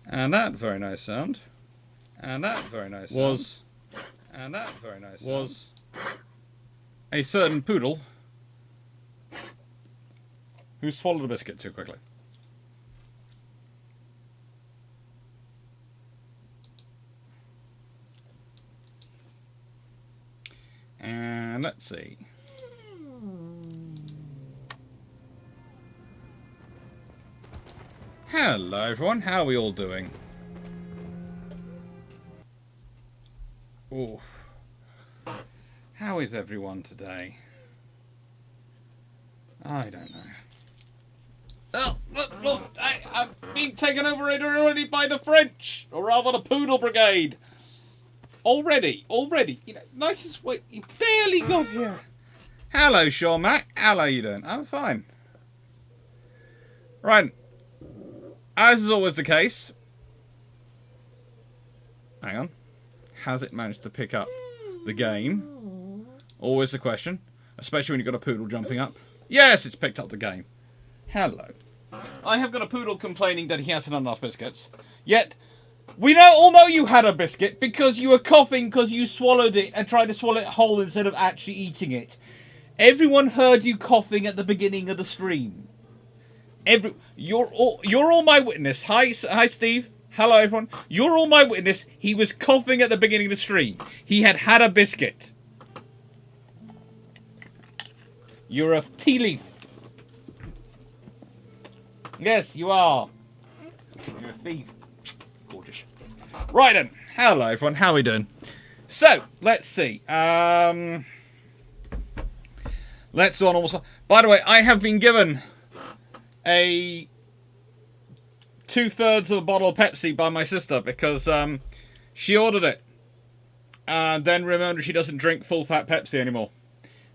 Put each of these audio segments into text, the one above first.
And that very nice sound. And that very nice sound. Was a certain poodle who swallowed a biscuit too quickly. And let's see. Hello everyone, how are we all doing? Oh, how is everyone today? I don't know. Oh, look, I'm being taken over already by the French, or rather the Poodle Brigade. Already, you know, nicest way, you barely got here. Hello, Sean Mac, how are you doing? I'm fine. Right, as is always the case. Hang on. Has it managed to pick up the game? Always the question. Especially when you've got a poodle jumping up. Yes, it's picked up the game. Hello. I have got a poodle complaining that he hasn't had enough biscuits. Yet, we all know you had a biscuit because you were coughing because you swallowed it and tried to swallow it whole instead of actually eating it. Everyone heard you coughing at the beginning of the stream. You're all my witness. Hi, Steve. Hello, everyone. You're all my witness. He was coughing at the beginning of the stream. He had a biscuit. You're a tea leaf. Yes, you are. You're a thief. Gorgeous. Right then. Hello, everyone. How are we doing? So, let's see. Let's do an almost. By the way, I have been given a 2/3 of a bottle of Pepsi by my sister because she ordered it and then remembered she doesn't drink full fat Pepsi anymore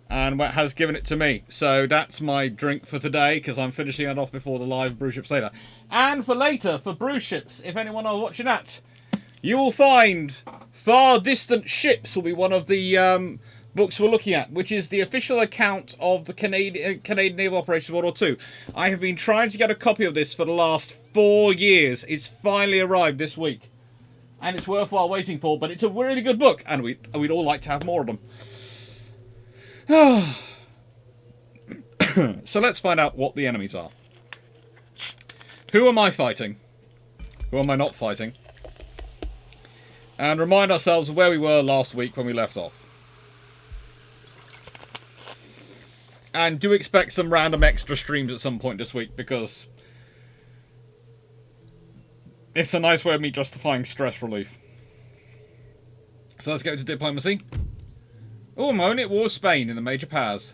and has given it to me. So that's my drink for today because I'm finishing it off before the live brew ships later. And for later, for brew ships, if anyone are watching that, you will find Far Distant Ships will be one of the books we're looking at, which is the official account of the Canadian Naval Operations World War II. I have been trying to get a copy of this for the last 4 years. It's finally arrived this week. And it's worthwhile waiting for, but it's a really good book, and we'd all like to have more of them. So let's find out what the enemies are. Who am I fighting? Who am I not fighting? And remind ourselves of where we were last week when we left off. And do expect some random extra streams at some point this week, because it's a nice way of me justifying stress relief. So let's go to diplomacy. Oh, I'm only at war with Spain in the major powers.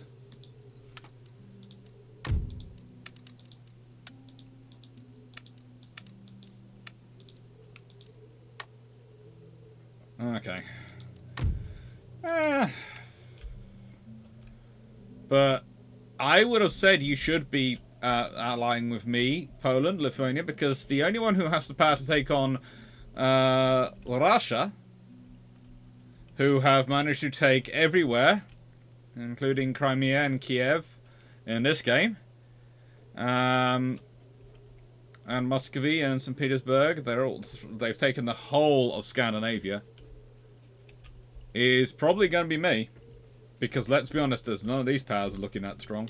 Okay. But I would have said you should be allying with me, Poland, Lithuania, because the only one who has the power to take on Russia, who have managed to take everywhere, including Crimea and Kiev in this game, and Muscovy and St. Petersburg, they've taken the whole of Scandinavia, is probably going to be me. Because, let's be honest, there's none of these powers are looking that strong.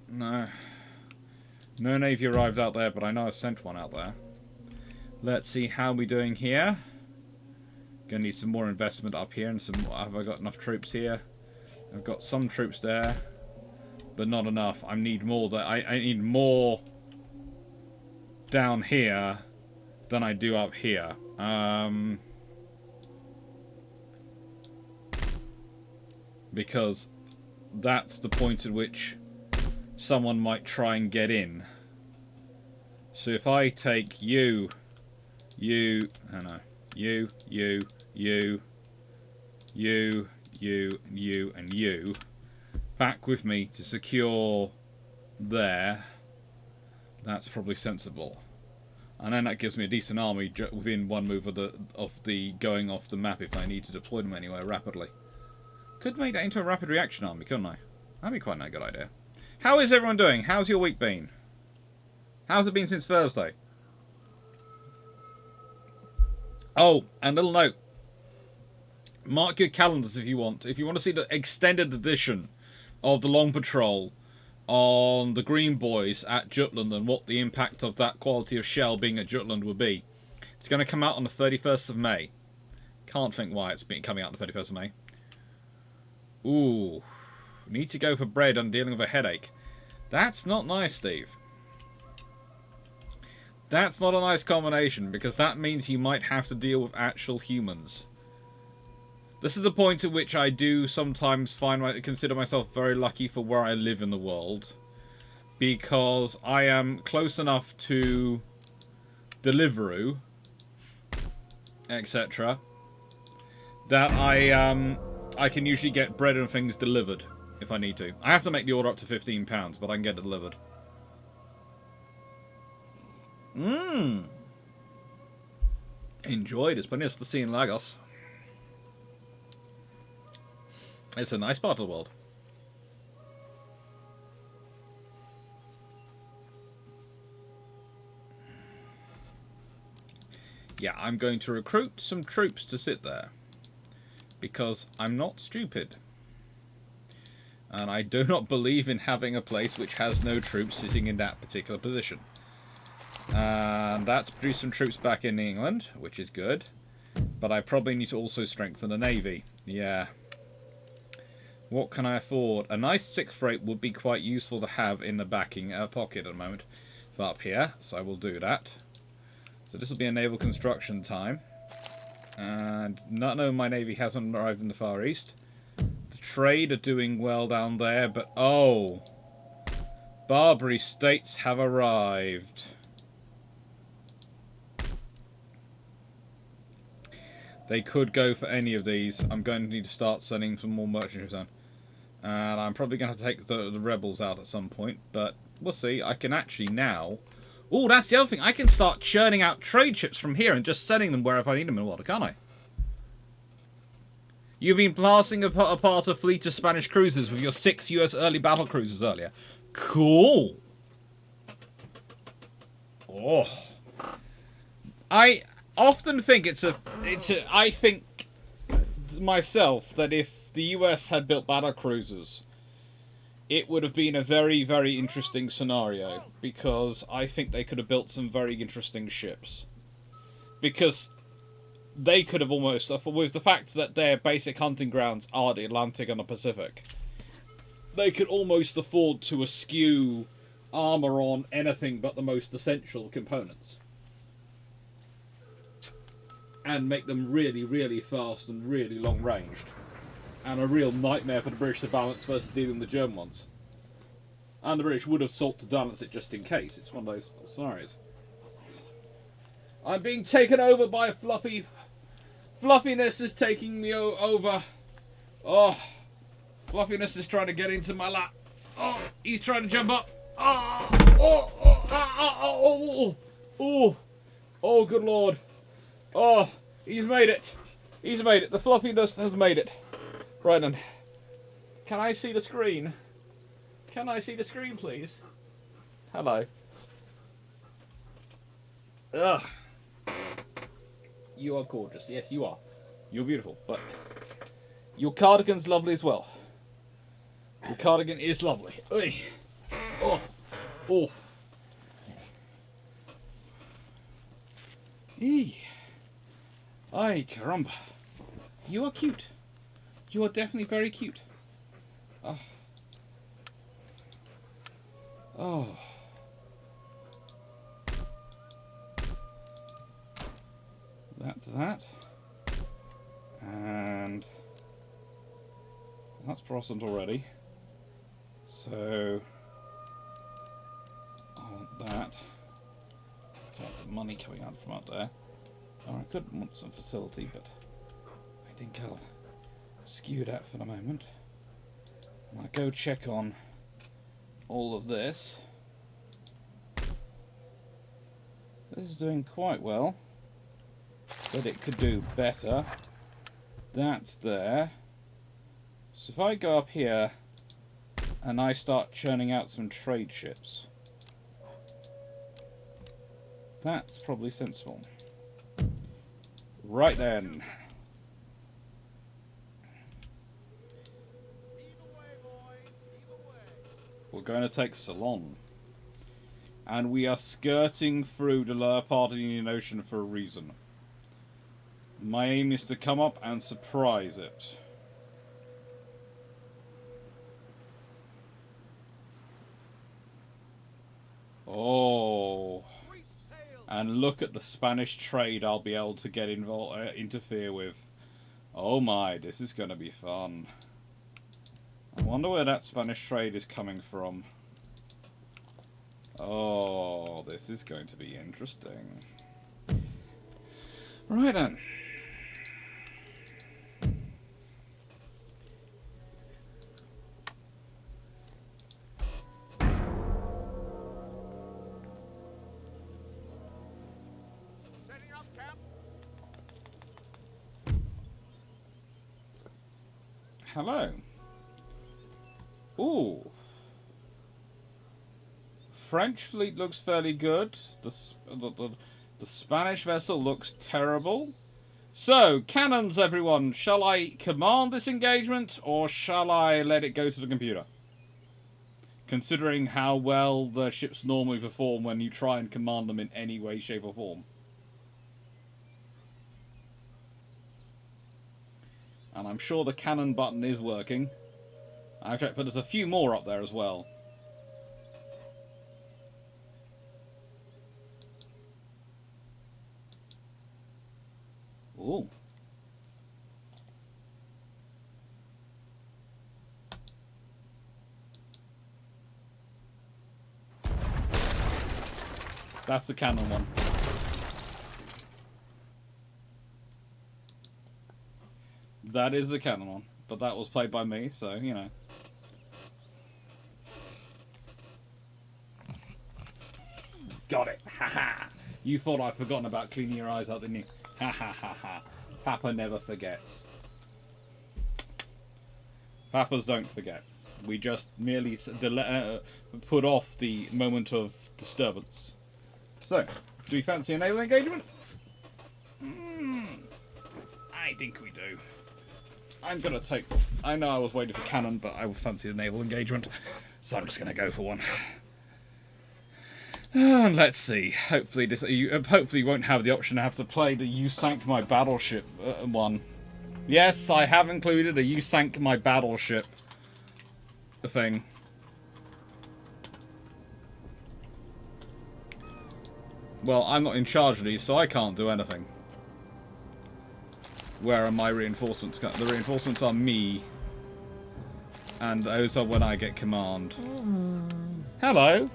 No. No navy arrived out there, but I know I sent one out there. Let's see how we're doing here. Gonna need some more investment up here, and some. Have I got enough troops here? I've got some troops there, but not enough. I need more. I need more down here than I do up here. Because that's the point at which someone might try and get in. So if I take you, and you back with me to secure there, that's probably sensible. And then that gives me a decent army within one move of the going off the map if I need to deploy them anywhere rapidly. Could make that into a rapid reaction army, couldn't I? That'd be quite a good idea. How is everyone doing? How's your week been? How's it been since Thursday? Oh, and a little note. Mark your calendars if you want. If you want to see the extended edition of the Long Patrol on the Green Boys at Jutland and what the impact of that quality of shell being at Jutland would be. It's going to come out on the 31st of May. Can't think why it's been coming out on the 31st of May. Ooh. Need to go for bread and dealing with a headache. That's not nice, Steve. That's not a nice combination, because that means you might have to deal with actual humans. This is the point at which I do sometimes consider myself very lucky for where I live in the world, because I am close enough to Deliveroo, etc., that I can usually get bread and things delivered if I need to. I have to make the order up to £15, but I can get it delivered. Enjoy. There's plenty to see in Lagos. It's a nice part of the world. Yeah, I'm going to recruit some troops to sit there. Because I'm not stupid. And I do not believe in having a place which has no troops sitting in that particular position. And that's produced some troops back in England, which is good. But I probably need to also strengthen the Navy. Yeah. What can I afford? A nice 6th rate would be quite useful to have in the backing pocket at the moment. Up here, so I will do that. So this will be a naval construction time. And none of my Navy hasn't arrived in the Far East. The trade are doing well down there, but oh! Barbary states have arrived. They could go for any of these. I'm going to need to start sending some more merchant ships down. And I'm probably going to have to take the rebels out at some point, but we'll see. I can actually now... Oh, that's the other thing. I can start churning out trade ships from here and just sending them wherever I need them in the water, can't I? You've been blasting apart a fleet of Spanish cruisers with your 6 US early battle cruisers earlier. Cool. Oh. I often think I think myself that if the US had built battle cruisers, it would have been a very, very interesting scenario, because I think they could have built some very interesting ships. Because they could have almost, with the fact that their basic hunting grounds are the Atlantic and the Pacific, they could almost afford to eschew armour on anything but the most essential components. And make them really, really fast and really long-ranged. And a real nightmare for the British to balance versus dealing with the German ones. And the British would have sought to balance it just in case. It's one of those scenarios. I'm being taken over by Fluffy. Fluffiness is taking me over. Oh, Fluffiness is trying to get into my lap. Oh, he's trying to jump up. Oh, oh, oh, oh, oh, oh, good lord. Oh, he's made it. He's made it. The Fluffiness has made it. Right then. Can I see the screen? Can I see the screen, please? Hello. Ugh. You are gorgeous. Yes, you are. You're beautiful. But your cardigan's lovely as well. Your cardigan is lovely. Oy. Oh. Oh. Eee. Ay, caramba. You are cute. You are definitely very cute. Oh. Oh. That's that. And that's Protestant already. So I want that. So the money coming out from out there. Oh, I could want some facility, but I think I'll skew that for the moment. And I'll go check on all of this. This is doing quite well, but it could do better. That's there. So if I go up here and I start churning out some trade ships. That's probably sensible. Right then. We're going to take Ceylon. And we are skirting through the lower part of the Indian Ocean for a reason. My aim is to come up and surprise it. Oh. And look at the Spanish trade I'll be able to get interfere with. Oh my, this is going to be fun. I wonder where that Spanish trade is coming from. Oh, this is going to be interesting. Right then. Setting up camp. Hello. Ooh. French fleet looks fairly good. The Spanish vessel looks terrible. So, cannons, everyone. Shall I command this engagement, or shall I let it go to the computer? Considering how well the ships normally perform when you try and command them in any way, shape, or form. And I'm sure the cannon button is working. I've checked, but there's a few more up there as well. Ooh. That's the cannon one. That is the cannon one. But that was played by me, so, you know. Got it. Ha ha. You thought I'd forgotten about cleaning your eyes out, didn't you? Ha ha ha ha. Papa never forgets. Papas don't forget. We just merely put off the moment of disturbance. So, do we fancy a naval engagement? I think we do. I'm gonna take... I know I was waiting for cannon, but I would fancy the naval engagement. So I'm just gonna go for one. And let's see. Hopefully you won't have the option to have to play the You Sank My Battleship one. Yes, I have included a You Sank My Battleship thing. Well, I'm not in charge of these, so I can't do anything. Where are my reinforcements? The reinforcements are me. And those are when I get command. Hello.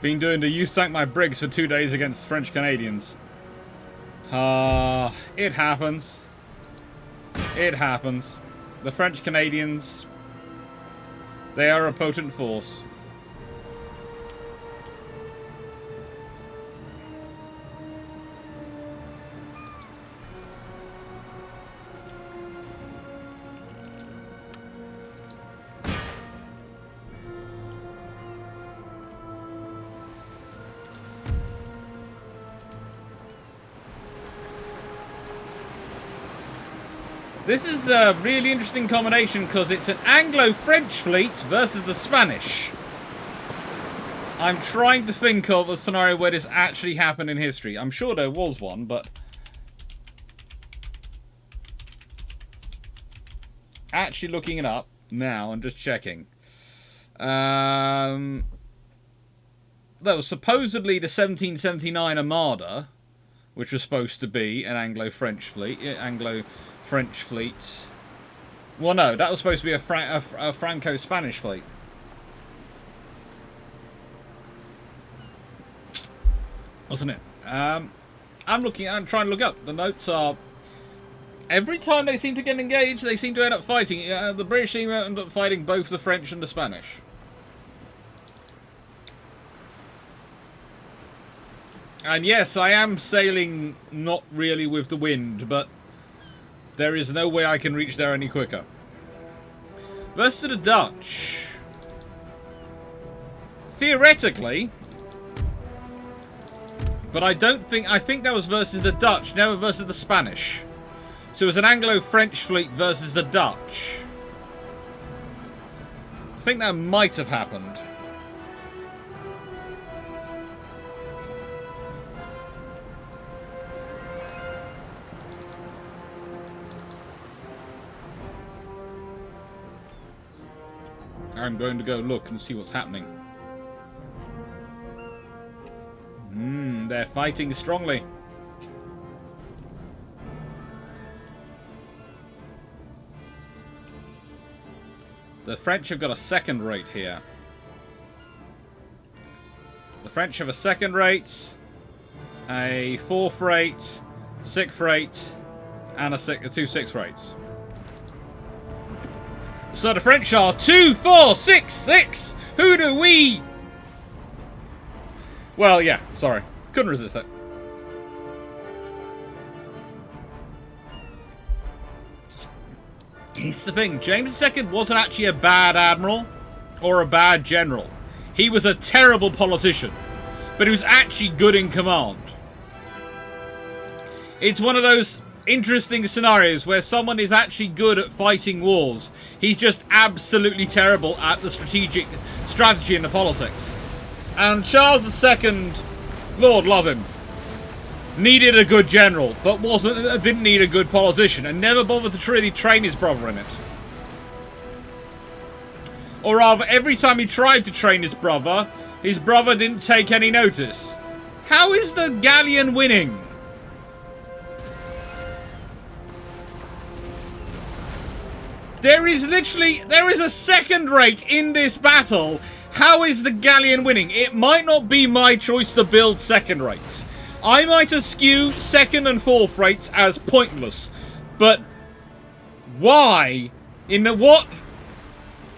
Been doing the You Sank My Brigs for 2 days against French Canadians. It happens. It happens. The French Canadians, they are a potent force. This is a really interesting combination because it's an Anglo-French fleet versus the Spanish. I'm trying to think of a scenario where this actually happened in history. I'm sure there was one, but... actually looking it up now and just checking. There was supposedly the 1779 Armada, which was supposed to be an Anglo-French fleet. Anglo-French fleet. Well, no, that was supposed to be a Franco-Spanish fleet. Wasn't it? I'm trying to look up. The notes are... Every time they seem to get engaged, they seem to end up fighting. The British seem to end up fighting both the French and the Spanish. And yes, I am sailing not really with the wind, but there is no way I can reach there any quicker. Versus the Dutch. Theoretically... But I think that was versus the Dutch, never versus the Spanish. So it was an Anglo-French fleet versus the Dutch. I think that might have happened. I'm going to go look and see what's happening. They're fighting strongly. The French have got a second rate here. The French have a second rate, a fourth rate, sixth rate, and two sixth rates. So the French are 2, 4, 6, 6. Who do we? Well, yeah, sorry. Couldn't resist it. Here's the thing. James II wasn't actually a bad admiral or a bad general. He was a terrible politician, but he was actually good in command. It's one of those interesting scenarios where someone is actually good at fighting wars. He's just absolutely terrible at the strategy and the politics. And Charles II, Lord love him, needed a good general, but didn't need a good politician, and never bothered to really train his brother in it. Or rather, every time he tried to train his brother didn't take any notice. How is the galleon winning? There is a second rate in this battle. How is the galleon winning? It might not be my choice to build second rates. I might eschew second and fourth rates as pointless. But why?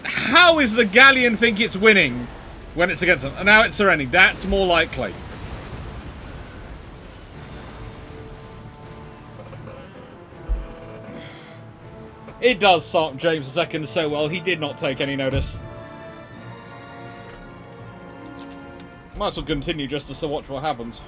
How is the galleon think it's winning when it's against them? And now it's surrendering. That's more likely. It does sum James II so well, he did not take any notice. Might as well continue just to watch what happens.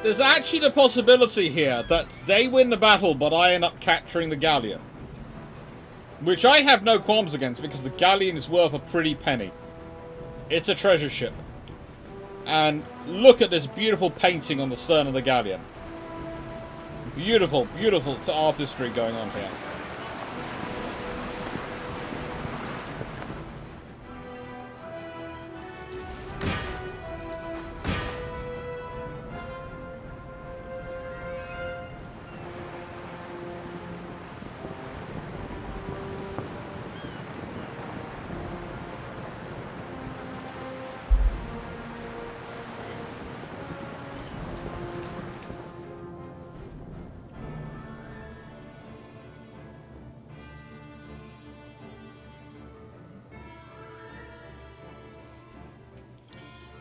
There's actually the possibility here that they win the battle, but I end up capturing the galleon. Which I have no qualms against, because the galleon is worth a pretty penny. It's a treasure ship. And look at this beautiful painting on the stern of the galleon. Beautiful, beautiful artistry going on here.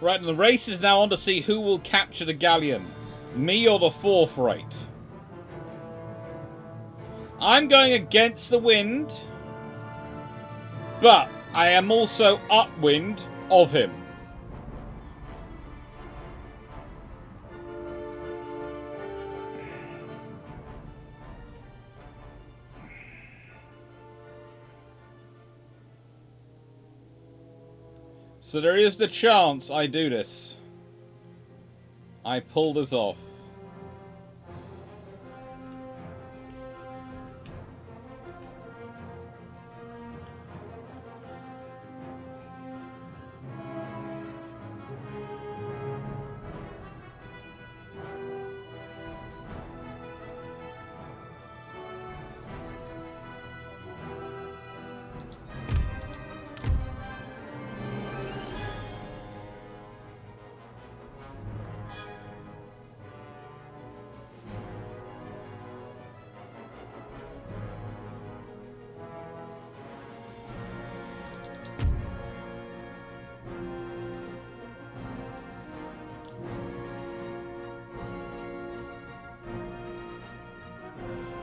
Right, and the race is now on to see who will capture the galleon. Me or the fourth rate. I'm going against the wind, but I am also upwind of him. So there is the chance I do this. I pull this off.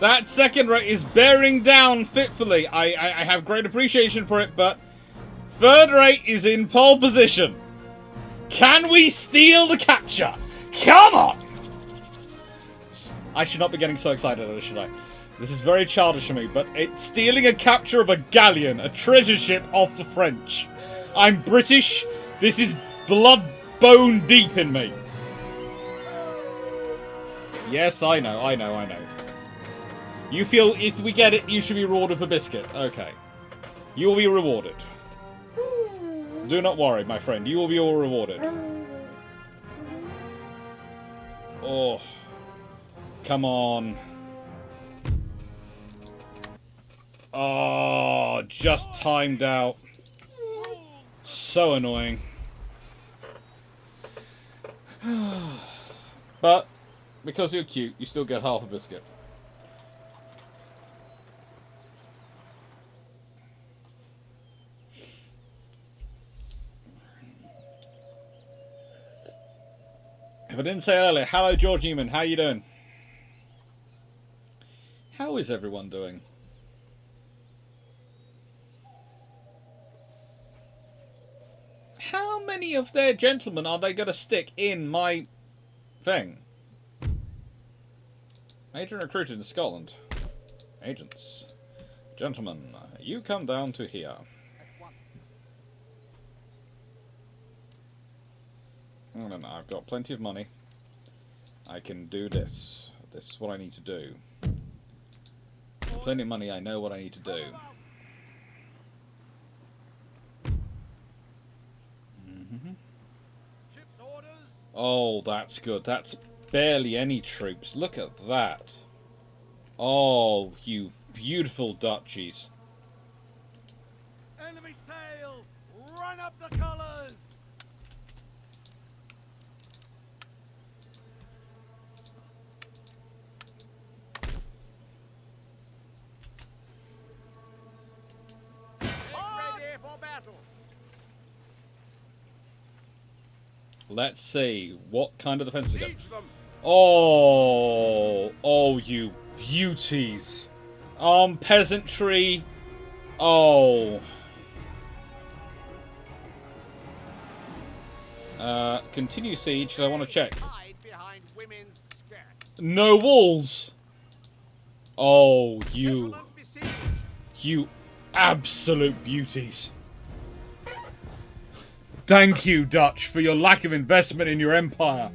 That second rate is bearing down fitfully. I have great appreciation for it, but third rate is in pole position. Can we steal the capture? Come on! I should not be getting so excited, should I? This is very childish of me, but it's stealing a capture of a galleon, a treasure ship off the French. I'm British. This is blood bone deep in me. Yes, I know. You feel if we get it, you should be rewarded for biscuit. Okay. You will be rewarded. Do not worry, my friend. You will be all rewarded. Oh. Come on. Oh, just timed out. So annoying. But, because you're cute, you still get half a biscuit. If I didn't say earlier, hello George Newman, how you doing? How is everyone doing? How many of their gentlemen are they going to stick in my thing? Agent recruited in Scotland. Agents. Gentlemen, you come down to here. No, I've got plenty of money. I can do this. This is what I need to do. Plenty of money, I know what I need to do. Oh, that's good. That's barely any troops. Look at that. Oh, you beautiful duchies. Enemy sail! Run up the colours! Ready for battle! Let's see. What kind of defense is it? Siege them! Oh, oh, you beauties. Peasantry. Oh. Continue siege, because I want to check. Hide behind women's skirts. No walls. Oh, you. Settlement besieged. You absolute beauties. Thank you, Dutch, for your lack of investment in your empire.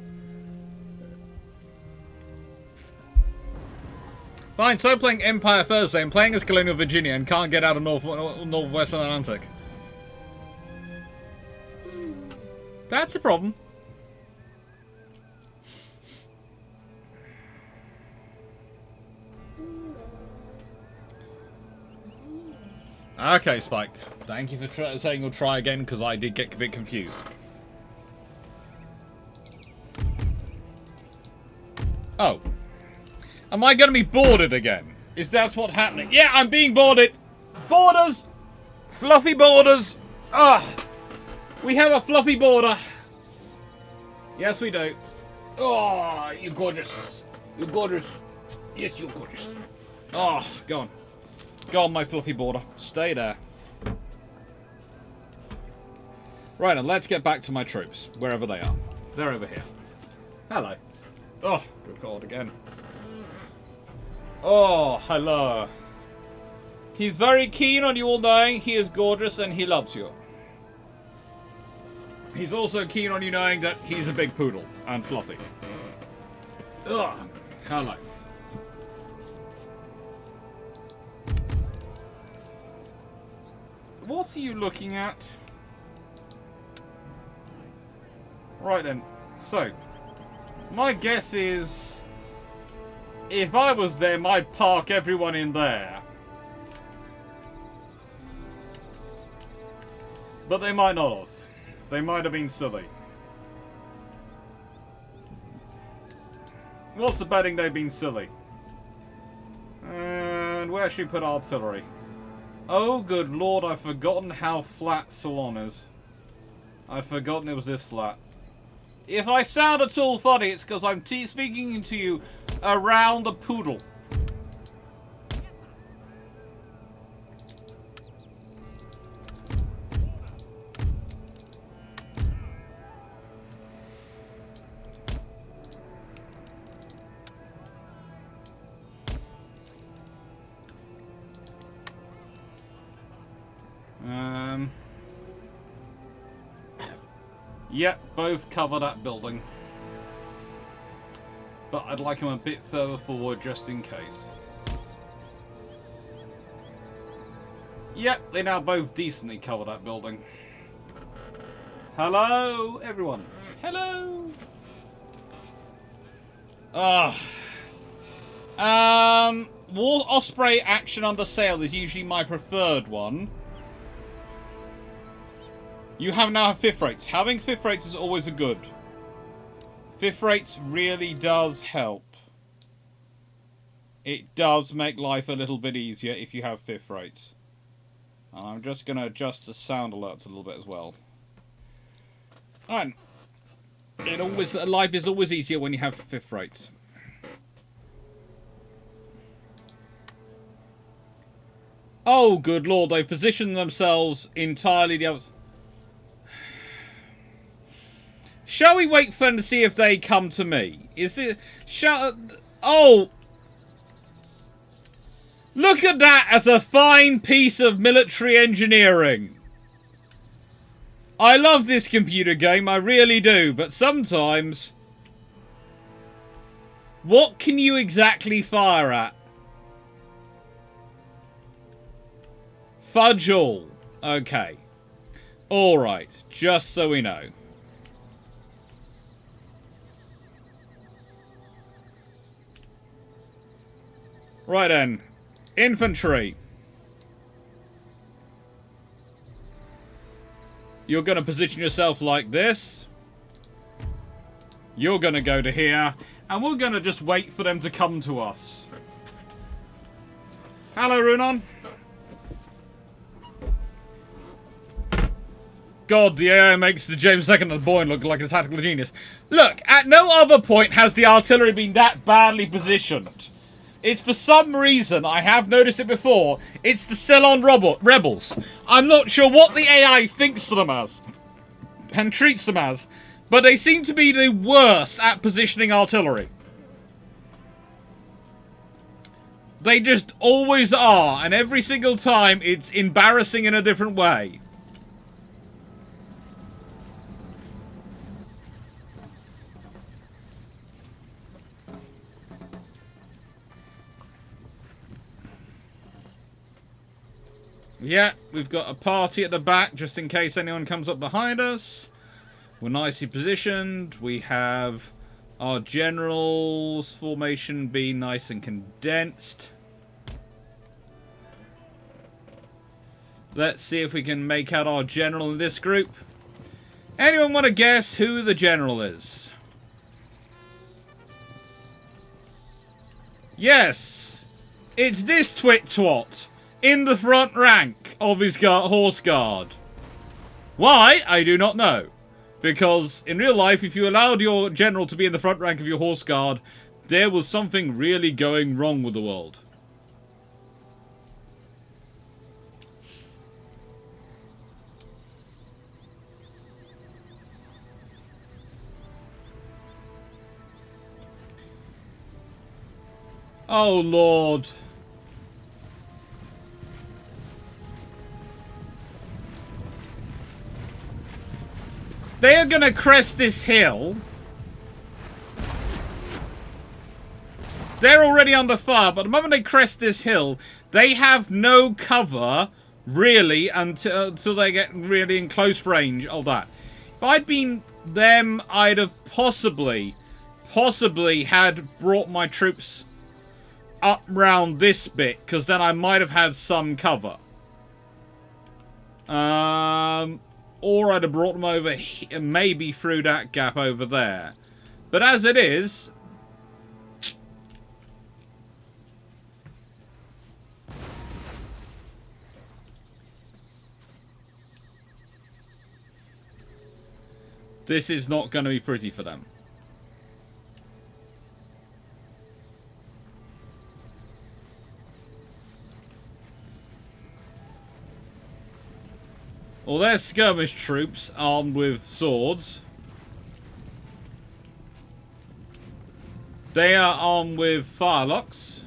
Fine, so playing Empire Thursday and playing as Colonial Virginia and can't get out of Northwestern Atlantic. That's a problem. Okay, Spike. Thank you for saying you'll try again, because I did get a bit confused. Oh. Am I going to be boarded again? Is that what's happening? Yeah, I'm being boarded! Borders! Fluffy borders! Ah! We have a fluffy border. Yes, we do. Oh, you're gorgeous. You're gorgeous. Yes, you're gorgeous. Oh, go on. Go on, my fluffy border. Stay there. Right, and let's get back to my troops, wherever they are. They're over here. Hello. Oh, good God, again. Oh, hello. He's very keen on you all knowing he is gorgeous and he loves you. He's also keen on you knowing that he's a big poodle and fluffy. Ugh. Hello. What are you looking at? Right then. So, my guess is, if I was them, I'd park everyone in there. But they might not have. They might have been silly. What's the betting they've been silly? And where should we put artillery? Oh, good lord, I've forgotten how flat Ceylon is. I've forgotten it was this flat. If I sound at all funny, it's because I'm speaking to you around the poodle. Yep, both cover that building. But I'd like them a bit further forward just in case. Yep, they now both decently cover that building. Hello, everyone. Hello. War Osprey action under sail is usually my preferred one. You now have fifth rates. Having fifth rates is always a good. Fifth rates really does help. It does make life a little bit easier if you have fifth rates. I'm just going to adjust the sound alerts a little bit as well. Alright. Life is always easier when you have fifth rates. Oh, good lord, they position themselves entirely the other... Shall we wait for them to see if they come to me? Oh! Look at that as a fine piece of military engineering. I love this computer game, I really do, but sometimes... What can you exactly fire at? Fudge all. Okay. Alright, just so we know. Right then. Infantry. You're going to position yourself like this. You're going to go to here. And we're going to just wait for them to come to us. Hello, Runon. God, the AI makes the James II of the Boyne look like a tactical genius. Look, at no other point has the artillery been that badly positioned. It's for some reason, I have noticed it before, it's the Ceylon rebels. I'm not sure what the AI thinks of them as and treats them as, but they seem to be the worst at positioning artillery. They just always are, and every single time it's embarrassing in a different way. Yeah, we've got a party at the back, just in case anyone comes up behind us. We're nicely positioned. We have our general's formation be nice and condensed. Let's see if we can make out our general in this group. Anyone want to guess who the general is? Yes! It's this twit-twat in the front rank of his horse guard. Why? I do not know. Because in real life, if you allowed your general to be in the front rank of your horse guard, there was something really going wrong with the world. Oh, Lord. They are going to crest this hill. They're already under fire, but the moment they crest this hill, they have no cover, really, until they get really in close range. All that. If I'd been them, I'd have possibly had brought my troops up round this bit, because then I might have had some cover. Or I'd have brought them over here, maybe through that gap over there. But as it is... this is not going to be pretty for them. Well, they're skirmish troops armed with swords. They are armed with firelocks.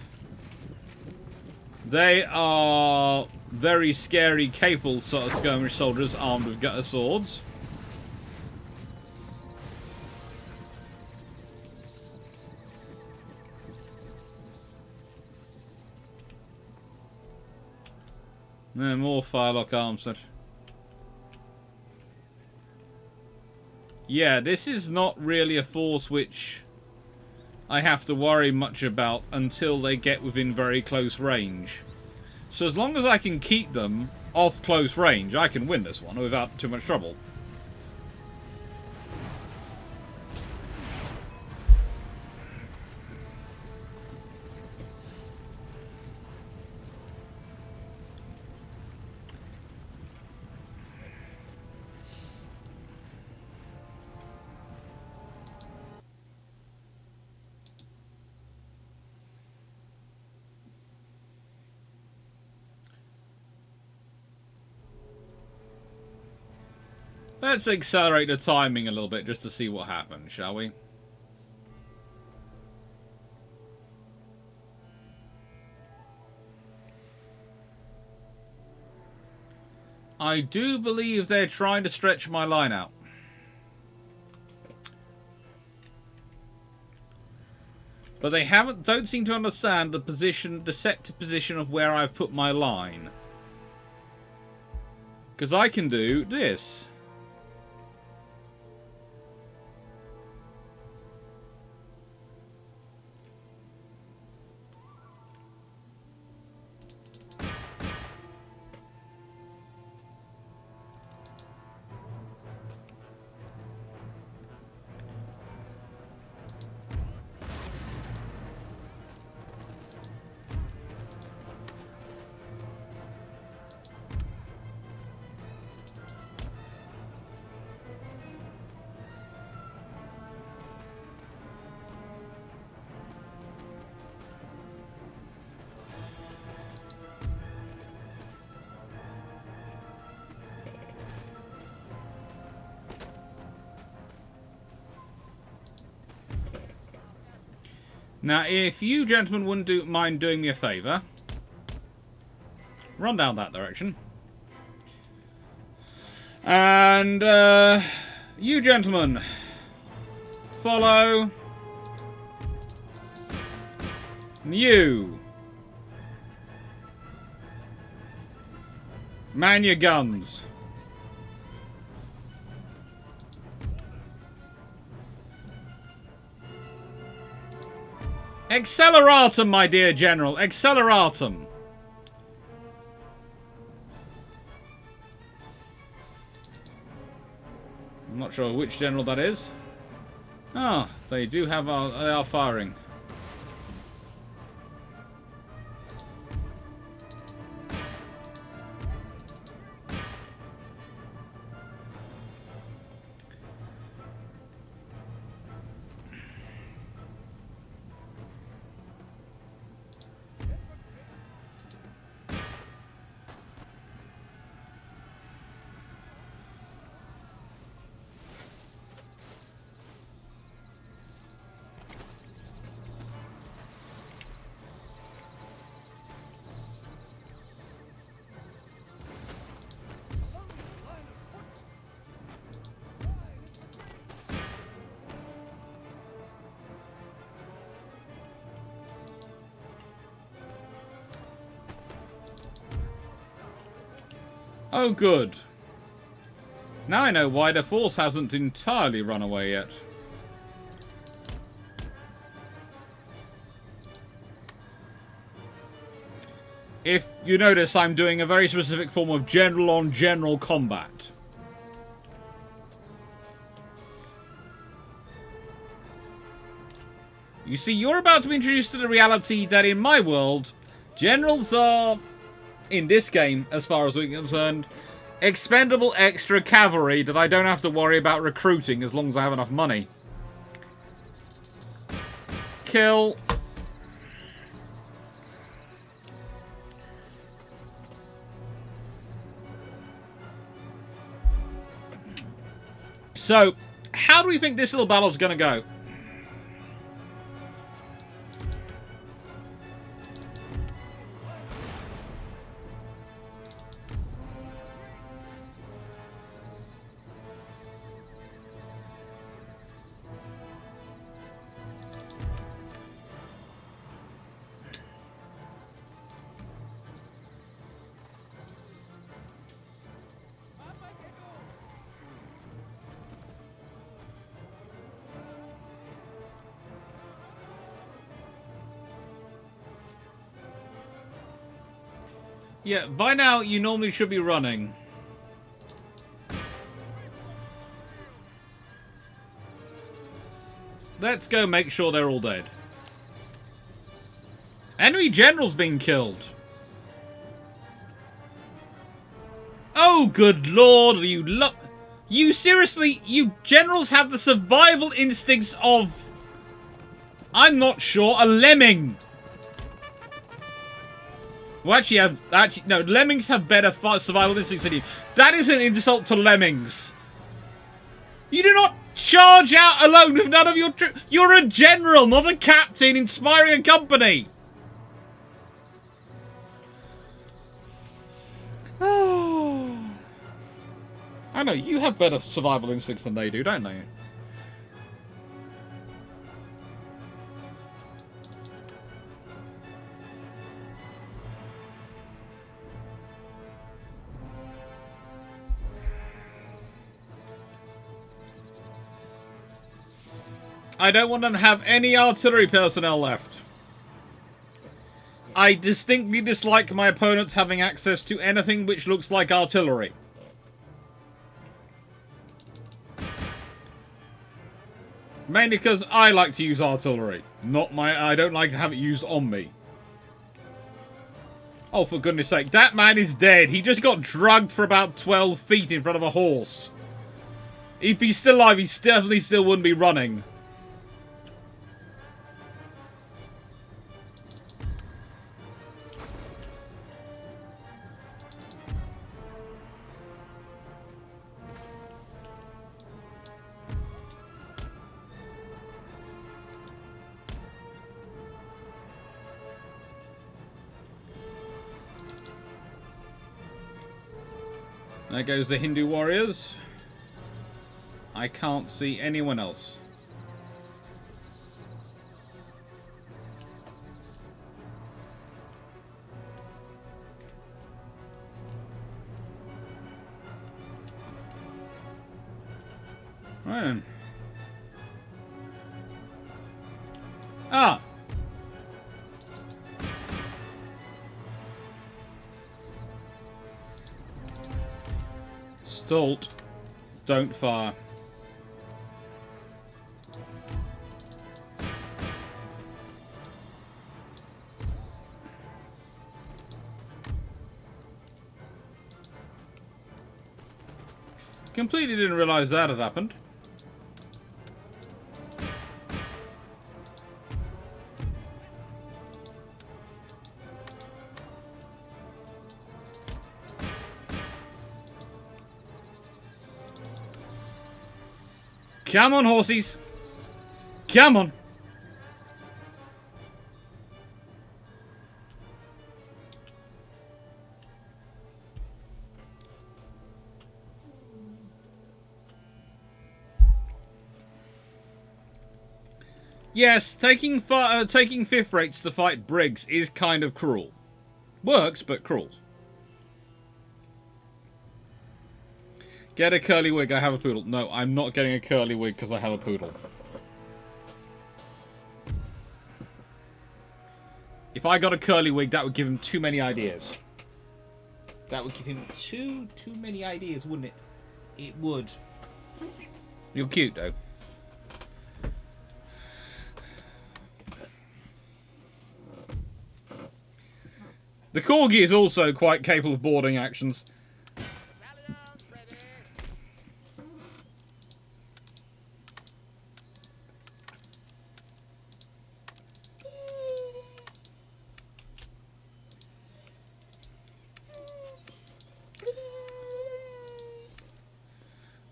They are very scary, capable sort of skirmish soldiers armed with swords. No more firelock arms. Yeah, this is not really a force which I have to worry much about until they get within very close range. So as long as I can keep them off close range, I can win this one without too much trouble. Let's accelerate the timing a little bit just to see what happens, shall we? I do believe they're trying to stretch my line out. But they don't seem to understand the position, the set position of where I've put my line. Because I can do this. Now, if you gentlemen wouldn't mind doing me a favour, run down that direction. And, you gentlemen, follow. You. Man your guns. Acceleratum, my dear General. Acceleratum. I'm not sure which general that is. Ah, they do have they are firing. Oh, good. Now I know why the force hasn't entirely run away yet. If you notice, I'm doing a very specific form of general-on-general combat. You see, you're about to be introduced to the reality that in my world, generals are, in this game, as far as we're concerned, expendable extra cavalry that I don't have to worry about recruiting as long as I have enough money. Kill. So, how do we think this little battle's gonna go? Yeah, by now you normally should be running. Let's go make sure they're all dead. Enemy general's been killed. Oh, good lord, you seriously, you generals have the survival instincts of, I'm not sure, a lemming. Well, actually, no, lemmings have better survival instincts than you. That is an insult to lemmings. You do not charge out alone with none of your troops. You're a general, not a captain inspiring a company. Oh. I know, you have better survival instincts than they do, don't they? I don't want them to have any artillery personnel left. I distinctly dislike my opponents having access to anything which looks like artillery. Mainly because I like to use artillery. I don't like to have it used on me. Oh, for goodness sake. That man is dead. He just got drugged for about 12 feet in front of a horse. If he's still alive, he definitely still wouldn't be running. There goes the Hindu warriors. I can't see anyone else. Right then. Ah! Stalt. Don't fire. Completely didn't realise that had happened. Come on, horsies. Come on. Yes, taking fifth rates to fight Briggs is kind of cruel. Works, but cruel. Get a curly wig, I have a poodle. No, I'm not getting a curly wig because I have a poodle. If I got a curly wig, that would give him too many ideas. That would give him too many ideas, wouldn't it? It would. You're cute, though. The corgi is also quite capable of boarding actions. Galleons ready.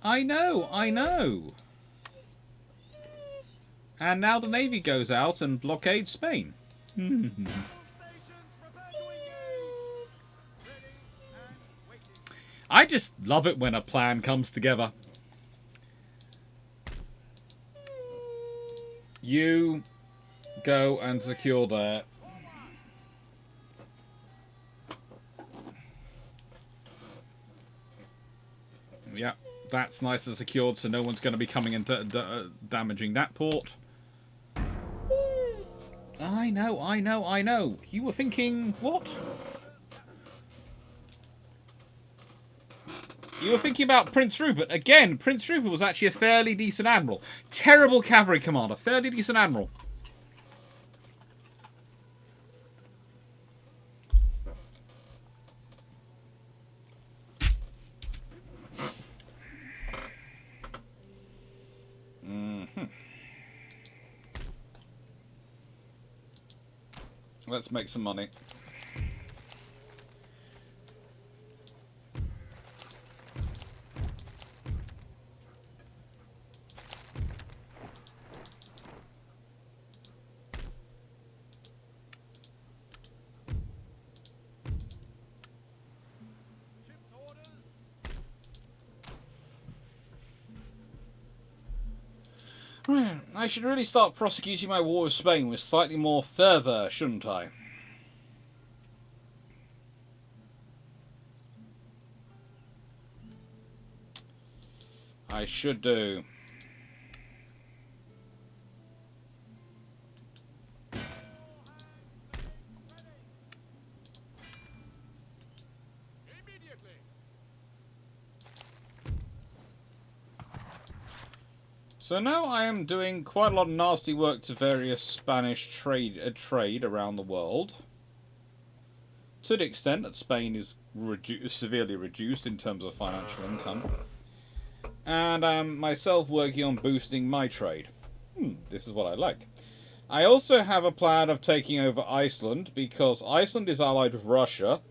I know. And now the Navy goes out and blockades Spain. All stations prepare to engage. Ready and waiting. I just love it when a plan comes together. You go and secure there. Yeah, that's nice and secured, so no one's going to be coming and damaging that port. I know. You were thinking, what? You were thinking about Prince Rupert. Again, Prince Rupert was actually a fairly decent admiral. Terrible cavalry commander, fairly decent admiral. Let's make some money. Ship's orders. Right, I should really start prosecuting my war with Spain with slightly more fervour, shouldn't I? I should do. Immediately. So now I am doing quite a lot of nasty work to various Spanish trade around the world. To the extent that Spain is severely reduced in terms of financial income. And I'm myself working on boosting my trade. This is what I like. I also have a plan of taking over Iceland, because Iceland is allied with Russia.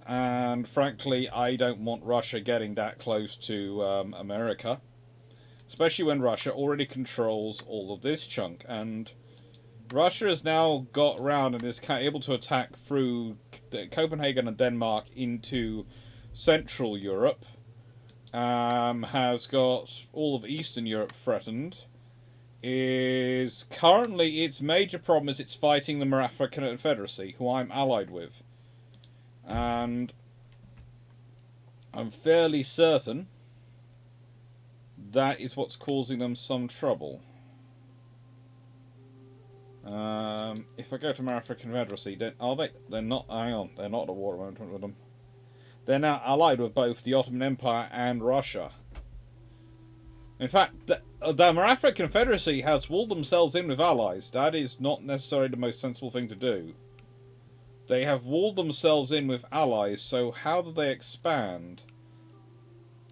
And frankly, I don't want Russia getting that close to America. Especially when Russia already controls all of this chunk. And Russia has now got around and is able to attack through Copenhagen and Denmark into Central Europe. Has got all of Eastern Europe threatened. Is currently its major problem is it's fighting the Maratha Confederacy, who I'm allied with. And I'm fairly certain that is what's causing them some trouble. If I go to Maratha Confederacy, are they? They're not. Hang on, they're not at a war arrangement with them. They're now allied with both the Ottoman Empire and Russia. In fact, the Maratha Confederacy has walled themselves in with allies. That is not necessarily the most sensible thing to do. They have walled themselves in with allies, so how do they expand?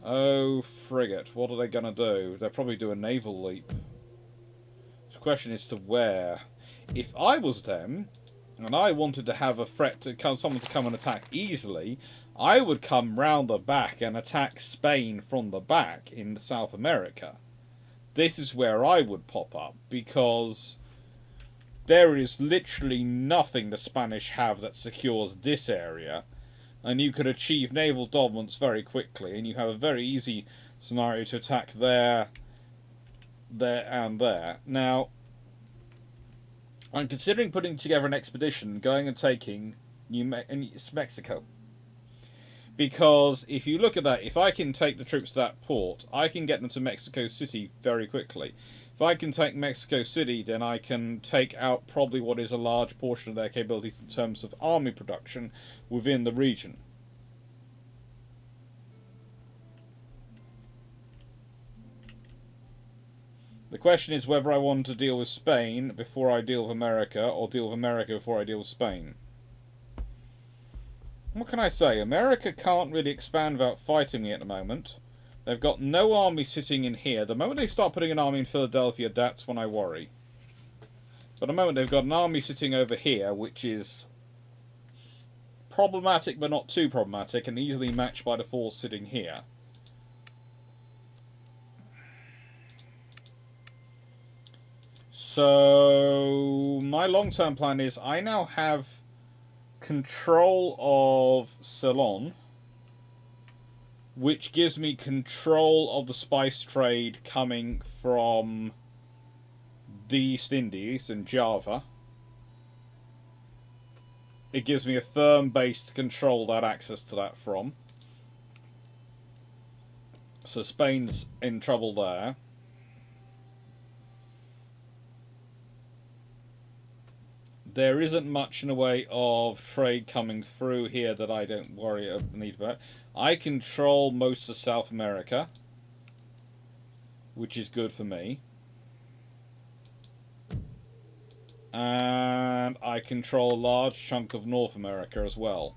Oh, frigate. What are they going to do? They'll probably do a naval leap. The question is to where. If I was them, and I wanted to have a threat to someone to come and attack easily, I would come round the back and attack Spain from the back in South America. This is where I would pop up, because there is literally nothing the Spanish have that secures this area, and you could achieve naval dominance very quickly, and you have a very easy scenario to attack there, and there. Now, I'm considering putting together an expedition, going and taking Mexico. Because if you look at that, if I can take the troops to that port, I can get them to Mexico City very quickly. If I can take Mexico City, then I can take out probably what is a large portion of their capabilities in terms of army production within the region. The question is whether I want to deal with Spain before I deal with America, or deal with America before I deal with Spain. What can I say? America can't really expand without fighting me at the moment. They've got no army sitting in here. The moment they start putting an army in Philadelphia, that's when I worry. But at the moment they've got an army sitting over here, which is problematic but not too problematic, and easily matched by the force sitting here. So my long-term plan is I now have control of Ceylon, which gives me control of the spice trade coming from the East Indies and Java. It gives me a firm base to control that, access to that from. So Spain's in trouble there. There isn't much in the way of trade coming through here that I don't worry or need about. I control most of South America, which is good for me. And I control a large chunk of North America as well,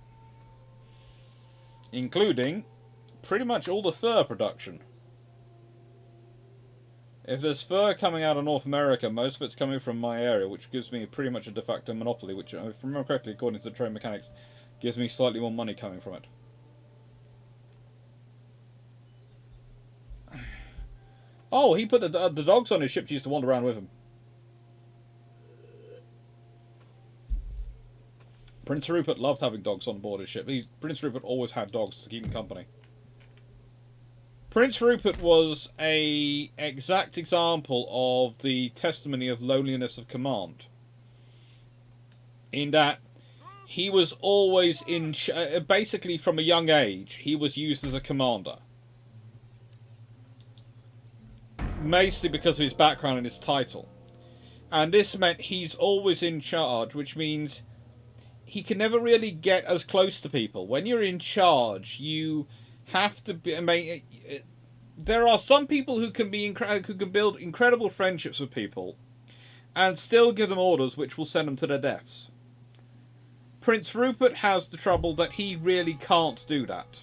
including pretty much all the fur production. If there's fur coming out of North America, most of it's coming from my area, which gives me pretty much a de facto monopoly, which, if I remember correctly, according to the trade mechanics, gives me slightly more money coming from it. Oh, he put the dogs on his ship to used to wander around with him. Prince Rupert loved having dogs on board his ship. Prince Rupert always had dogs to keep him company. Prince Rupert was an exact example of the testimony of loneliness of command. In that he was always basically from a young age, he was used as a commander. Mostly because of his background and his title. And this meant he's always in charge, which means he can never really get as close to people. When you're in charge, you have to be. There are some people who can build incredible friendships with people, and still give them orders which will send them to their deaths. Prince Rupert has the trouble that he really can't do that.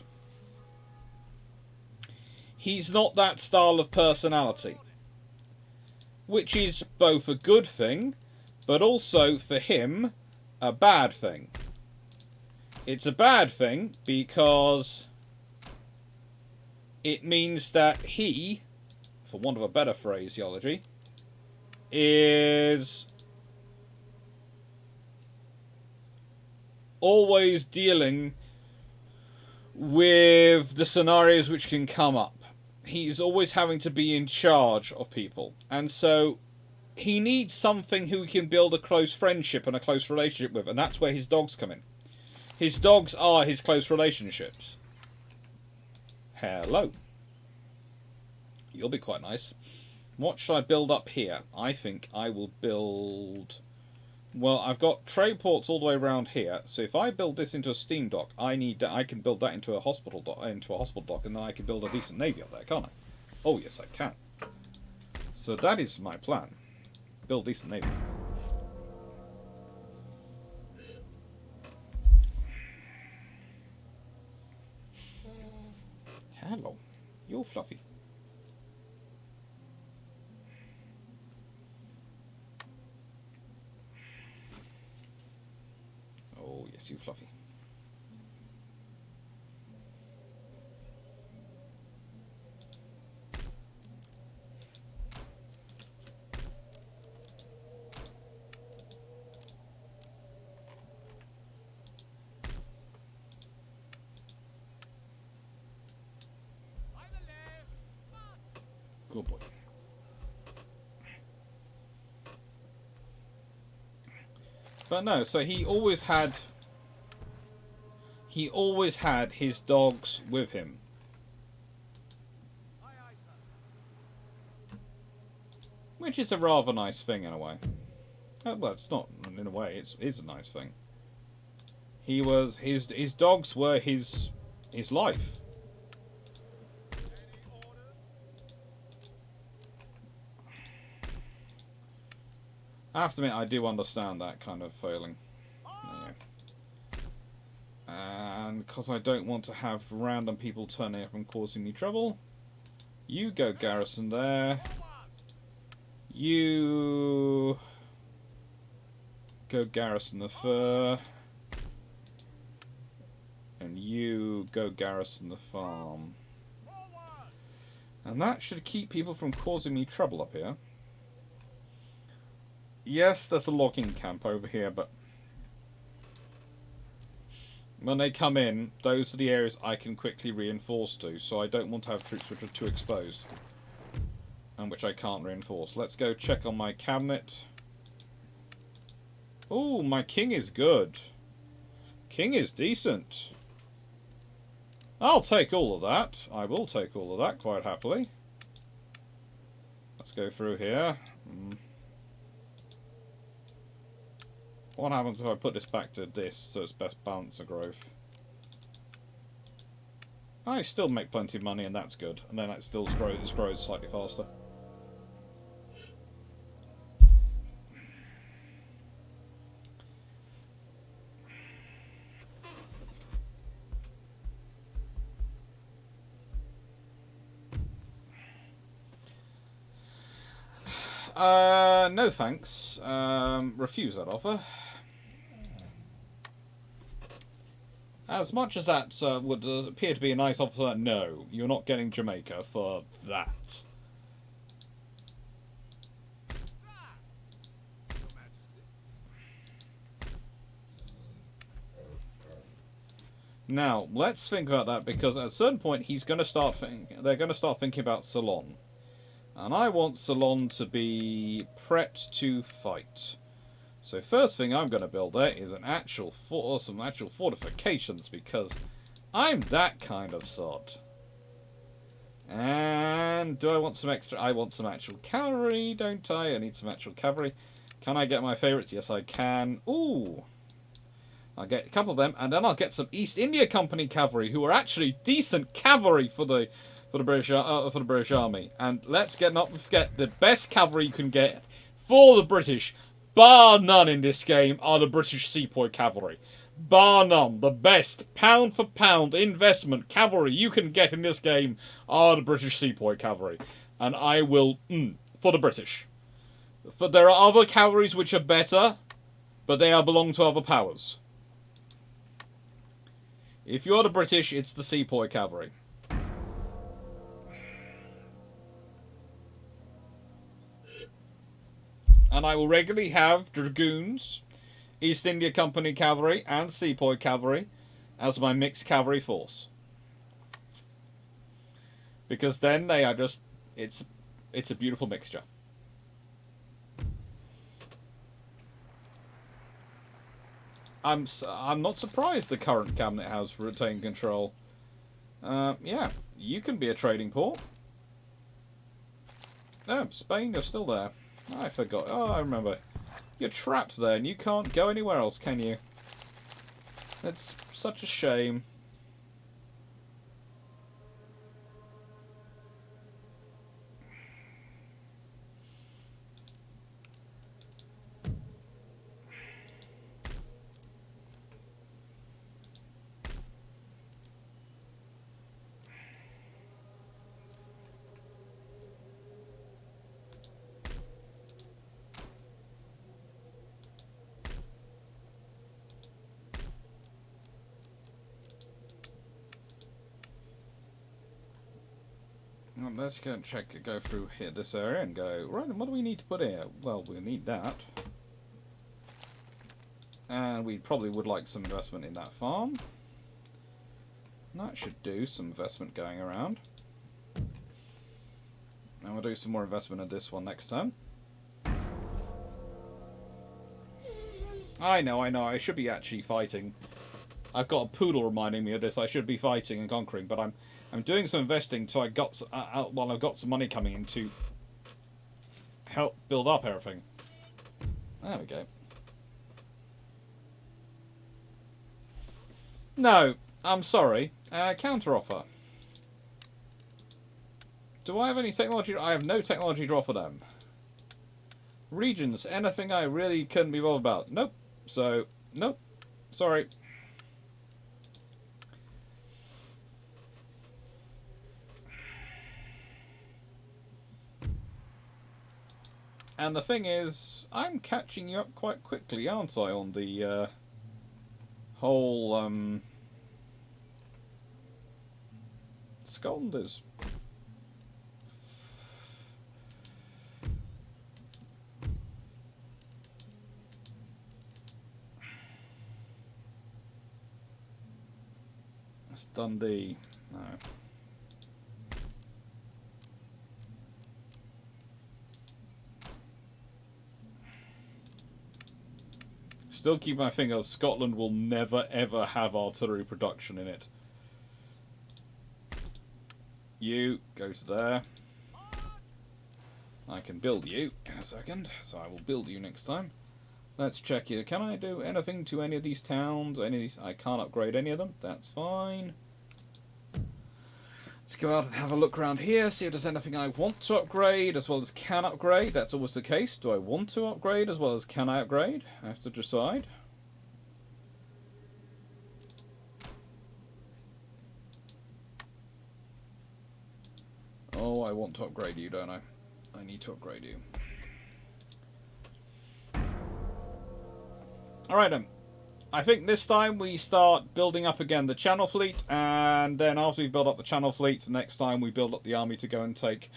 He's not that style of personality, which is both a good thing, but also for him a bad thing. It's a bad thing because it means that he, for want of a better phraseology, is always dealing with the scenarios which can come up. He's always having to be in charge of people, and so he needs something who he can build a close friendship and a close relationship with, and that's where his dogs come in. His dogs are his close relationships. Hello. You'll be quite nice. What should I build up here? I think I will build... Well, I've got trade ports all the way around here, so if I build this into a steam dock, I can build that into a hospital dock, and then I can build a decent navy up there, can't I? Oh yes, I can. So that is my plan. Build a decent navy. Hello. You're fluffy. Oh, yes, you fluffy. Good boy. But no, so he always had he always had his dogs with him. Aye, aye, sir. Which is a rather nice thing in a way. Well, it's not in a way. It is a nice thing. He was his dogs were his life. Any orders? I have to admit, I do understand that kind of feeling. On! Yeah. And because I don't want to have random people turning up and causing me trouble, you go garrison there. Forward! You go garrison the fur. And you go garrison the farm. Forward! And that should keep people from causing me trouble up here. Yes, there's a logging camp over here, but when they come in, those are the areas I can quickly reinforce to, so I don't want to have troops which are too exposed and which I can't reinforce. Let's go check on my cabinet. Oh, my king is good. King is decent. I'll take all of that. I will take all of that quite happily. Let's go through here. What happens if I put this back to this so it's best balance of growth? I still make plenty of money and that's good. And then it still grows slightly faster. No thanks. Refuse that offer. As much as that would appear to be a nice offer, no, you're not getting Jamaica for that. Sir! Your Majesty. Now, let's think about that because at a certain point they're going to start thinking about Ceylon. And I want Ceylon to be prepped to fight. So first thing I'm going to build there is some actual fortifications because I'm that kind of sod. And do I want some extra? I want some actual cavalry, don't I? I need some actual cavalry. Can I get my favourites? Yes, I can. Ooh. I'll get a couple of them, and then I'll get some East India Company cavalry, who are actually decent cavalry for the British Army. And let's not forget the best cavalry you can get for the British, bar none in this game, are the British Sepoy cavalry. Bar none, the best pound for pound investment cavalry you can get in this game are the British Sepoy cavalry. And I will for the British. For there are other cavalries which are better, but they belong to other powers. If you're the British, it's the Sepoy cavalry. And I will regularly have dragoons, East India Company cavalry, and Sepoy cavalry as my mixed cavalry force. Because then they are just, it's a beautiful mixture. I'm not surprised the current cabinet has retained control. Yeah, you can be a trading port. Oh, Spain, you're still there. I forgot. Oh, I remember. You're trapped there and you can't go anywhere else, can you? It's such a shame. Well, let's go through here, this area and go, right, what do we need to put here? Well, we need that. And we probably would like some investment in that farm. That should do, some investment going around. And we'll do some more investment in this one next time. I know, I should be actually fighting. I've got a poodle reminding me of this. I should be fighting and conquering, but I'm doing some investing, so I've got some money coming in to help build up everything. There we go. No, I'm sorry. Counter offer. Do I have any technology? I have no technology to offer them. Regions, anything I really couldn't be bothered about. Nope. So, nope. Sorry. And the thing is, I'm catching you up quite quickly, aren't I, on the whole Scotland is. That's Dundee. No. Still keep my finger. Scotland will never ever have artillery production in it. You go to there. I can build you in a second, so I will build you next time. Let's check here. Can I do anything to any of these towns? Any of these? I can't upgrade any of them. That's fine. Let's go out and have a look around here, see if there's anything I want to upgrade as well as can upgrade. That's always the case. Do I want to upgrade as well as can I upgrade? I have to decide. Oh, I want to upgrade you, don't I? I need to upgrade you. Alright then. I think this time we start building up again the Channel Fleet, and then after we build up the Channel Fleet, next time we build up the army to go and take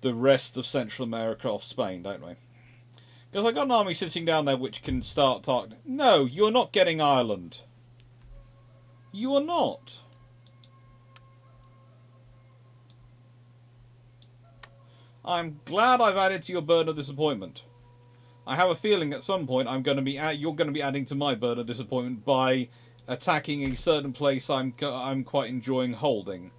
the rest of Central America off Spain, don't we? Because I've got an army sitting down there which can start targeting. No, you're not getting Ireland. You are not. I'm glad I've added to your burden of disappointment. I have a feeling at some point you're going to be adding to my burden of disappointment by attacking a certain place I'm quite enjoying holding.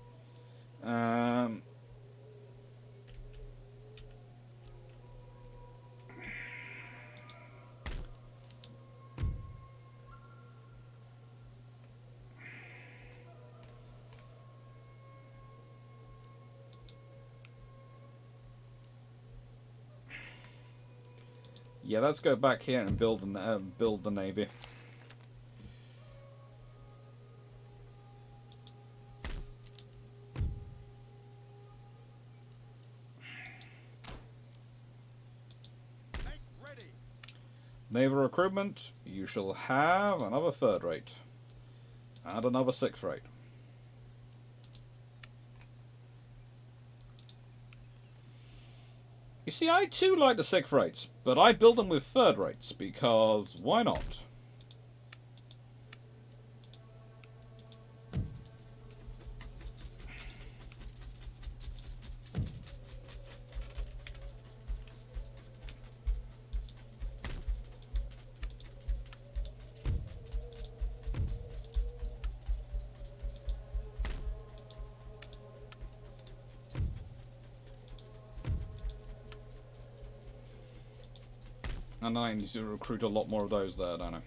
Yeah, let's go back here and build the navy. Make ready. Naval recruitment, you shall have another third rate. And another sixth rate. You see, I too like the sixth rates, but I build them with third rates, because why not? And I need to recruit a lot more of those there, don't I?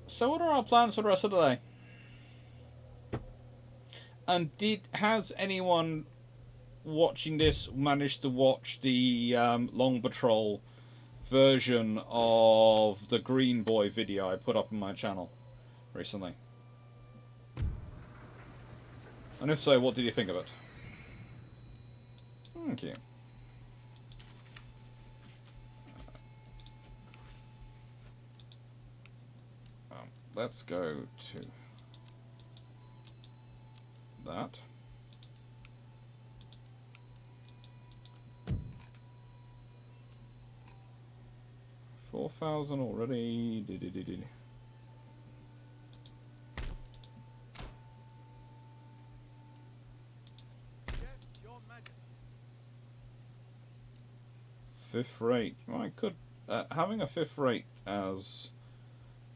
So what are our plans for the rest of the day? And has anyone watching this managed to watch the Long Patrol version of the Green Boy video I put up on my channel recently? And if so, what did you think of it? Thank you. Let's go to that. $4,000 already. Yes, Your Majesty. Fifth rate. Well, I could having a fifth rate as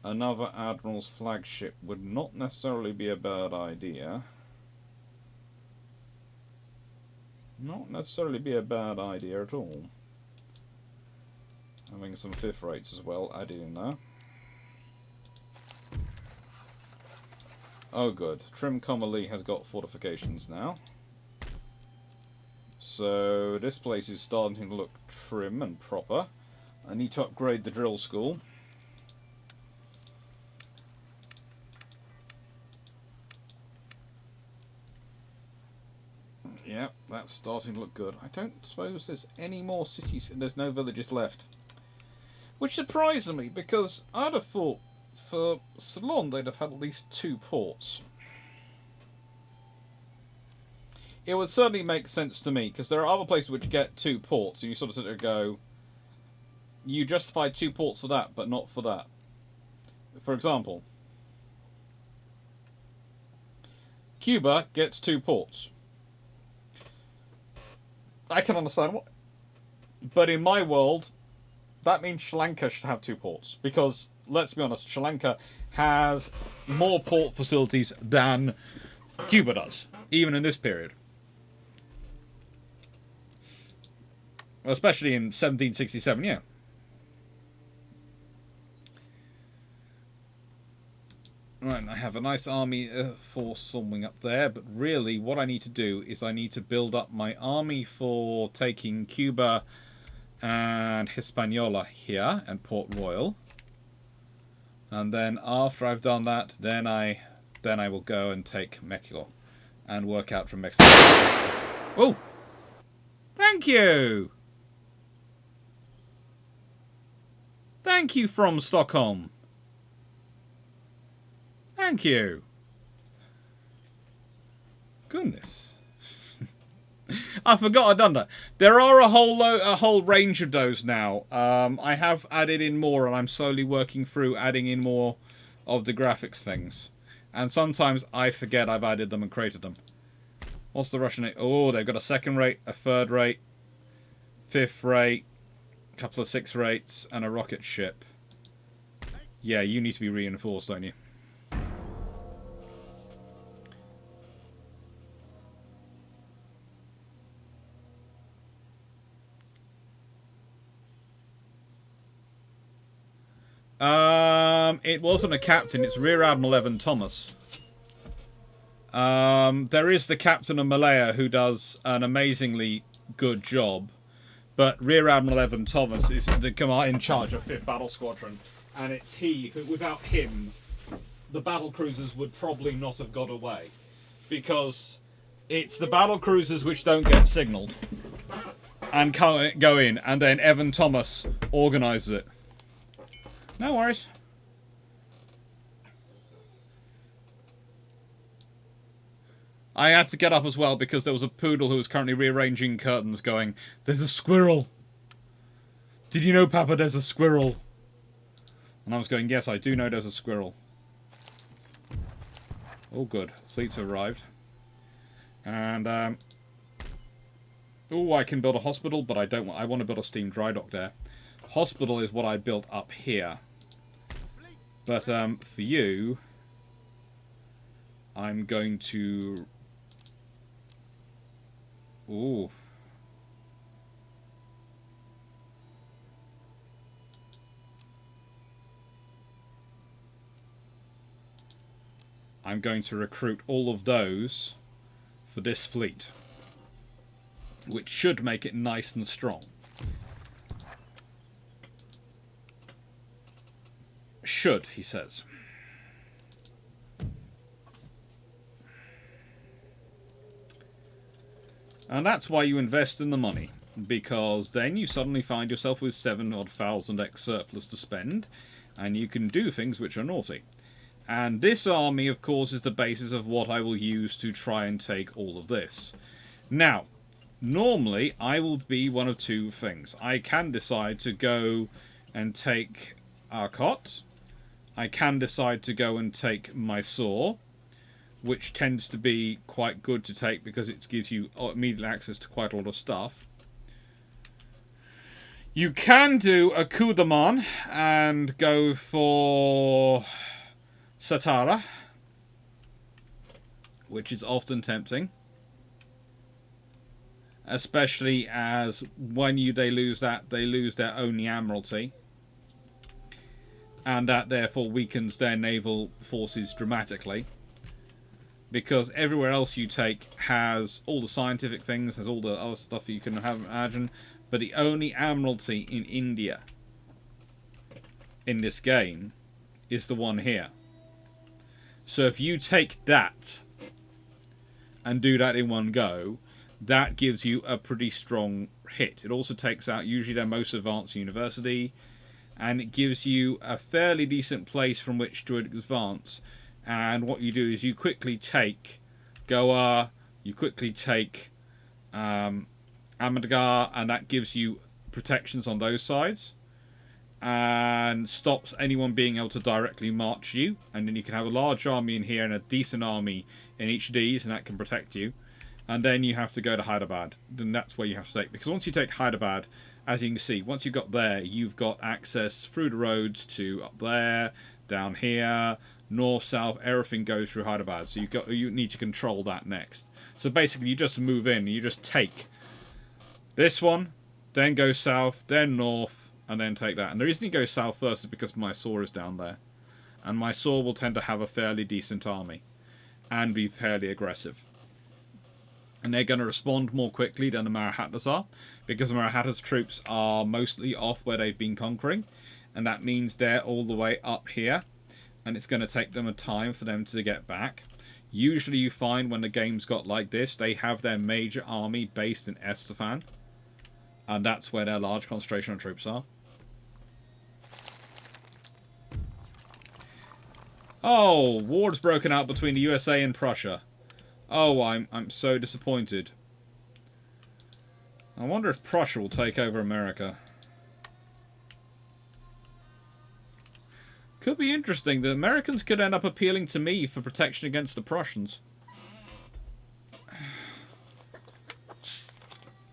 another admiral's flagship would not necessarily be a bad idea. Not necessarily be a bad idea at all. Having some fifth rates as well added in there. Oh good, Trimcommely has got fortifications now. So this place is starting to look trim and proper. I need to upgrade the drill school. Yep, that's starting to look good. I don't suppose there's any more cities, there's no villages left. Which surprises me, because I'd have thought for Ceylon they'd have had at least 2 ports. It would certainly make sense to me, because there are other places which get 2 ports, and you sort of sit there and go, you justify 2 ports for that, but not for that. For example, Cuba gets 2 ports. I can understand what, but in my world, that means Sri Lanka should have 2 ports, because let's be honest, Sri Lanka has more port facilities than Cuba does, even in this period. Especially in 1767, yeah. Right, I have a nice army force somewhere up there, but really what I need to do is I need to build up my army for taking Cuba and Hispaniola here and Port Royal. And then after I've done that, then I will go and take Mexico and work out from Mexico. Oh! Thank you! Thank you from Stockholm. Thank you. Goodness. I forgot I'd done that. There are a whole range of those now. I have added in more, and I'm slowly working through adding in more of the graphics things. And sometimes I forget I've added them and created them. What's the Russian? Oh, they've got a 2nd rate, a 3rd rate, 5th rate, a couple of 6th rates, and a rocket ship. Yeah, you need to be reinforced, don't you? It wasn't a captain, it's Rear Admiral Evan Thomas. There is the captain of Malaya who does an amazingly good job, but Rear Admiral Evan Thomas is the command in charge of 5th Battle Squadron, and it's he who, without him, the battle cruisers would probably not have got away, because it's the battle cruisers which don't get signalled and go in, and then Evan Thomas organises it. No worries. I had to get up as well because there was a poodle who was currently rearranging curtains going, "There's a squirrel! Did you know, Papa, there's a squirrel?" And I was going, "Yes, I do know there's a squirrel." Oh good, fleets have arrived. And, oh, I can build a hospital, but I don't want, I want to build a steam dry dock there. Hospital is what I built up here. But, for you, I'm going to... Ooh. I'm going to recruit all of those for this fleet, which should make it nice and strong. Should, he says. And that's why you invest in the money, because then you suddenly find yourself with 7,000 X surplus to spend, and you can do things which are naughty. And this army, of course, is the basis of what I will use to try and take all of this. Now, normally, I will be one of 2 things. I can decide to go and take Arcot. I can decide to go and take Mysore, which tends to be quite good to take because it gives you immediate access to quite a lot of stuff. You can do a coup de main and go for Satara, which is often tempting. Especially as when they lose that, they lose their only admiralty. And that therefore weakens their naval forces dramatically. Because everywhere else you take has all the scientific things, has all the other stuff you can imagine. But the only admiralty in India in this game is the one here. So if you take that and do that in one go, that gives you a pretty strong hit. It also takes out usually their most advanced university, and it gives you a fairly decent place from which to advance. And what you do is you quickly take Goa, you quickly take Ahmednagar, and that gives you protections on those sides and stops anyone being able to directly march you. And then you can have a large army in here and a decent army in each of these, and that can protect you. And then you have to go to Hyderabad. Then that's where you have to take. Because once you take Hyderabad, as you can see, once you've got there, you've got access through the roads to up there, down here, north, south. Everything goes through Hyderabad. So you need to control that next. So basically, you just move in. And you just take this one, then go south, then north, and then take that. And the reason you go south first is because Mysore is down there. And Mysore will tend to have a fairly decent army. And be fairly aggressive. And they're going to respond more quickly than the Maratha's are, because the Maratha's troops are mostly off where they've been conquering, and that means they're all the way up here, and it's going to take them a time for them to get back. Usually you find when the game's got like this, they have their major army based in Estefan, and that's where their large concentration of troops are. Oh, war's broken out between the USA and Prussia. Oh, I'm so disappointed. I wonder if Prussia will take over America. Could be interesting. The Americans could end up appealing to me for protection against the Prussians.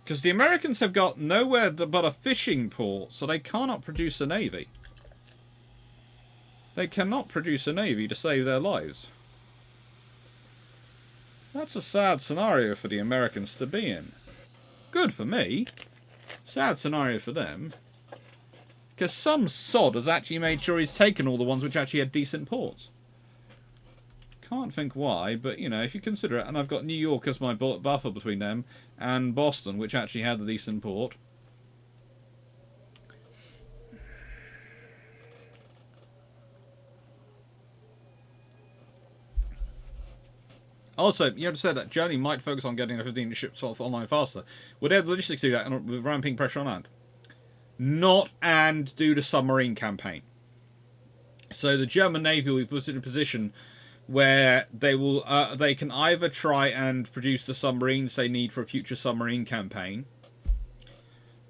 Because the Americans have got nowhere but a fishing port, so they cannot produce a navy. They cannot produce a navy to save their lives. That's a sad scenario for the Americans to be in. Good for me. Sad scenario for them. Because some sod has actually made sure he's taken all the ones which actually had decent ports. Can't think why, but you know, if you consider it, and I've got New York as my buffer between them, and Boston, which actually had a decent port. Also, you have to say that Germany might focus on getting the 15 ships online faster. Would their logistics do that with ramping pressure on land? Not and do the submarine campaign. So the German Navy will be put in a position where they can either try and produce the submarines they need for a future submarine campaign,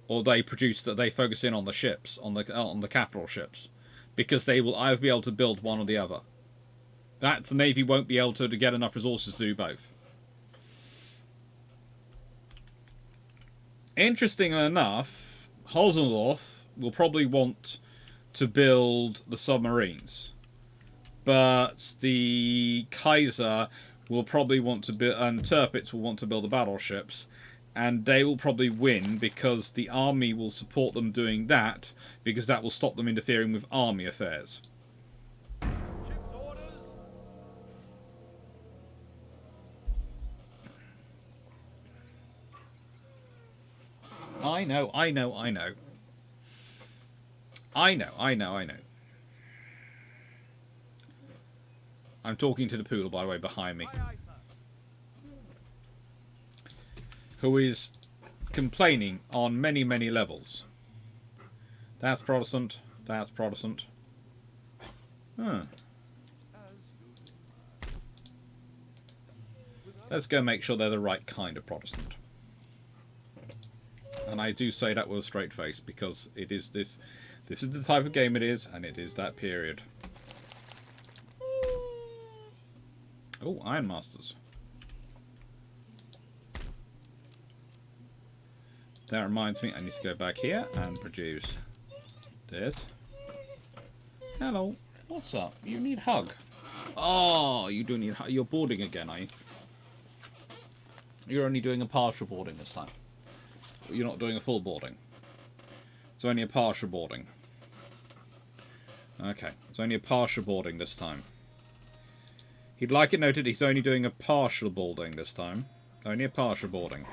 or they focus in on the ships, on the capital ships, because they will either be able to build one or the other. That the Navy won't be able to get enough resources to do both. Interestingly enough, Hosendorf will probably want to build the submarines, but the Kaiser will probably want to build, and Tirpitz will want to build the battleships, and they will probably win because the army will support them doing that, because that will stop them interfering with army affairs. I know. I'm talking to the poodle, by the way, behind me, who is complaining on many, many levels. That's Protestant. That's Protestant. Huh. Let's go make sure they're the right kind of Protestant. And I do say that with a straight face, because it is this is the type of game it is, and it is that period. Oh, Ironmasters. That reminds me, I need to go back here and produce this. Hello. What's up? You need hug. Oh, you do need hug. You're boarding again, are you? You're only doing a partial boarding this time. You're not doing a full boarding. It's only a partial boarding. Okay, it's only a partial boarding this time. He'd like it noted he's only doing a partial boarding this time. Only a partial boarding.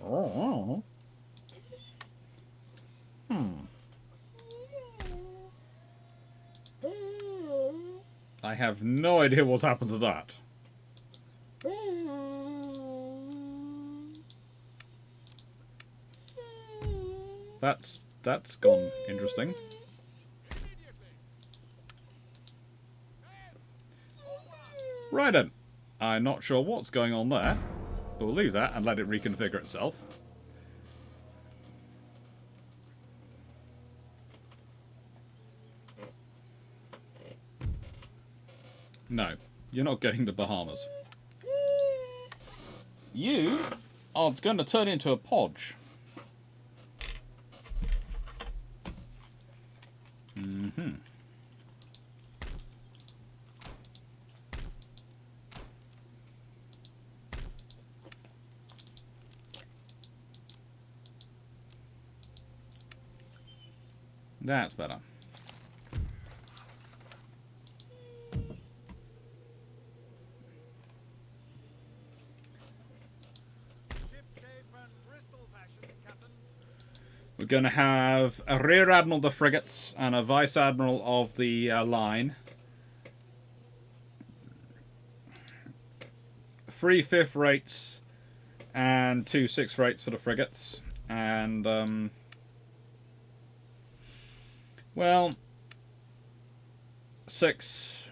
Oh. I have no idea what's happened to that. That's gone interesting. Right then. I'm not sure what's going on there. But we'll leave that and let it reconfigure itself. No, you're not getting the Bahamas. You are going to turn into a podge. That's better. We're going to have a Rear Admiral of the frigates and a Vice Admiral of the line. 3 5th rates and 2 6th rates for the frigates. And, well, 6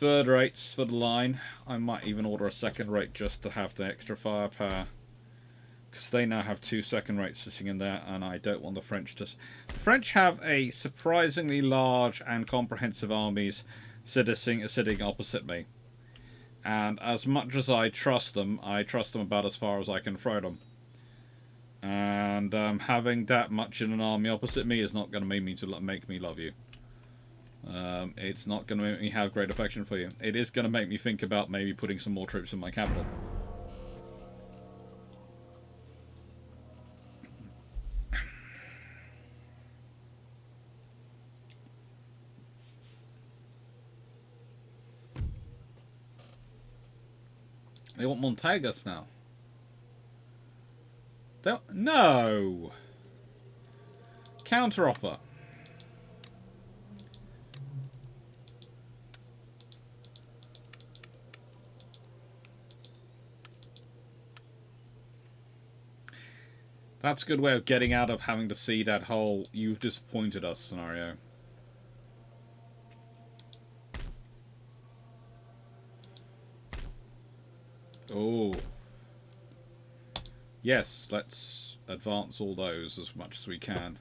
3rd rates for the line. I might even order a 2nd rate just to have the extra firepower. Because they now have 2 2nd rates sitting in there, and I don't want the French to... The French have a surprisingly large and comprehensive armies sitting opposite me. And as much as I trust them about as far as I can throw them. And having that much in an army opposite me is not going to make me love you. It's not going to make me have great affection for you. It is going to make me think about maybe putting some more troops in my capital. They want Montagus now. No! Counter-offer. That's a good way of getting out of having to see that whole "you've disappointed us" scenario. Oh. Yes, let's advance all those as much as we can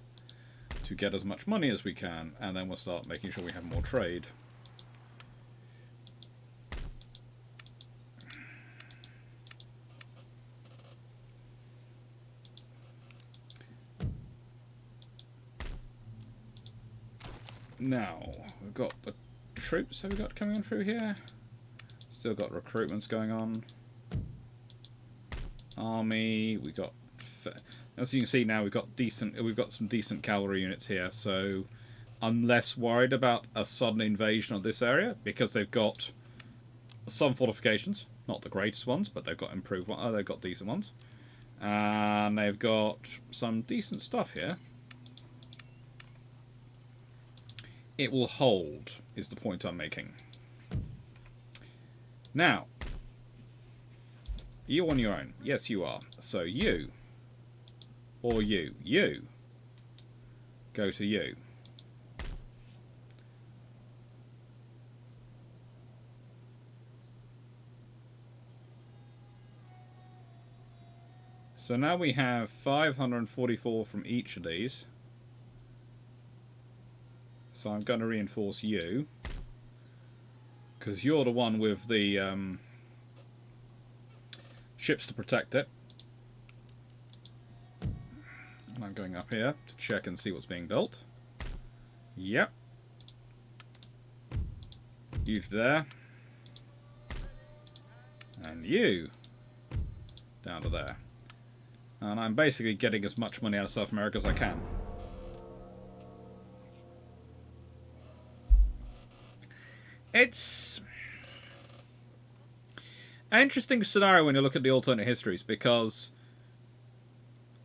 to get as much money as we can, and then we'll start making sure we have more trade. Now, we've got the troops have we got coming in through here? Still got recruitments going on. Army, we got, as you can see now, we've got some decent cavalry units here, so I'm less worried about a sudden invasion of this area because they've got some fortifications, not the greatest ones, but they've got improved ones. Oh, they've got decent ones, and they've got some decent stuff here. It will hold, is the point I'm making. Now, you on your own. Yes, you are. So you, or you, go to you. So now we have 544 from each of these. So I'm going to reinforce you. Because you're the one with the ships to protect it. And I'm going up here to check and see what's being built. Yep. You to there. And you down to there. And I'm basically getting as much money out of South America as I can. It's an interesting scenario when you look at the alternate histories, because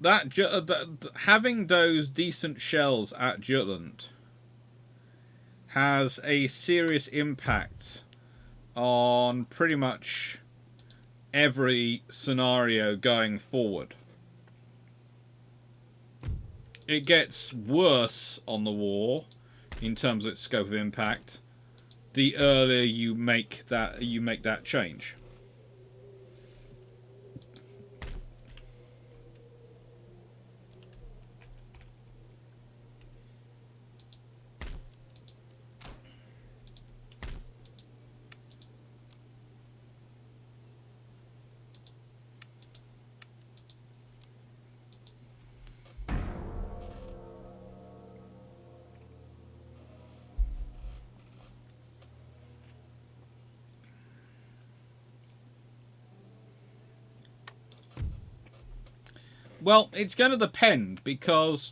that having those decent shells at Jutland has a serious impact on pretty much every scenario going forward. It gets worse on the war in terms of its scope of impact the earlier you make that change. Well, it's going to depend, because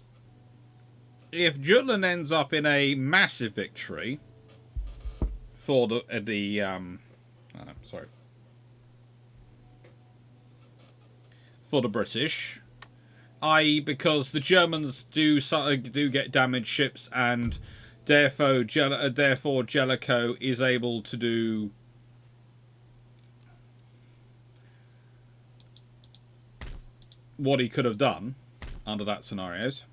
if Jutland ends up in a massive victory for the British, i.e., because the Germans do get damaged ships, and therefore Jellicoe is able to do what he could have done under that scenarios.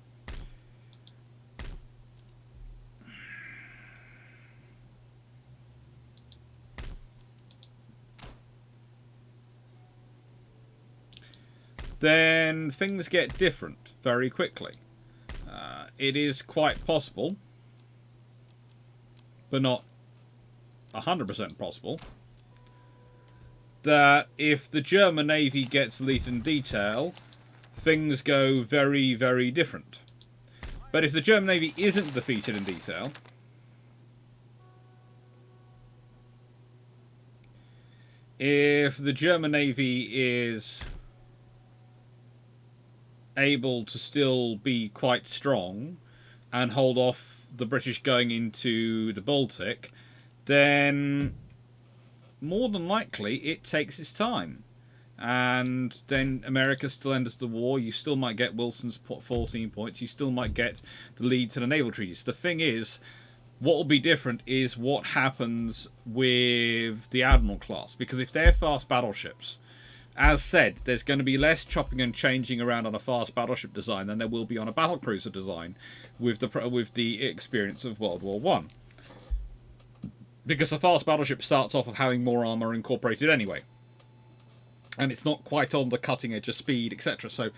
Then things get different very quickly. It is quite possible, but not 100% possible, that if the German Navy gets lead in detail, things go very, very different. But if the German Navy isn't defeated in detail, if the German Navy is able to still be quite strong and hold off the British going into the Baltic, then more than likely it takes its time. And then America still enters the war. You still might get Wilson's 14 points. You still might get the lead to the naval treaties. The thing is, what will be different is what happens with the Admiral class. Because if they're fast battleships, as said, there's going to be less chopping and changing around on a fast battleship design than there will be on a battlecruiser design with the experience of World War One. Because a fast battleship starts off of having more armour incorporated anyway. And it's not quite on the cutting edge of speed, etc. So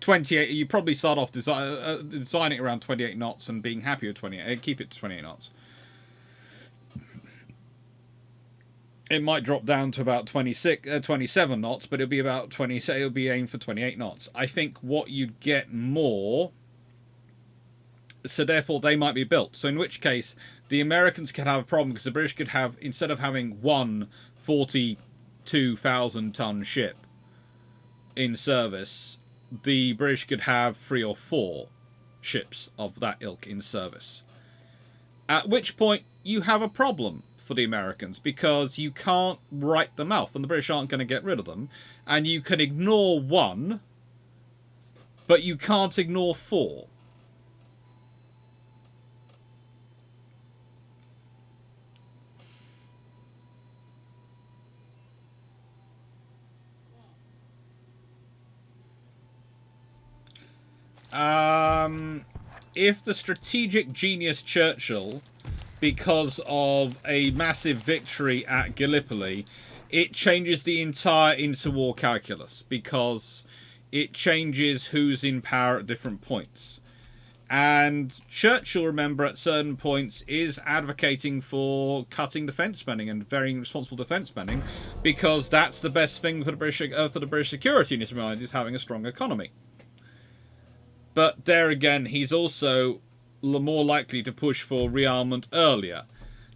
28, you probably start off designing around 28 knots and being happy with 28. Keep it to 28 knots. It might drop down to about 27 knots, but it'll be about 20. So it'll be aimed for 28 knots. I think what you'd get more. So therefore, they might be built. So in which case, the Americans could have a problem, because the British could have, instead of having one 42,000-ton ship in service, the British could have 3 or 4 ships of that ilk in service. At which point, you have a problem for the Americans, because you can't write them off, and the British aren't going to get rid of them. And you can ignore 1, but you can't ignore 4. If the strategic genius Churchill, because of a massive victory at Gallipoli, it changes the entire interwar calculus, because it changes who's in power at different points. And Churchill, remember, at certain points is advocating for cutting defence spending and very responsible defence spending, because that's the best thing for the British security in his mind, is having a strong economy. But there again, he's also more likely to push for rearmament earlier.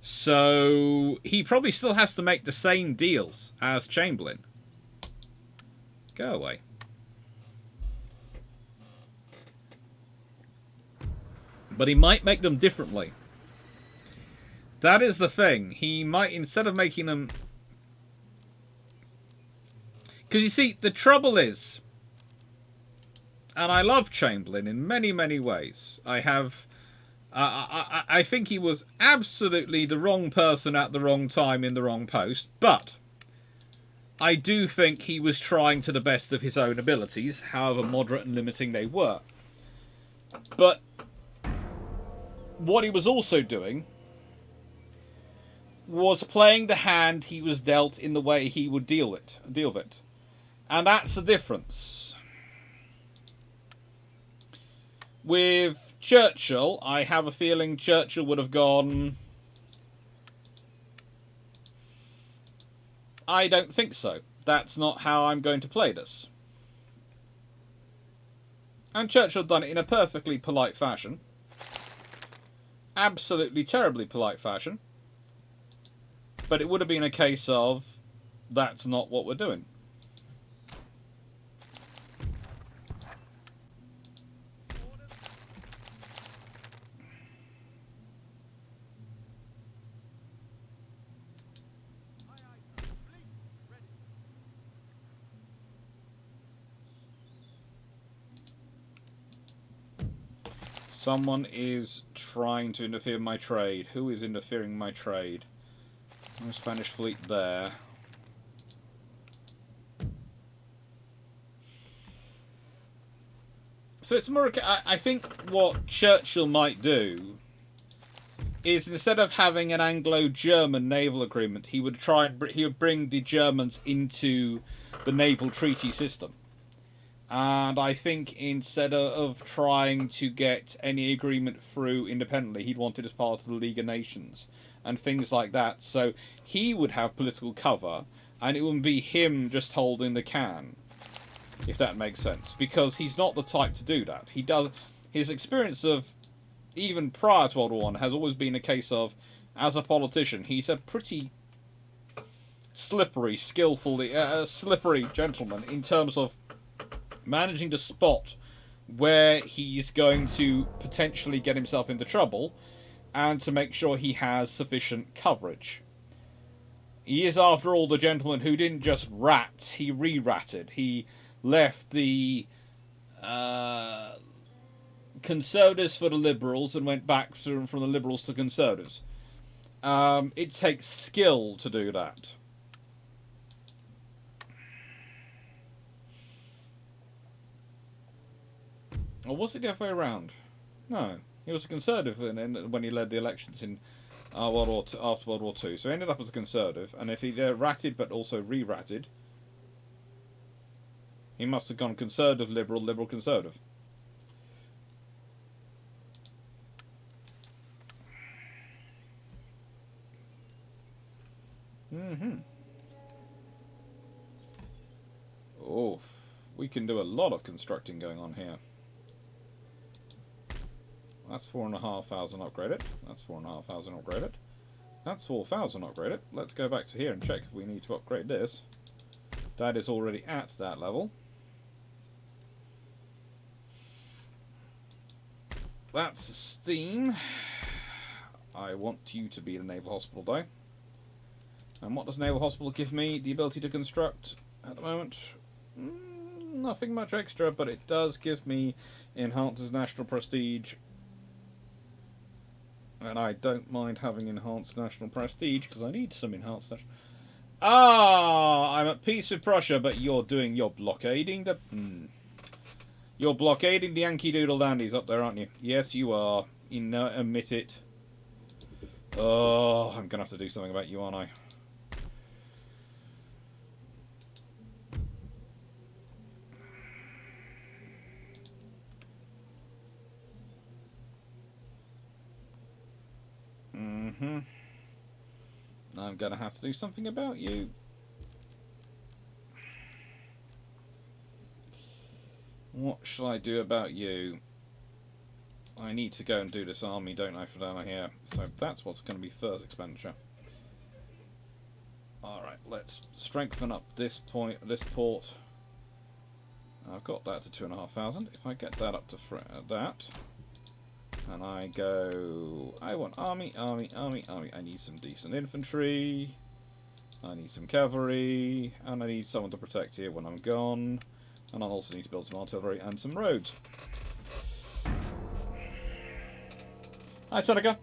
So he probably still has to make the same deals as Chamberlain. Go away. But he might make them differently. That is the thing. He might, instead of making them... Because you see, the trouble is... And I love Chamberlain in many, many ways. I think he was absolutely the wrong person at the wrong time in the wrong post. But I do think he was trying to the best of his own abilities, however moderate and limiting they were. But what he was also doing was playing the hand he was dealt in the way he would deal with it. And that's the difference. With Churchill, I have a feeling Churchill would have gone... I don't think so. That's not how I'm going to play this. And Churchill done it in a perfectly polite fashion. Absolutely terribly polite fashion. But it would have been a case of, that's not what we're doing. Someone is trying to interfere in my trade. Who is interfering in my trade? No Spanish fleet there. So it's more... I think what Churchill might do is, instead of having an Anglo-German naval agreement, he would bring the Germans into the naval treaty system. And I think instead of trying to get any agreement through independently, he'd want it as part of the League of Nations and things like that. So he would have political cover, and it wouldn't be him just holding the can, if that makes sense. Because he's not the type to do that. His experience of, even prior to World War I, has always been a case of, as a politician, he's a pretty slippery gentleman in terms of managing to spot where he's going to potentially get himself into trouble and to make sure he has sufficient coverage. He is, after all, the gentleman who didn't just rat, he re-ratted. He left the Conservatives for the Liberals and went back from the Liberals to Conservatives. It takes skill to do that. Or was it the other way around? No, he was a Conservative when he led the elections in after World War II. So he ended up as a Conservative, and if he ratted but also re-ratted, he must have gone Conservative, Liberal, Liberal, Conservative. Oh, we can do a lot of constructing going on here. That's 4,500 upgraded. That's 4,500 upgraded. That's 4,000 upgraded. Let's go back to here and check if we need to upgrade this. That is already at that level. That's steam. I want you to be the Naval Hospital, though. And what does Naval Hospital give me? The ability to construct at the moment? Nothing much extra, but it does give me enhances national prestige. And I don't mind having enhanced national prestige, because I need some enhanced national... Ah, I'm at peace with Prussia, but you're blockading the... You're blockading the Yankee Doodle Dandies up there, aren't you? Yes, you are. Admit it. Oh, I'm going to have to do something about you, aren't I? I'm going to have to do something about you. What shall I do about you? I need to go and do this army, don't I, for down here. So that's what's going to be first expenditure. Alright, let's strengthen up this port. I've got that to 2,500. If I get that up to that, and I go... I want army. I need some decent infantry. I need some cavalry. And I need someone to protect here when I'm gone. And I also need to build some artillery and some roads. Hi, Seneca.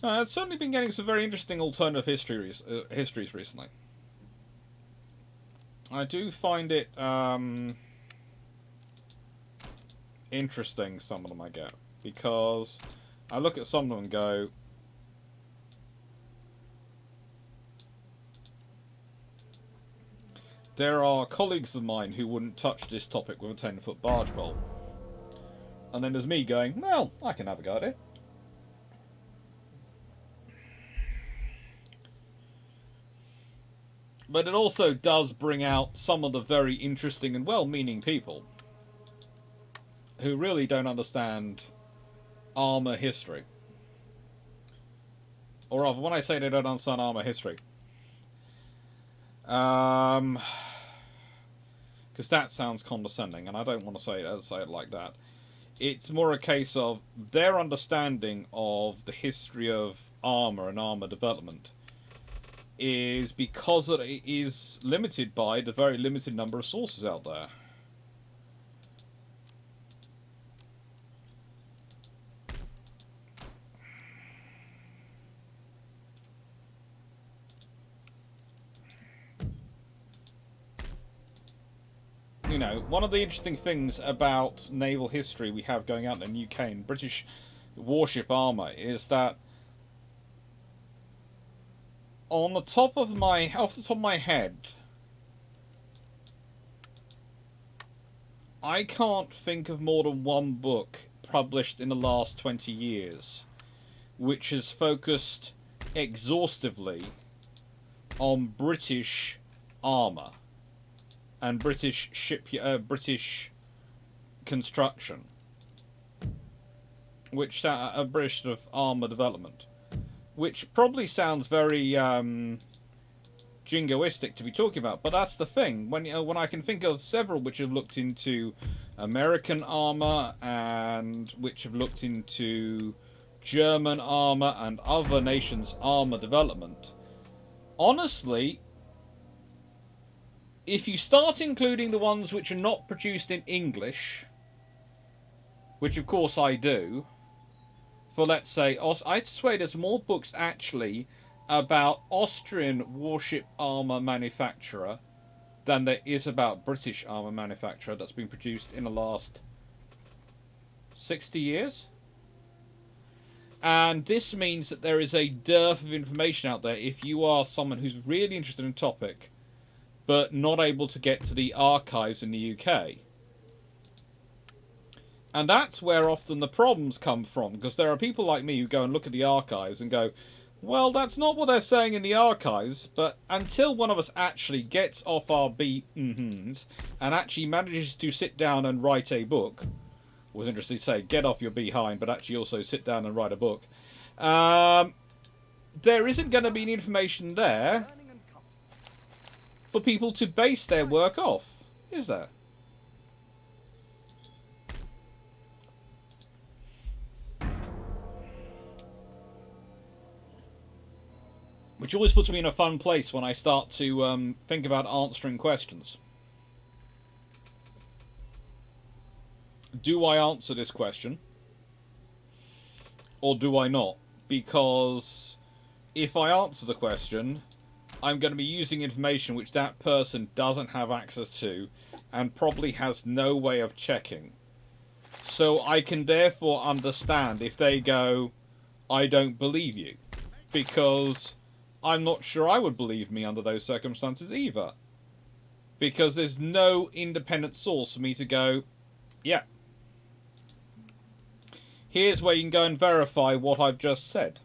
I've certainly been getting some very interesting alternative histories recently. I do find it interesting, some of them I get, because I look at some of them and go, there are colleagues of mine who wouldn't touch this topic with a 10-foot barge pole. And then there's me going, well, I can have a go at it. But it also does bring out some of the very interesting and well-meaning people who really don't understand armour history. Or rather, when I say they don't understand armour history, because that sounds condescending, and I don't want to say it like that. It's more a case of their understanding of the history of armour and armour development is because it is limited by the very limited number of sources out there. You know, one of the interesting things about naval history we have going out in the UK and British warship armour is that off the top of my head, I can't think of more than one book published in the last 20 years which has focused exhaustively on British armour and British British construction, which British sort of armour development. Which probably sounds very jingoistic to be talking about, but that's the thing. When I can think of several which have looked into American armour and which have looked into German armour and other nations' armour development. Honestly, if you start including the ones which are not produced in English, which of course I do, for, let's say, I'd swear there's more books actually about Austrian warship armour manufacturer than there is about British armour manufacturer that's been produced in the last 60 years. And this means that there is a dearth of information out there if you are someone who's really interested in a topic but not able to get to the archives in the UK. And that's where often the problems come from, because there are people like me who go and look at the archives and go, well, that's not what they're saying in the archives, but until one of us actually gets off our and actually manages to sit down and write a book, it was interesting to say, get off your behind, but actually also sit down and write a book, there isn't going to be any information there for people to base their work off, is there? Which always puts me in a fun place when I start to think about answering questions. Do I answer this question? Or do I not? Because if I answer the question, I'm going to be using information which that person doesn't have access to and probably has no way of checking. So I can therefore understand if they go, I don't believe you. Because I'm not sure I would believe me under those circumstances either. Because there's no independent source for me to go, yeah. Here's where you can go and verify what I've just said.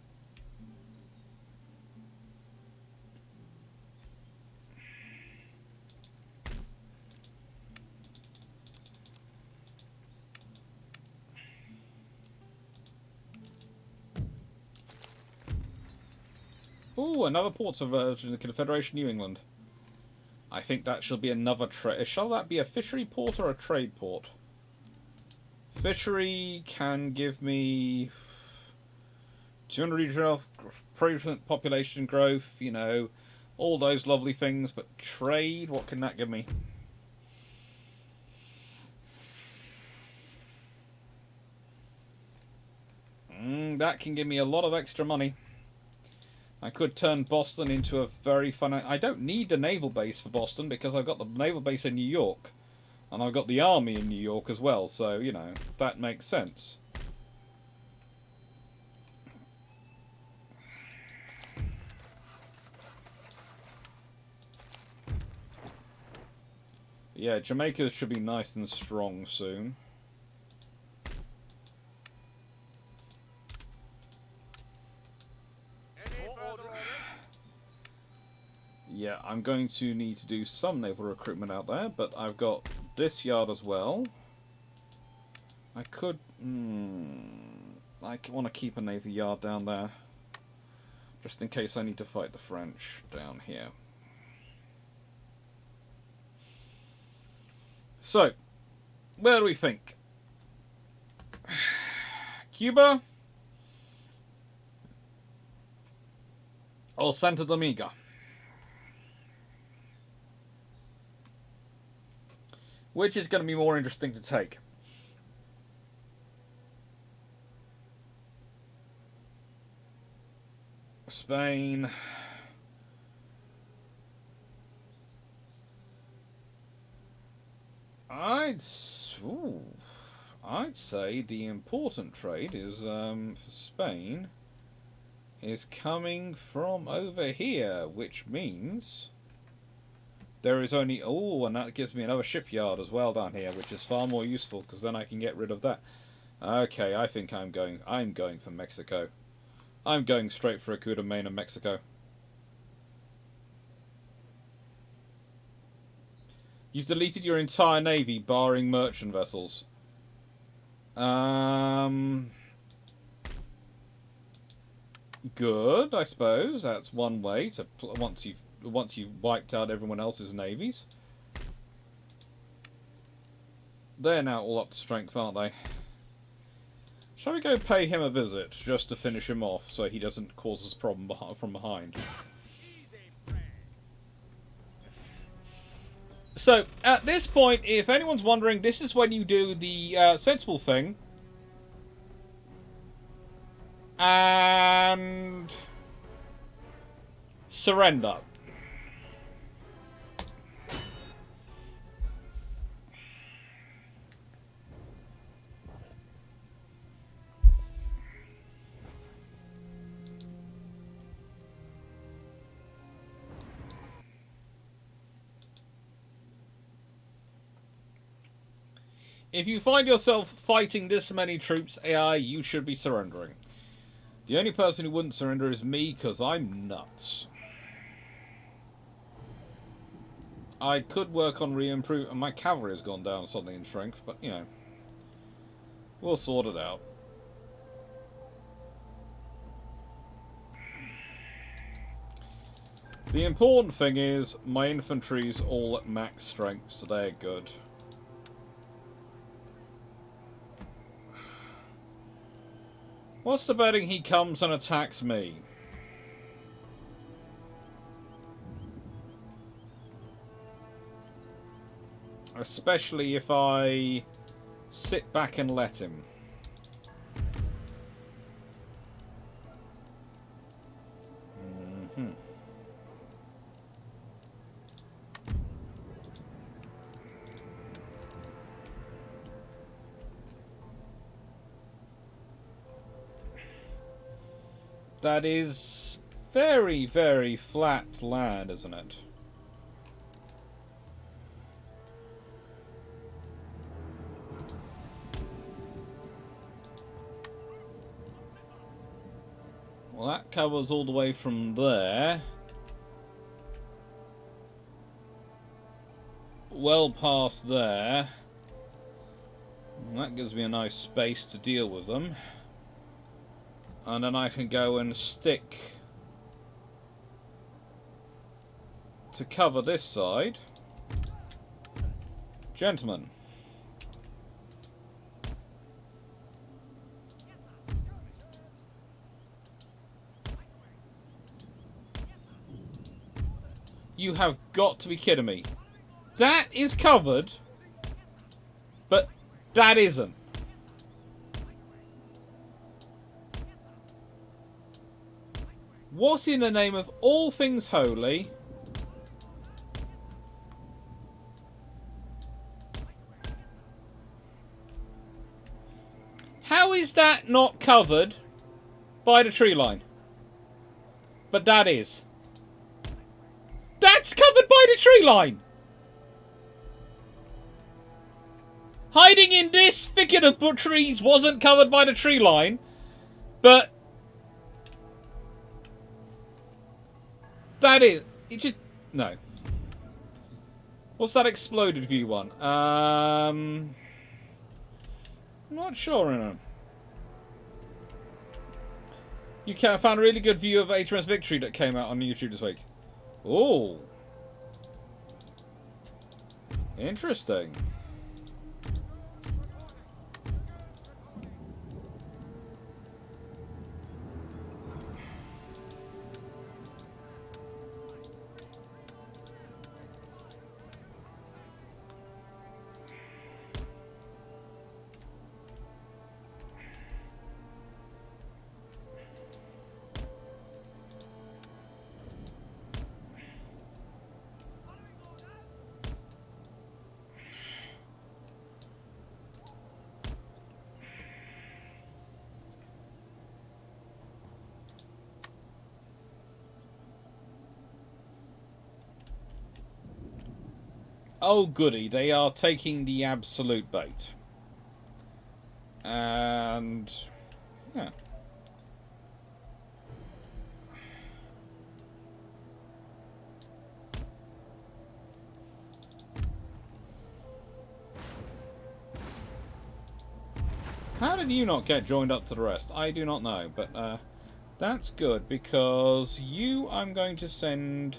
Ooh, another port subversion in the Confederation, New England. I think that shall be another trade. Shall that be a fishery port or a trade port? Fishery can give me 200 regional population growth, you know, all those lovely things, but trade, what can that give me? That can give me a lot of extra money. I could turn Boston into a very fun... I don't need a naval base for Boston because I've got the naval base in New York. And I've got the army in New York as well, so, you know, that makes sense. Yeah, Jamaica should be nice and strong soon. Yeah, I'm going to need to do some naval recruitment out there, but I've got this yard as well. I could... I want to keep a navy yard down there. Just in case I need to fight the French down here. So, where do we think? Cuba? Or Santo Domingo? Which is going to be more interesting to take? Spain. I'd say the important trade is for Spain is coming from over here, which means there is only and that gives me another shipyard as well down here, which is far more useful because then I can get rid of that. Okay, I think I'm going for Mexico. I'm going straight for a coup de main in Mexico. You've deleted your entire navy, barring merchant vessels. Good, I suppose. That's one way to once you've wiped out everyone else's navies. They're now all up to strength, aren't they? Shall we go pay him a visit, just to finish him off, so he doesn't cause us a problem from behind? So, at this point, if anyone's wondering, this is when you do the sensible thing. And surrender. If you find yourself fighting this many troops, AI, you should be surrendering. The only person who wouldn't surrender is me, because I'm nuts. I could work on re-improve, and my cavalry has gone down suddenly in strength, but, you know, we'll sort it out. The important thing is, my infantry's all at max strength, so they're good. What's the betting he comes and attacks me? Especially if I sit back and let him. That is very, very flat land, isn't it? Well, that covers all the way from there. Well past there. And that gives me a nice space to deal with them. And then I can go and stick to cover this side. Gentlemen. You have got to be kidding me. That is covered, but that isn't. What in the name of all things holy? How is that not covered by the tree line? But that is. That's covered by the tree line! Hiding in this thicket of trees wasn't covered by the tree line, but that is. It just. No. What's that exploded view one? I'm not sure, you know. You found a really good view of HMS Victory that came out on YouTube this week. Oh. Interesting. Oh goody, they are taking the absolute bait. And yeah. How did you not get joined up to the rest? I do not know, but that's good because you I'm going to send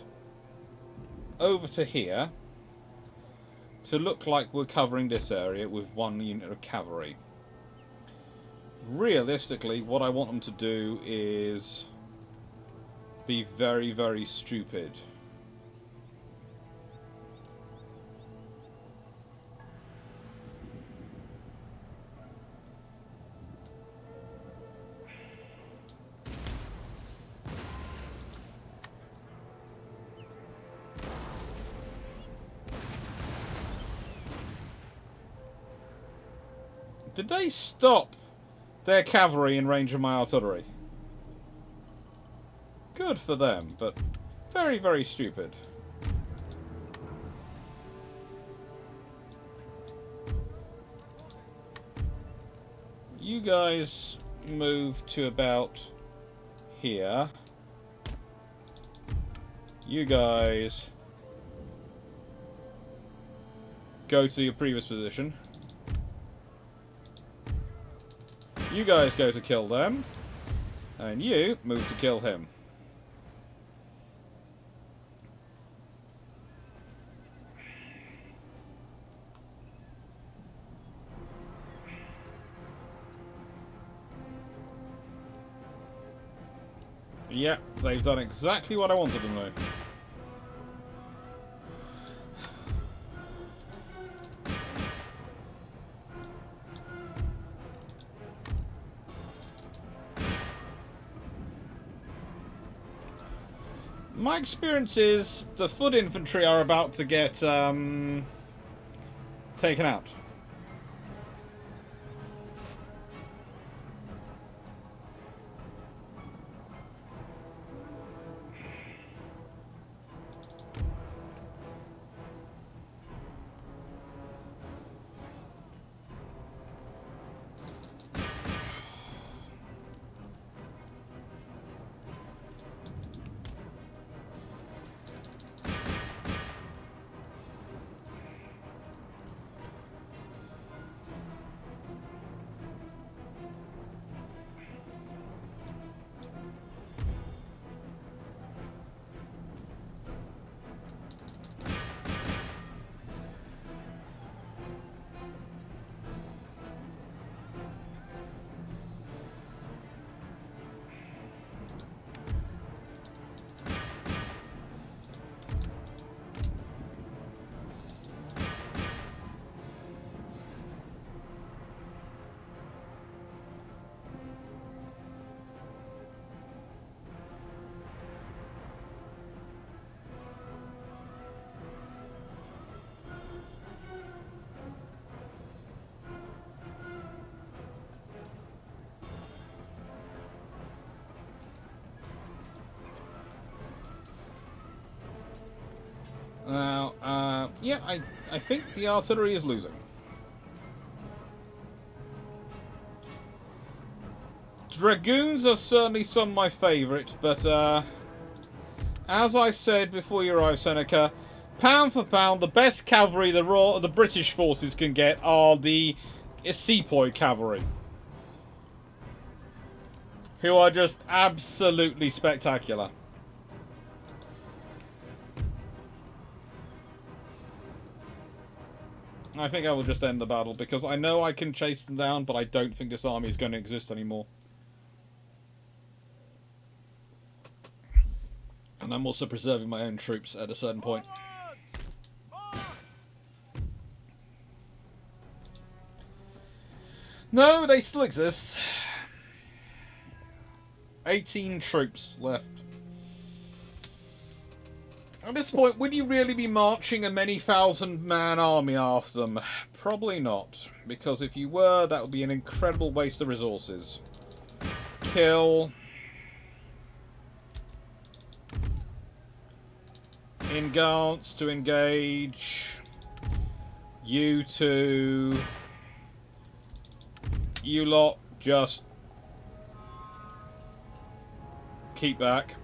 over to here to look like we're covering this area with one unit of cavalry. Realistically, what I want them to do is be very, very stupid. Did they stop their cavalry in range of my artillery? Good for them, but very, very stupid. You guys move to about here. You guys go to your previous position. You guys go to kill them. And you move to kill him. Yep, they've done exactly what I wanted them to. My experience is the foot infantry are about to get taken out. Now, yeah, I think the artillery is losing. Dragoons are certainly some of my favourite, but as I said before you arrived, Seneca, pound for pound, the best cavalry the British forces can get are the Sepoy cavalry, who are just absolutely spectacular. I think I will just end the battle, because I know I can chase them down, but I don't think this army is going to exist anymore. And I'm also preserving my own troops at a certain point. No, they still exist. 18 troops left. At this point, would you really be marching a many thousand-man army after them? Probably not. Because if you were, that would be an incredible waste of resources. Kill. Engance to engage. You two. You lot just keep back.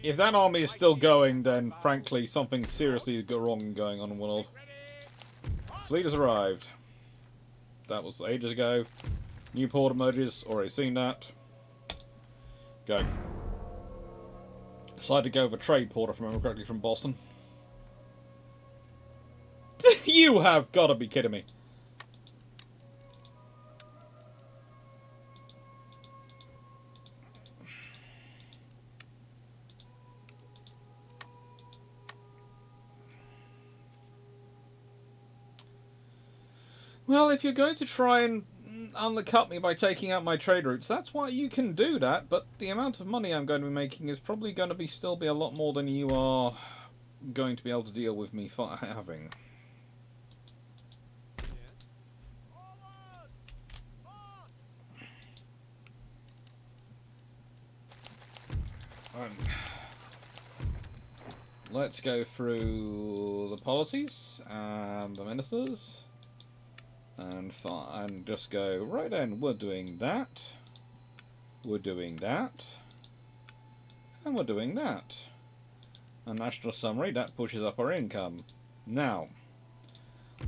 If that army is still going, then frankly something seriously wrong going on in the world. Fleet has arrived. That was ages ago. New port emerges. Already seen that. Go. Decided to go with a trade port, if I remember correctly, from Boston. You have got to be kidding me. Well, if you're going to try and undercut me by taking out my trade routes, that's why you can do that, but the amount of money I'm going to be making is probably going to be still be a lot more than you are going to be able to deal with me having. Let's go through the policies and the ministers. And just go, right then, we're doing that. We're doing that. And we're doing that. A national summary, that pushes up our income. Now,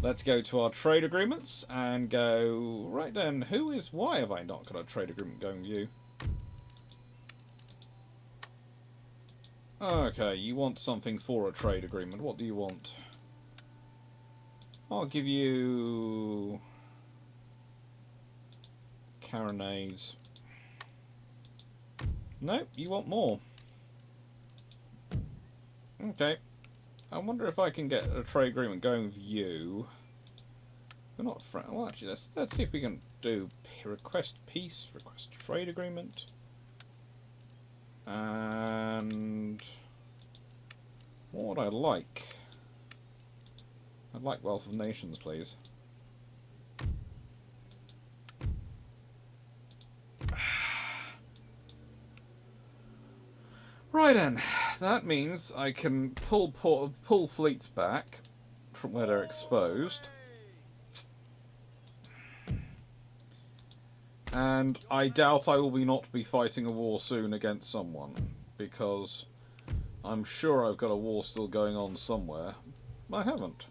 let's go to our trade agreements and go, right then, why have I not got a trade agreement going with you? Okay, you want something for a trade agreement. What do you want? I'll give you carronades. Nope, you want more. Okay. I wonder if I can get a trade agreement going with you. We're not well, actually, let's see if we can do request peace, request trade agreement. And what would I like? I'd like Wealth of Nations, please. Right then, that means I can pull fleets back from where they're exposed. And I doubt I will not be fighting a war soon against someone, because I'm sure I've got a war still going on somewhere. I haven't.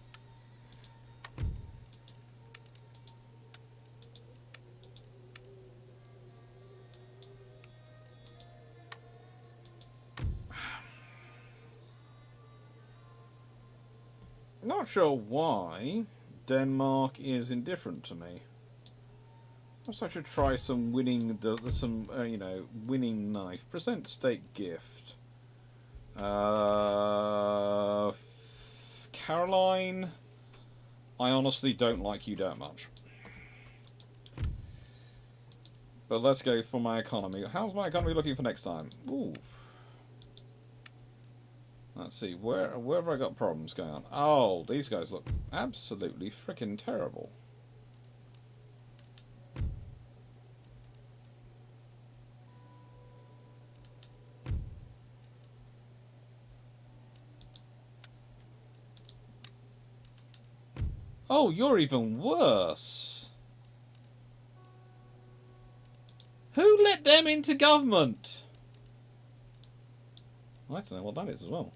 Not sure why Denmark is indifferent to me. Perhaps I should try some winning, winning knife. Present state gift. Caroline, I honestly don't like you that much. But let's go for my economy. How's my economy looking for next time? Ooh. Let's see, where have I got problems going on? Oh, these guys look absolutely freaking terrible. Oh, you're even worse. Who let them into government? I don't know what that is as well.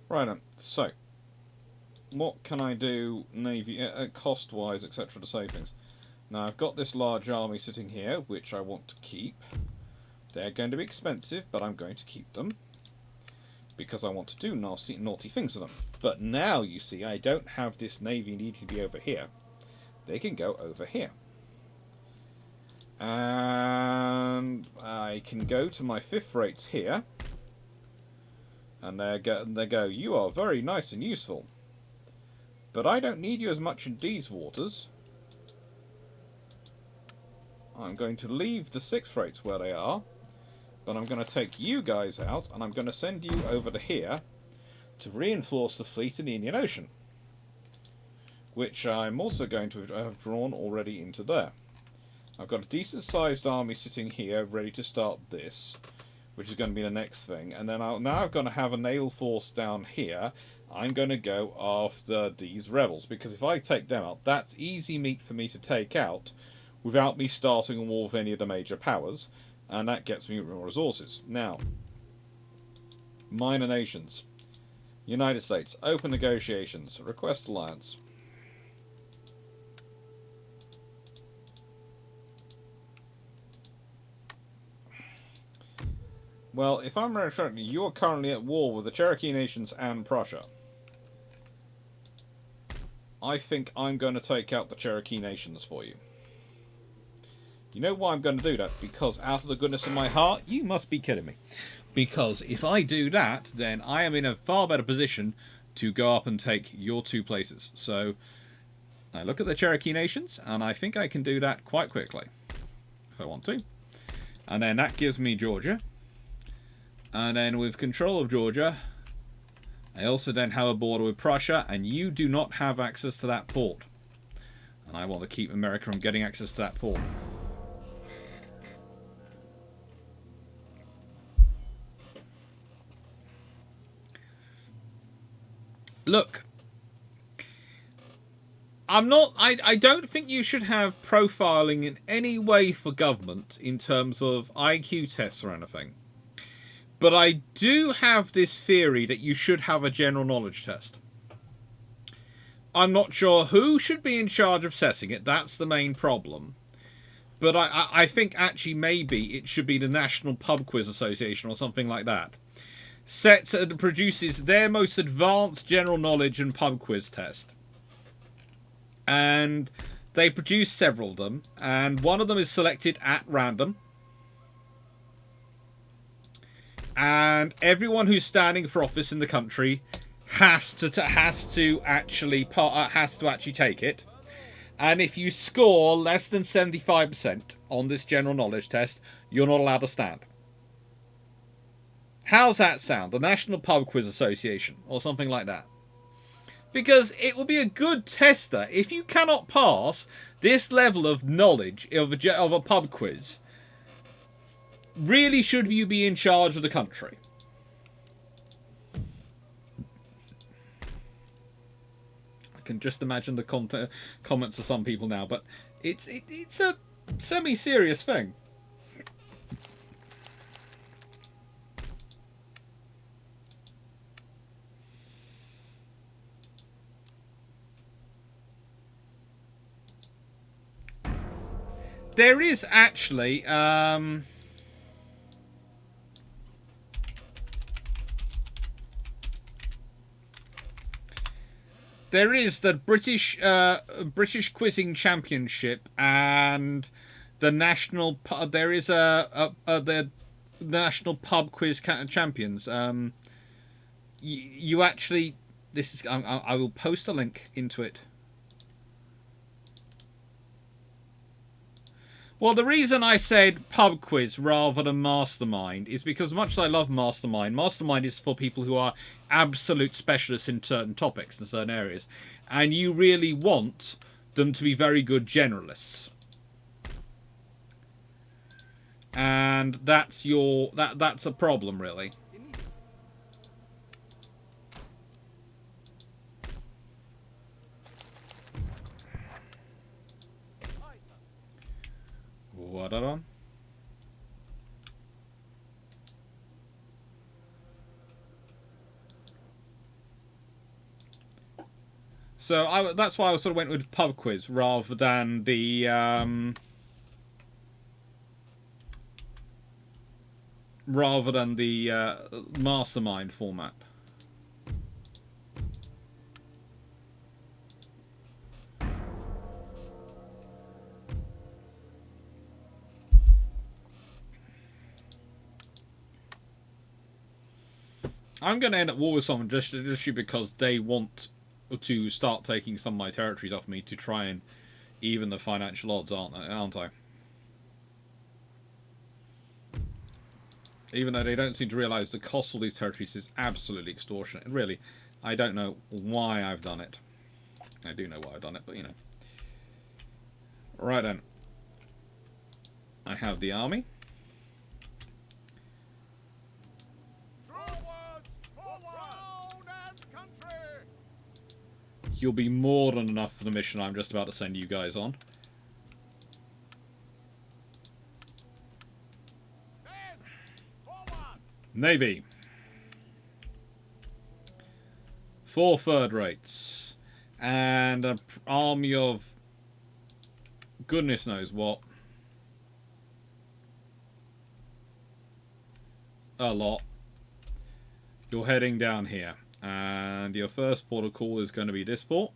Right then, so what can I do navy cost-wise, etc. to save things? Now I've got this large army sitting here, which I want to keep. They're going to be expensive, but I'm going to keep them because I want to do naughty things to them. But now, you see, I don't have this navy need to be over here. They can go over here. And I can go to my fifth rates here. And they go, you are very nice and useful. But I don't need you as much in these waters. I'm going to leave the sixth rates where they are. But I'm going to take you guys out, and I'm going to send you over to here to reinforce the fleet in the Indian Ocean. Which I'm also going to have drawn already into there. I've got a decent-sized army sitting here, ready to start this, which is going to be the next thing. And then now I'm going to have a naval force down here. I'm going to go after these rebels, because if I take them out, that's easy meat for me to take out without me starting a war with any of the major powers. And that gets me more resources. Now, minor nations. United States, open negotiations. Request alliance. Well, if I'm correct, you are currently at war with the Cherokee nations and Prussia. I think I'm going to take out the Cherokee nations for you. You know why I'm going to do that? Because out of the goodness of my heart, you must be kidding me. Because if I do that, then I am in a far better position to go up and take your two places. So I look at the Cherokee nations, and I think I can do that quite quickly, if I want to. And then that gives me Georgia. And then with control of Georgia, I also then have a border with Prussia, and you do not have access to that port. And I want to keep America from getting access to that port. Look, I don't think you should have profiling in any way for government in terms of IQ tests or anything. But I do have this theory that you should have a general knowledge test. I'm not sure who should be in charge of setting it. That's the main problem. But I think actually maybe it should be the National Pub Quiz Association or something like that. Produces their most advanced general knowledge and pub quiz test. And they produce several of them. And one of them is selected at random. And everyone who's standing for office in the country has to actually take it. And if you score less than 75% on this general knowledge test, you're not allowed to stand. How's that sound? The National Pub Quiz Association, or something like that. Because it will be a good tester. If you cannot pass this level of knowledge of a pub quiz, really should you be in charge of the country? I can just imagine the comments of some people now, but it's a semi-serious thing. There is actually There is the British Quizzing Championship and the there is the National Pub Quiz Champions. You actually, this is I will post a link into it. Well, the reason I said pub quiz rather than mastermind is because much as I love mastermind is for people who are absolute specialists in certain topics in certain areas, and you really want them to be very good generalists. And that's that's a problem, really. What on? So that's why I sort of went with pub quiz rather than the mastermind format. I'm going to end up war with someone just because they want to start taking some of my territories off me to try and even the financial odds, aren't I? Even though they don't seem to realise the cost of these territories is absolutely extortionate. Really, I don't know why I've done it. I do know why I've done it, but you know. Right then. I have the army. You'll be more than enough for the mission I'm just about to send you guys on. Navy. 4 third rates. And an army of goodness knows what. A lot. You're heading down here. And your first port of call is going to be this port.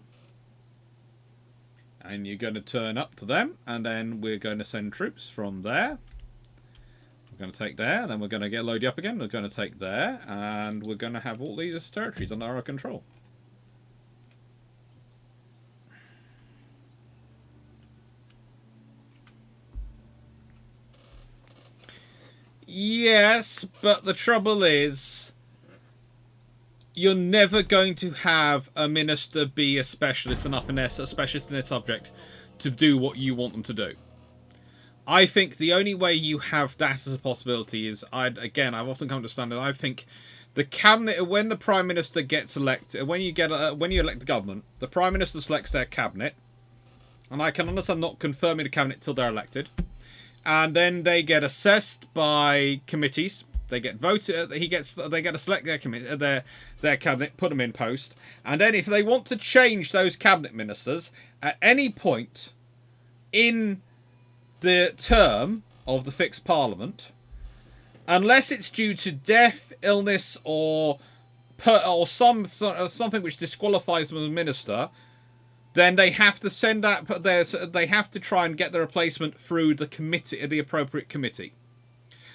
And you're going to turn up to them. And then we're going to send troops from there. We're going to take there. Then we're going to get load you up again. We're going to take there. And we're going to have all these territories under our control. Yes, but the trouble is, you're never going to have a minister be a specialist enough in a specialist in their subject to do what you want them to do. I think the only way you have that as a possibility is, I've often come to understand that I think the cabinet, when the prime minister gets elected, when you elect the government, the prime minister selects their cabinet, and I can understand not confirming the cabinet till they're elected, and then they get assessed by committees. They get voted. They get to select their cabinet, put them in post, and then if they want to change those cabinet ministers at any point in the term of the fixed parliament, unless it's due to death, illness, or something which disqualifies them as a minister, then they have to send that. They have to try and get the replacement through the committee, the appropriate committee.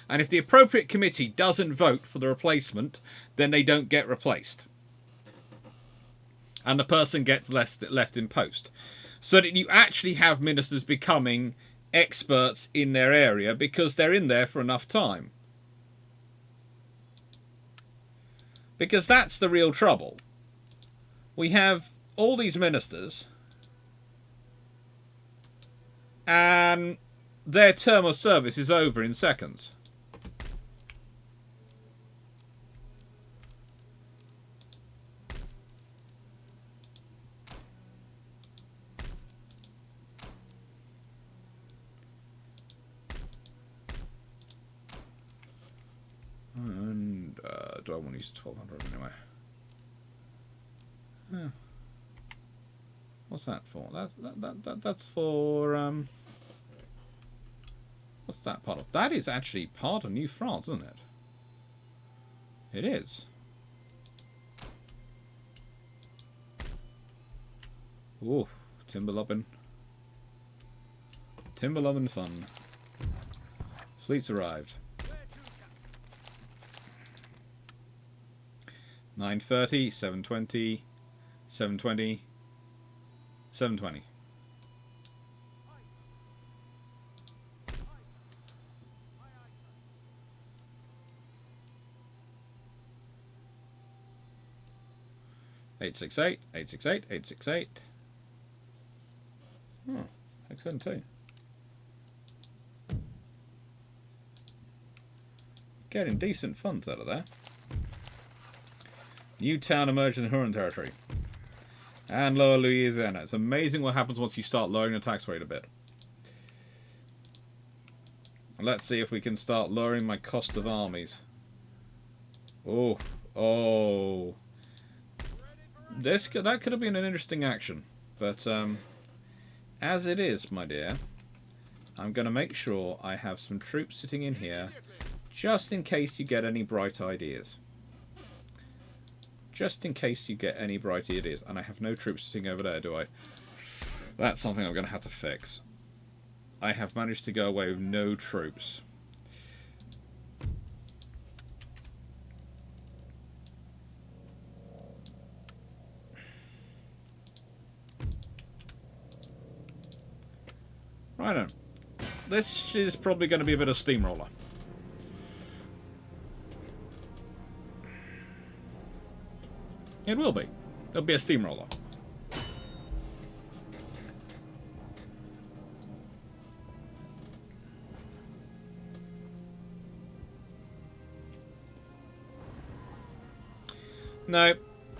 And if the appropriate committee doesn't vote for the replacement, then they don't get replaced. And the person gets left in post. So that you actually have ministers becoming experts in their area because they're in there for enough time. Because that's the real trouble. We have all these ministers, and their term of service is over in seconds. And do I want to use 1200 anyway? Yeah. What's that for? That's for what's that part of? That is actually part of New France, isn't it? It is. Ooh, timber-lobbing. Timber-lobbing fun. Fleet's arrived. 9:30, 7:20, 7:20, 7:20. Eight 868, 868, 868. Oh, excellent too. Getting decent funds out of there. New town emerged in the Huron territory. And Lower Louisiana. It's amazing what happens once you start lowering the tax rate a bit. Let's see if we can start lowering my cost of armies. Oh, oh. That could have been an interesting action. But as it is, my dear, I'm going to make sure I have some troops sitting in here just in case you get any bright ideas. Just in case you get any bright ideas. And I have no troops sitting over there, do I? That's something I'm going to have to fix. I have managed to go away with no troops. Right on. This is probably going to be a bit of steamroller. It will be. It'll be a steamroller. No.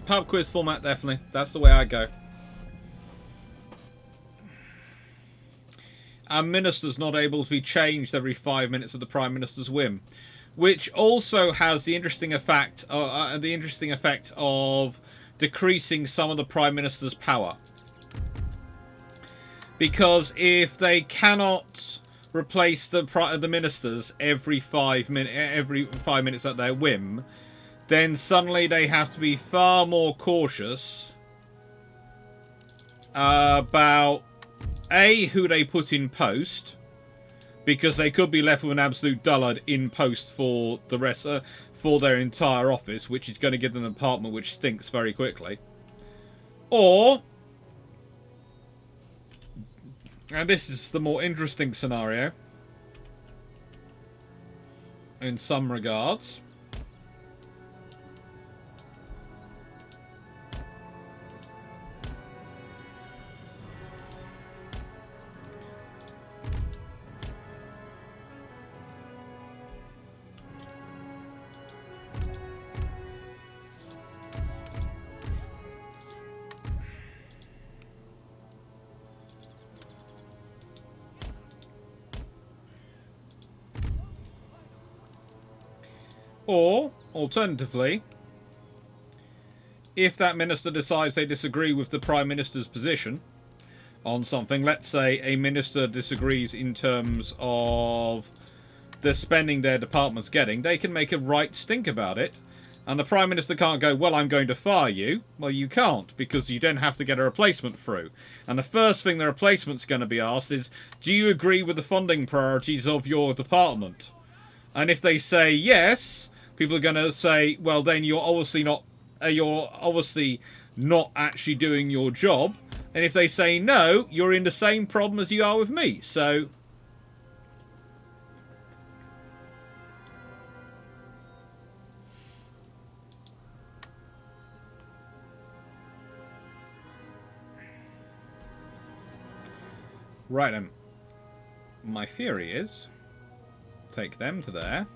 Pub quiz format, definitely. That's the way I go. Our minister's not able to be changed every 5 minutes at the Prime Minister's whim. Which also has the interesting effect of decreasing some of the Prime Minister's power. Because if they cannot replace the ministers every 5 minutes at their whim, then suddenly they have to be far more cautious about who they put in post. Because they could be left with an absolute dullard in post for the rest, for their entire office, which is going to give them an apartment which stinks very quickly. Or, and this is the more interesting scenario, in some regards. Or, alternatively, if that minister decides they disagree with the Prime Minister's position on something, let's say a minister disagrees in terms of the spending their department's getting, they can make a right stink about it. And the Prime Minister can't go, well, I'm going to fire you. Well, you can't, because you then have to get a replacement through. And the first thing the replacement's going to be asked is, do you agree with the funding priorities of your department? And if they say yes, people are going to say, well, then you're obviously not actually doing your job. And if they say no, you're in the same problem as you are with me. So, right, and my theory is, take them to there.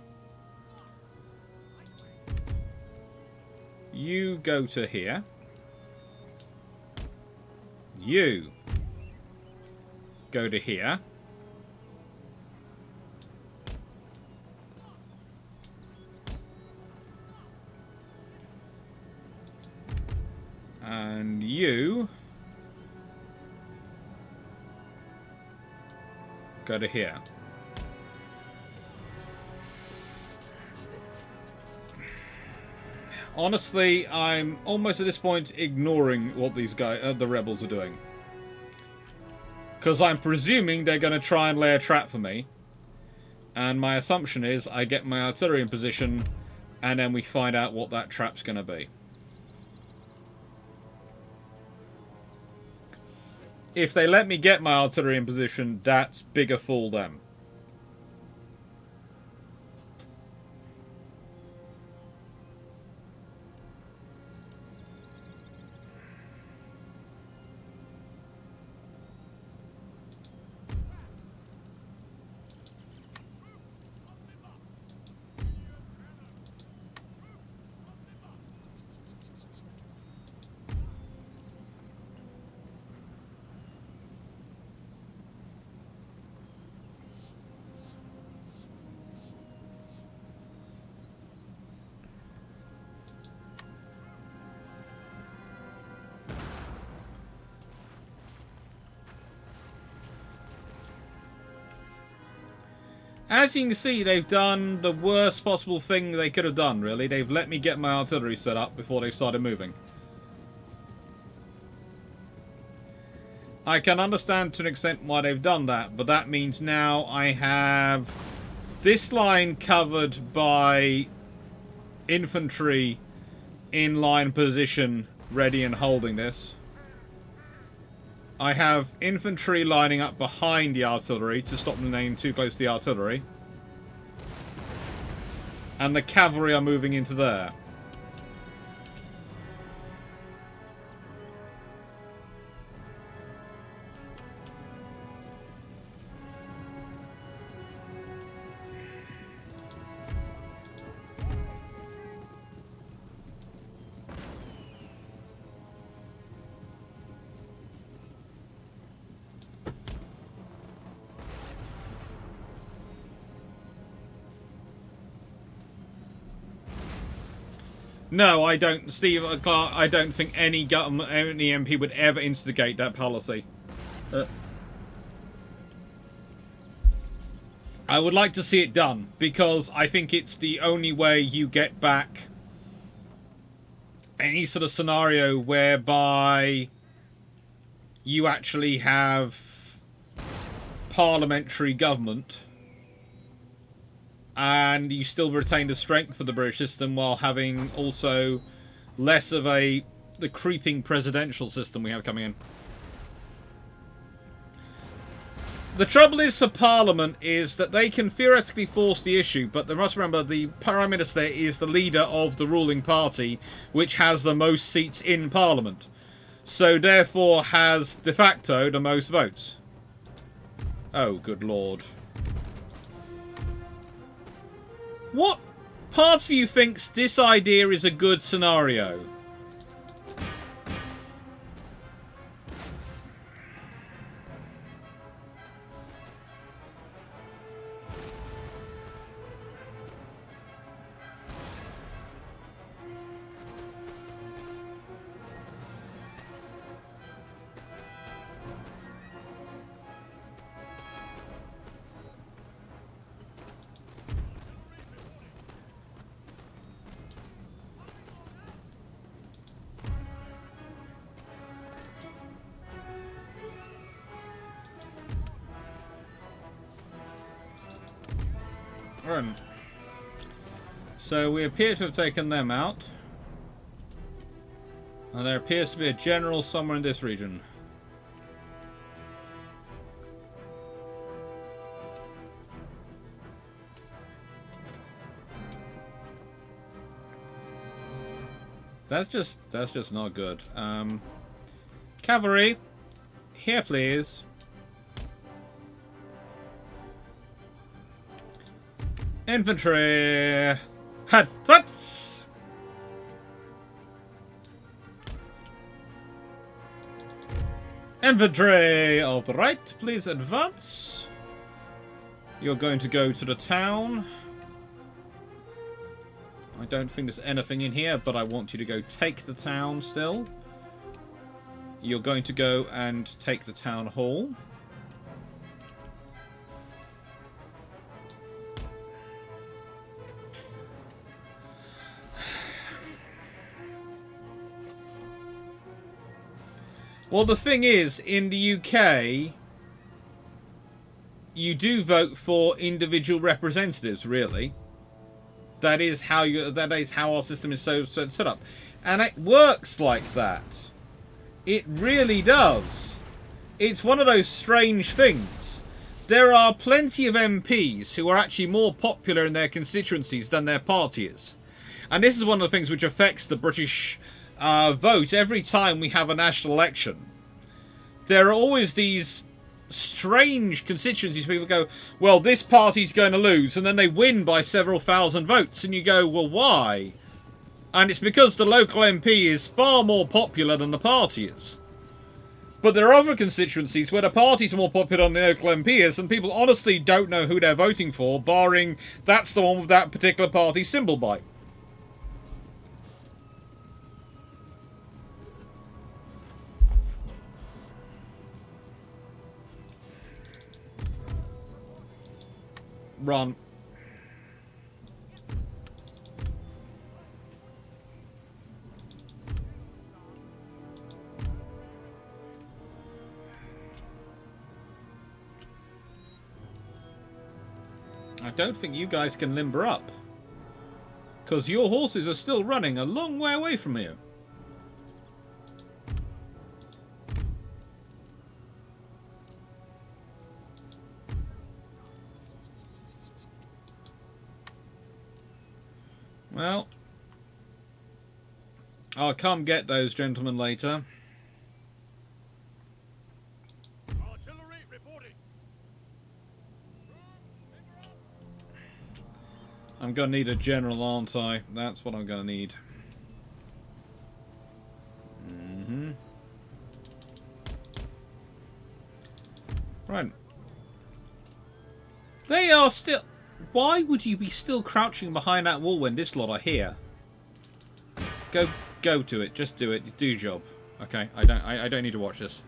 You go to here. You go to here. And you go to here. Honestly, I'm almost at this point ignoring what these guys, the rebels, are doing. Because I'm presuming they're going to try and lay a trap for me. And my assumption is I get my artillery in position, and then we find out what that trap's going to be. If they let me get my artillery in position, that's bigger fool them. As you can see, they've done the worst possible thing they could have done, really. They've let me get my artillery set up before they've started moving. I can understand to an extent why they've done that, but that means now I have this line covered by infantry in line position, ready and holding this. I have infantry lining up behind the artillery to stop them getting too close to the artillery. And the cavalry are moving into there. No, I don't, Steve Clark. I don't think any government, any MP would ever instigate that policy. I would like to see it done because I think it's the only way you get back any sort of scenario whereby you actually have parliamentary government and you still retain the strength for the British system while having also less of the creeping presidential system we have coming in. The trouble is for Parliament is that they can theoretically force the issue, but they must remember the Prime Minister is the leader of the ruling party, which has the most seats in Parliament. So therefore has de facto the most votes. Oh, good lord. What part of you thinks this idea is a good scenario? So we appear to have taken them out. And there appears to be a general somewhere in this region. That's just not good. Cavalry, here please. Infantry, advance! Infantry of the right, please advance. You're going to go to the town. I don't think there's anything in here, but I want you to go take the town still. You're going to go and take the town hall. Well, the thing is, in the UK, you do vote for individual representatives, really. That is how our system is so set up. And it works like that. It really does. It's one of those strange things. There are plenty of MPs who are actually more popular in their constituencies than their party is. And this is one of the things which affects the British vote every time we have a national election. There are always these strange constituencies. People go, well, this party's going to lose, and then they win by several thousand votes. And you go, well, why? And it's because the local MP is far more popular than the party is. But there are other constituencies where the parties are more popular than the local MP is, and people honestly don't know who they're voting for, barring that's the one with that particular party symbol by. Run. I don't think you guys can limber up. Because your horses are still running a long way away from you. Well, I'll come get those gentlemen later. Artillery reporting. I'm going to need a general, aren't I? That's what I'm going to need. Right. They are still... Why would you be still crouching behind that wall when this lot are here? Go to it. Just do it. Do your job. Okay. I don't need to watch this.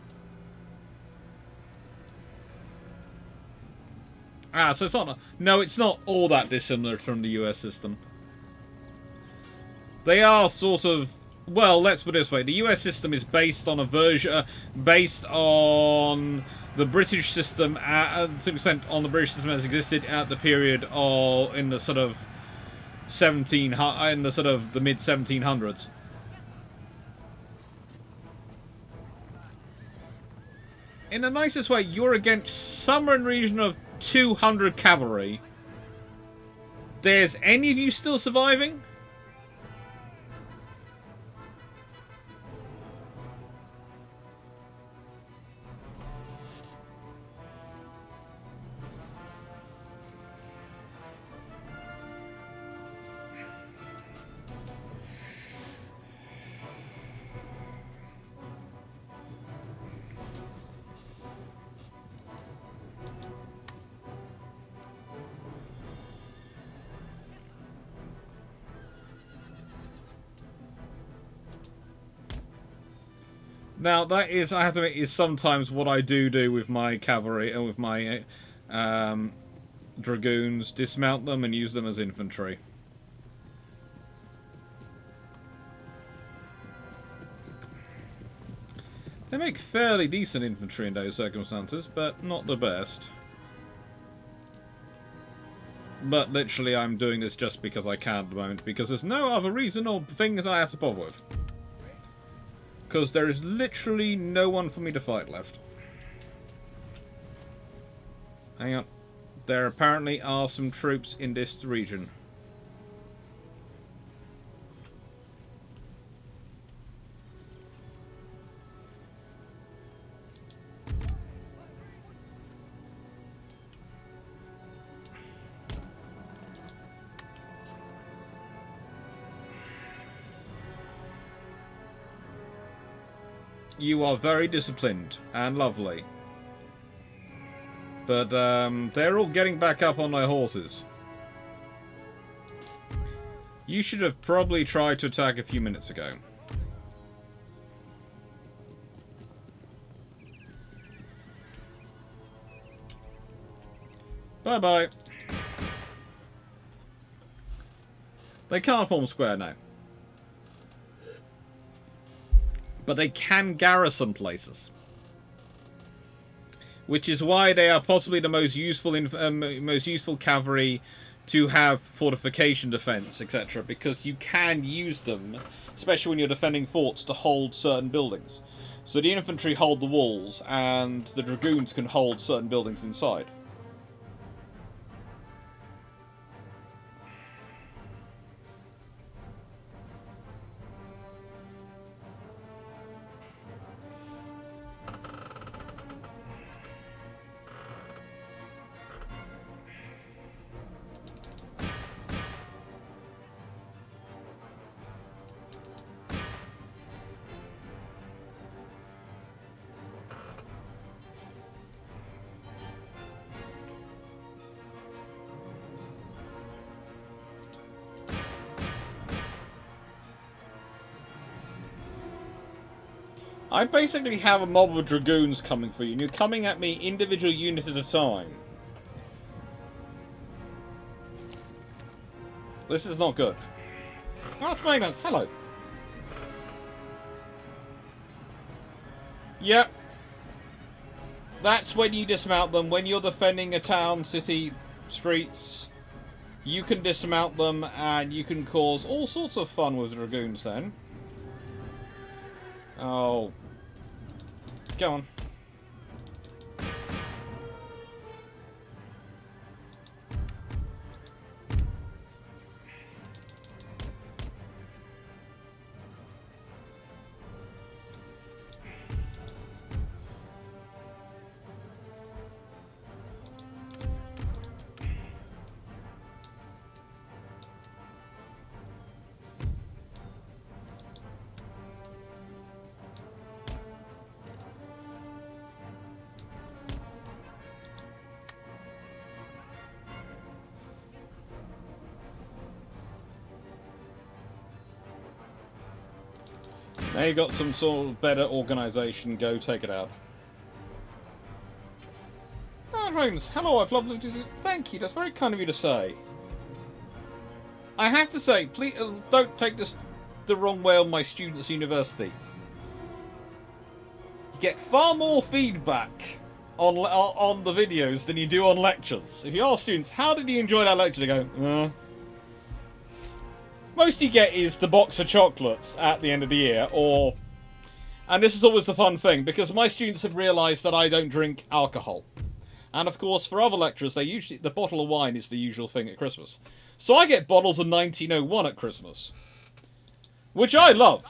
Ah, so it's not... No, it's not all that dissimilar from the US system. They are sort of... Well, let's put it this way. The US system is based on a version... based on the British system, to some extent on the British system as existed at the period of... in the sort of... in the sort of the mid-1700s. In the nicest way, you're against somewhere in the region of 200 cavalry. There's any of you still surviving? Now, that is, I have to admit, is sometimes what I do with my cavalry and with my dragoons. Dismount them and use them as infantry. They make fairly decent infantry in those circumstances, but not the best. But literally, I'm doing this just because I can at the moment, because there's no other reason or thing that I have to bother with. Because there is literally no one for me to fight left. Hang on. There apparently are some troops in this region. You are very disciplined and lovely. But they're all getting back up on their horses. You should have probably tried to attack a few minutes ago. Bye-bye. They can't form square now. But they can garrison places. which is why they are possibly the most useful cavalry to have fortification defense, etc. Because you can use them, especially when you're defending forts, to hold certain buildings. So the infantry hold the walls, and the dragoons can hold certain buildings inside. I basically have a mob of dragoons coming for you, and you're coming at me individual unit at a time. This is not good. Arch maintenance, hello. Yep. That's when you dismount them. When you're defending a town, city, streets, you can dismount them, and you can cause all sorts of fun with dragoons then. Oh. Go on. Now you've got some sort of better organisation, go take it out. Ah, Holmes, hello, I've lovely to... Thank you, that's very kind of you to say. I have to say, please don't take this the wrong way on my students' university. You get far more feedback on the videos than you do on lectures. If you ask students, how did you enjoy that lecture? They go, Most you get is the box of chocolates at the end of the year, or... And this is always the fun thing, because my students have realised that I don't drink alcohol. And of course, for other lecturers, the bottle of wine is the usual thing at Christmas. So I get bottles of 1901 at Christmas. Which I love.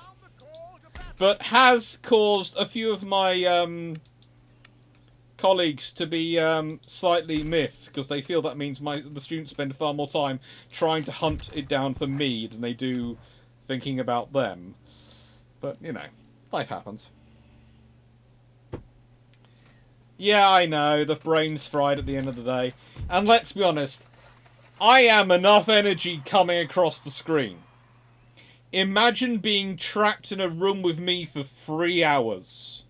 But has caused a few of my colleagues to be slightly miffed, because they feel that means the students spend far more time trying to hunt it down for me than they do thinking about them. But, you know, life happens. Yeah, I know, the brain's fried at the end of the day. And let's be honest, I am enough energy coming across the screen. Imagine being trapped in a room with me for 3 hours.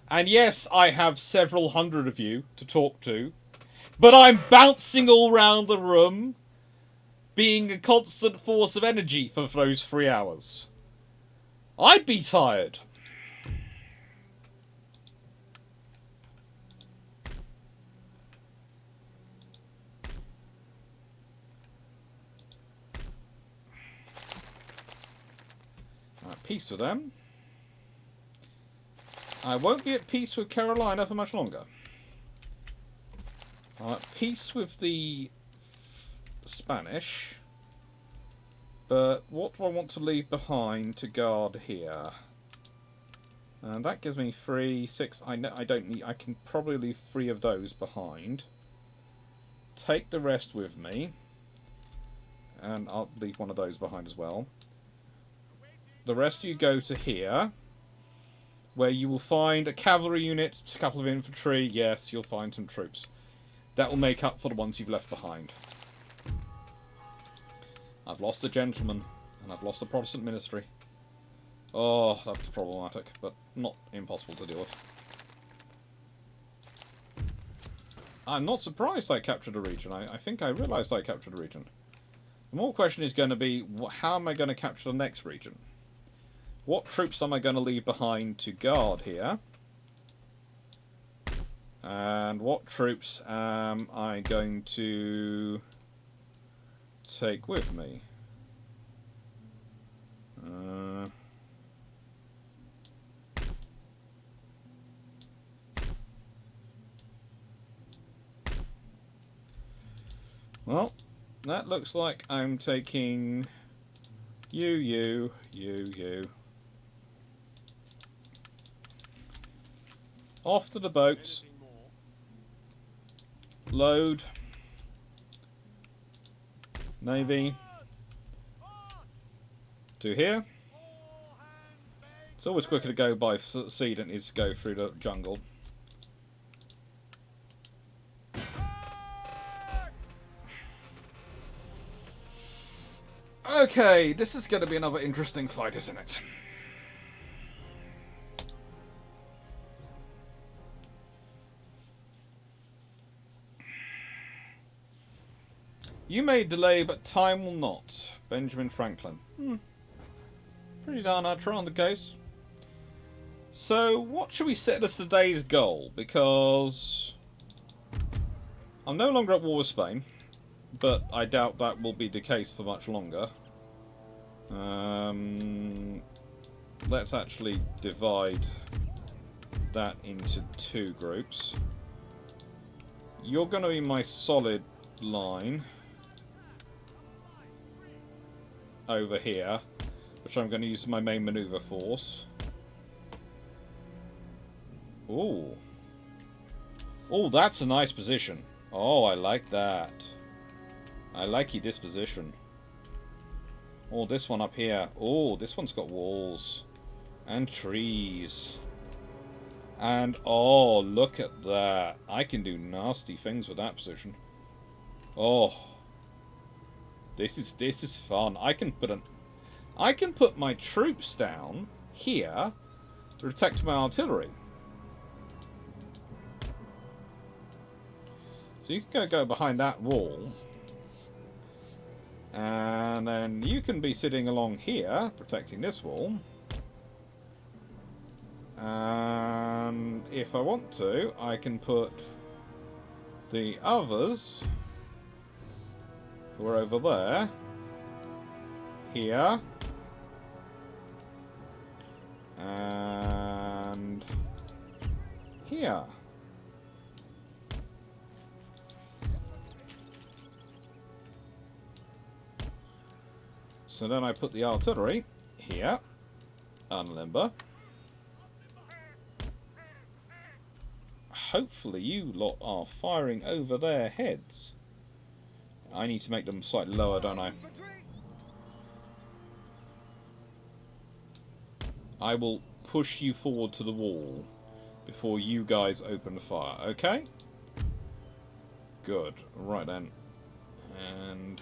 And yes, I have several hundred of you to talk to, but I'm bouncing all around the room, being a constant force of energy for those 3 hours. I'd be tired. At peace with them. I won't be at peace with Carolina for much longer. I'm at peace with the Spanish. But what do I want to leave behind to guard here? And that gives me 3, 6. I don't need. I can probably leave 3 of those behind. Take the rest with me. And I'll leave one of those behind as well. The rest of you go to here, where you will find a cavalry unit, a couple of infantry. Yes, you'll find some troops. That will make up for the ones you've left behind. I've lost a gentleman, and I've lost a Protestant ministry. Oh, that's problematic, but not impossible to deal with. I'm not surprised I captured a region. I think I realised I captured a region. The more question is going to be, how am I going to capture the next region? What troops am I going to leave behind to guard here? And what troops am I going to take with me? Well, that looks like I'm taking you. Off to the boats. Anything more? Load. Navy. To here. All hands make It's always quicker to go by sea than it is to go through the jungle. Okay, this is going to be another interesting fight, isn't it? You may delay, but time will not. Benjamin Franklin. Pretty darn true on the case. So, what should we set as today's goal? Because I'm no longer at war with Spain, but I doubt that will be the case for much longer. Let's actually divide that into two groups. You're going to be my solid line over here, which I'm going to use my main maneuver force. Ooh. Oh, that's a nice position. Oh, I like that. I like your disposition. Oh, this one up here. Oh, this one's got walls. And trees. And, oh, look at that. I can do nasty things with that position. Oh. This is fun. I can put my troops down here to protect my artillery. So you can go behind that wall. And then you can be sitting along here, protecting this wall. And if I want to, I can put the others who are over there, here, and here. So then I put the artillery here, unlimber. Hopefully you lot are firing over their heads. I need to make them slightly lower, don't I? I will push you forward to the wall before you guys open fire, okay? Good. Right then. And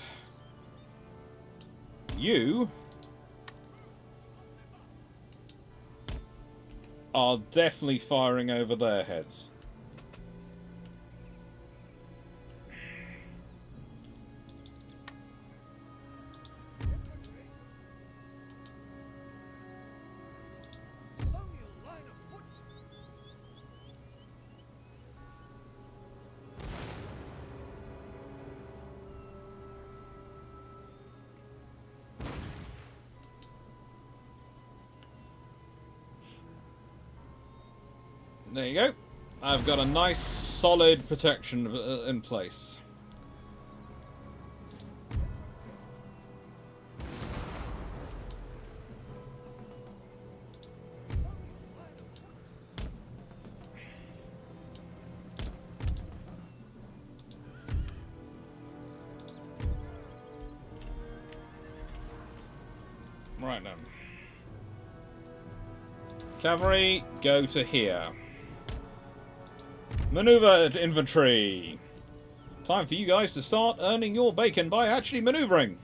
you are definitely firing over their heads. There you go. I've got a nice solid protection in place. Right then. Cavalry, go to here. Maneuver infantry. Time for you guys to start earning your bacon by actually maneuvering.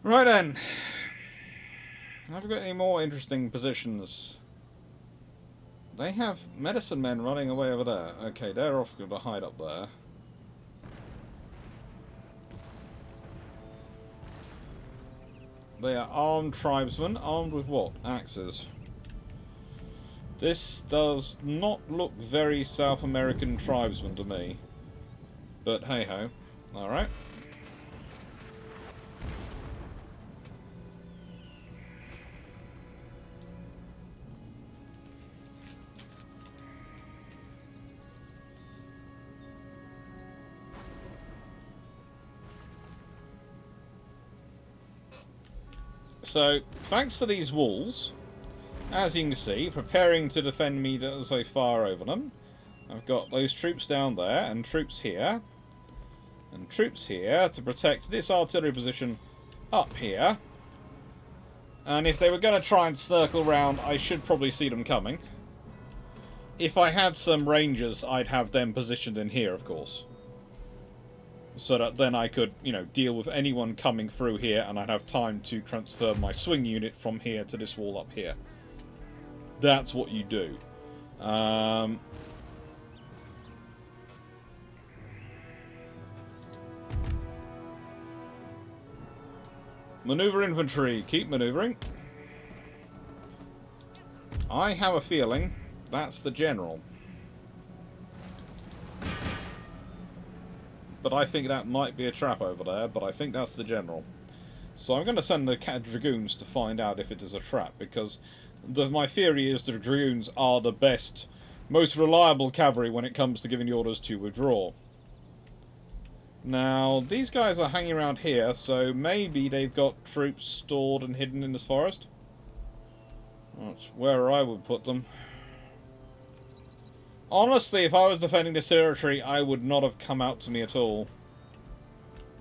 Right then. Have we got any more interesting positions? They have medicine men running away over there. Okay, they're off going to hide up there. They are armed tribesmen. Armed with what? Axes. This does not look very South American tribesman to me. But hey-ho. Alright. So, thanks to these walls, as you can see, preparing to defend me as I fire over them, I've got those troops down there, and troops here to protect this artillery position up here. And if they were going to try and circle round, I should probably see them coming. If I had some rangers, I'd have them positioned in here, of course. So that then I could, you know, deal with anyone coming through here, and I'd have time to transfer my swing unit from here to this wall up here. That's what you do. Maneuver infantry, keep maneuvering. I have a feeling that's the general. But I think that might be a trap over there, but I think that's the general. So I'm going to send the dragoons to find out if it is a trap, because my theory is the dragoons are the best, most reliable cavalry when it comes to giving the orders to withdraw. Now, these guys are hanging around here, so maybe they've got troops stored and hidden in this forest. That's where I would put them. Honestly, if I was defending this territory, I would not have come out to me at all.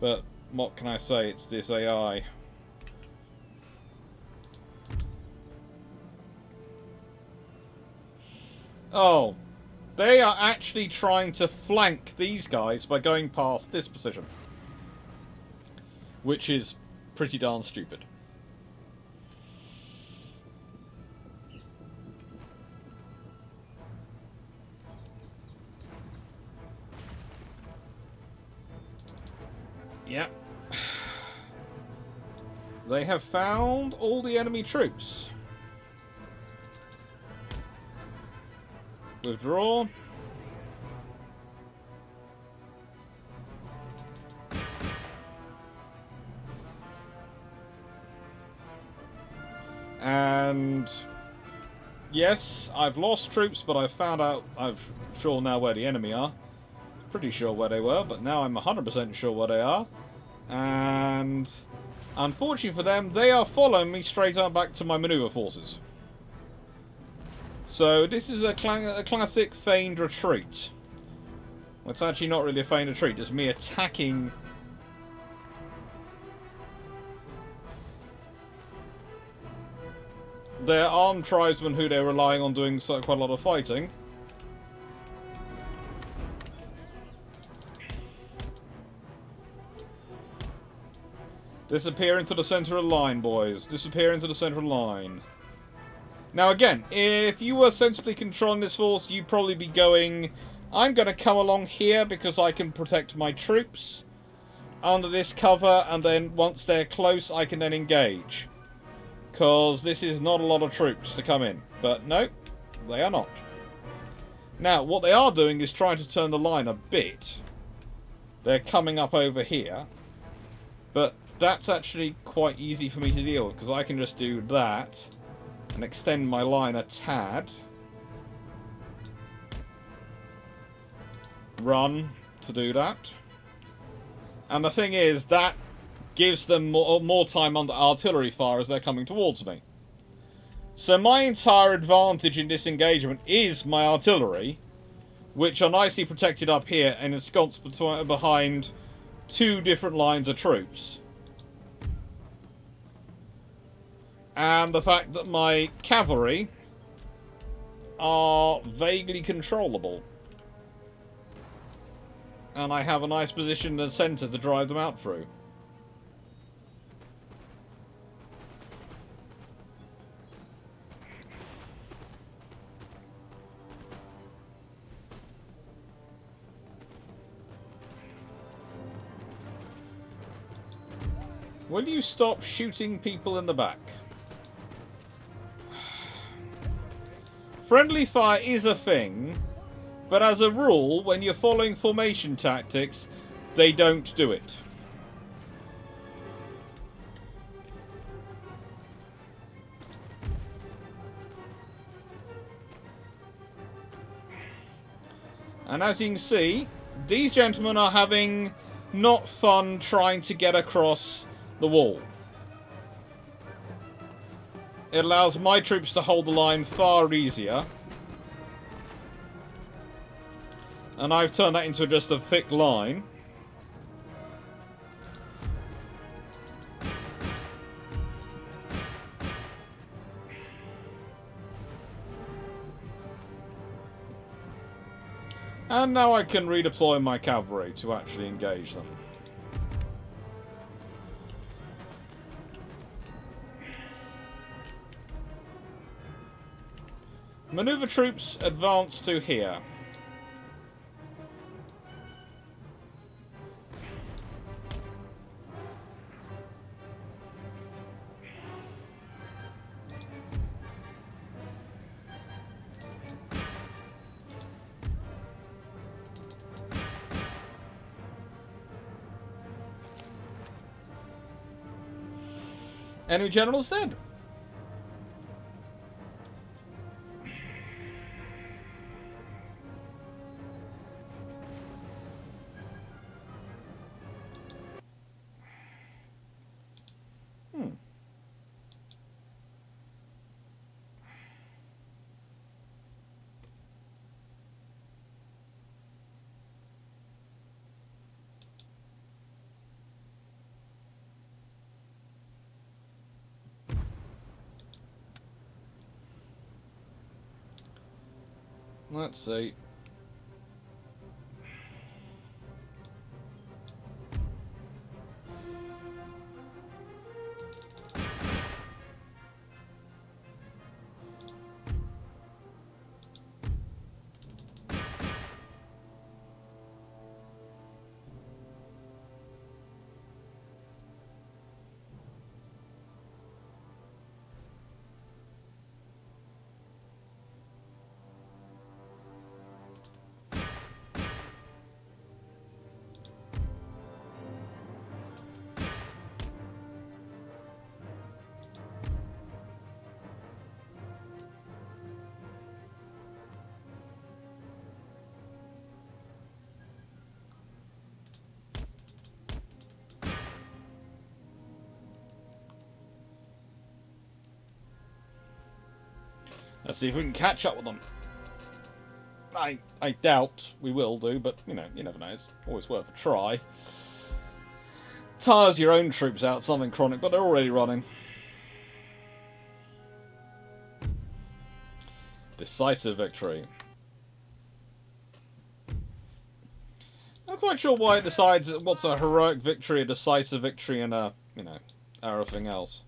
But what can I say? It's this AI. Oh. They are actually trying to flank these guys by going past this position. Which is pretty darn stupid. Yep. They have found all the enemy troops. Withdraw. And yes, I've lost troops, but I've found out, I'm sure now where the enemy are. Pretty sure where they were, but now I'm 100% sure where they are. And unfortunately for them, they are following me straight on back to my maneuver forces. So this is a classic feigned retreat. Well, it's actually not really a feigned retreat, it's me attacking their armed tribesmen who they're relying on doing quite a lot of fighting. Disappear into the center of the line, boys. Disappear into the center of the line. Now again, if you were sensibly controlling this force, you'd probably be going, I'm going to come along here because I can protect my troops under this cover, and then once they're close, I can then engage. Because this is not a lot of troops to come in. But no, they are not. Now, what they are doing is trying to turn the line a bit. They're coming up over here. But that's actually quite easy for me to deal with, because I can just do that and extend my line a tad. Run to do that. And the thing is, that gives them more time under artillery fire as they're coming towards me. So my entire advantage in this engagement is my artillery, which are nicely protected up here and ensconced behind two different lines of troops. And the fact that my cavalry are vaguely controllable. And I have a nice position in the centre to drive them out through. Will you stop shooting people in the back? Friendly fire is a thing, but as a rule, when you're following formation tactics, they don't do it. And as you can see, these gentlemen are having not fun trying to get across the wall. It allows my troops to hold the line far easier. And I've turned that into just a thick line. And now I can redeploy my cavalry to actually engage them. Maneuver troops advance to here. Enemy general's dead. Let's see. Let's see if we can catch up with them. I doubt we will do, but, you know, you never know. It's always worth a try. Tires your own troops out, something chronic, but they're already running. Decisive victory. Not quite sure why it decides what's a heroic victory, a decisive victory, and a, you know, everything else.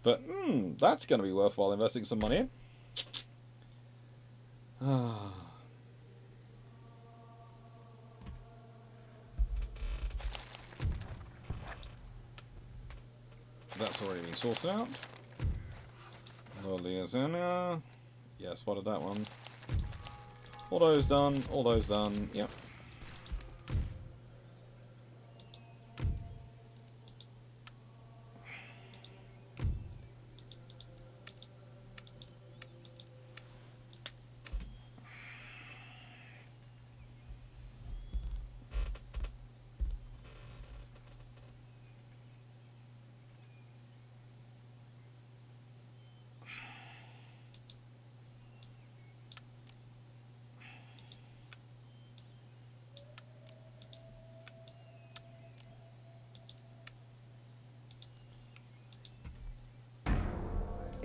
But, that's going to be worthwhile investing some money in. That's already been sorted out. Yeah, spotted that one. All those done, all those done, yep.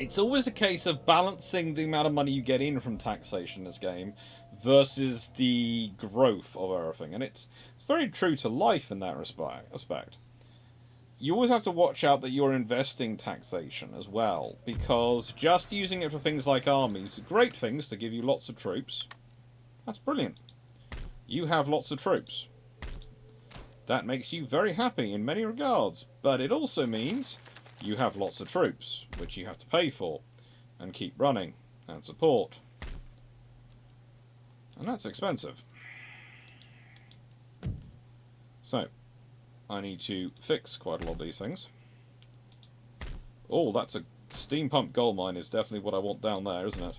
It's always a case of balancing the amount of money you get in from taxation in this game versus the growth of everything. And it's very true to life in that respect. You always have to watch out that you're investing taxation as well, because just using it for things like armies, great things to give you lots of troops. That's brilliant. You have lots of troops. That makes you very happy in many regards, but it also means you have lots of troops, which you have to pay for, and keep running, and support. And that's expensive. So, I need to fix quite a lot of these things. Oh, that's a steam pump gold mine is definitely what I want down there, isn't it?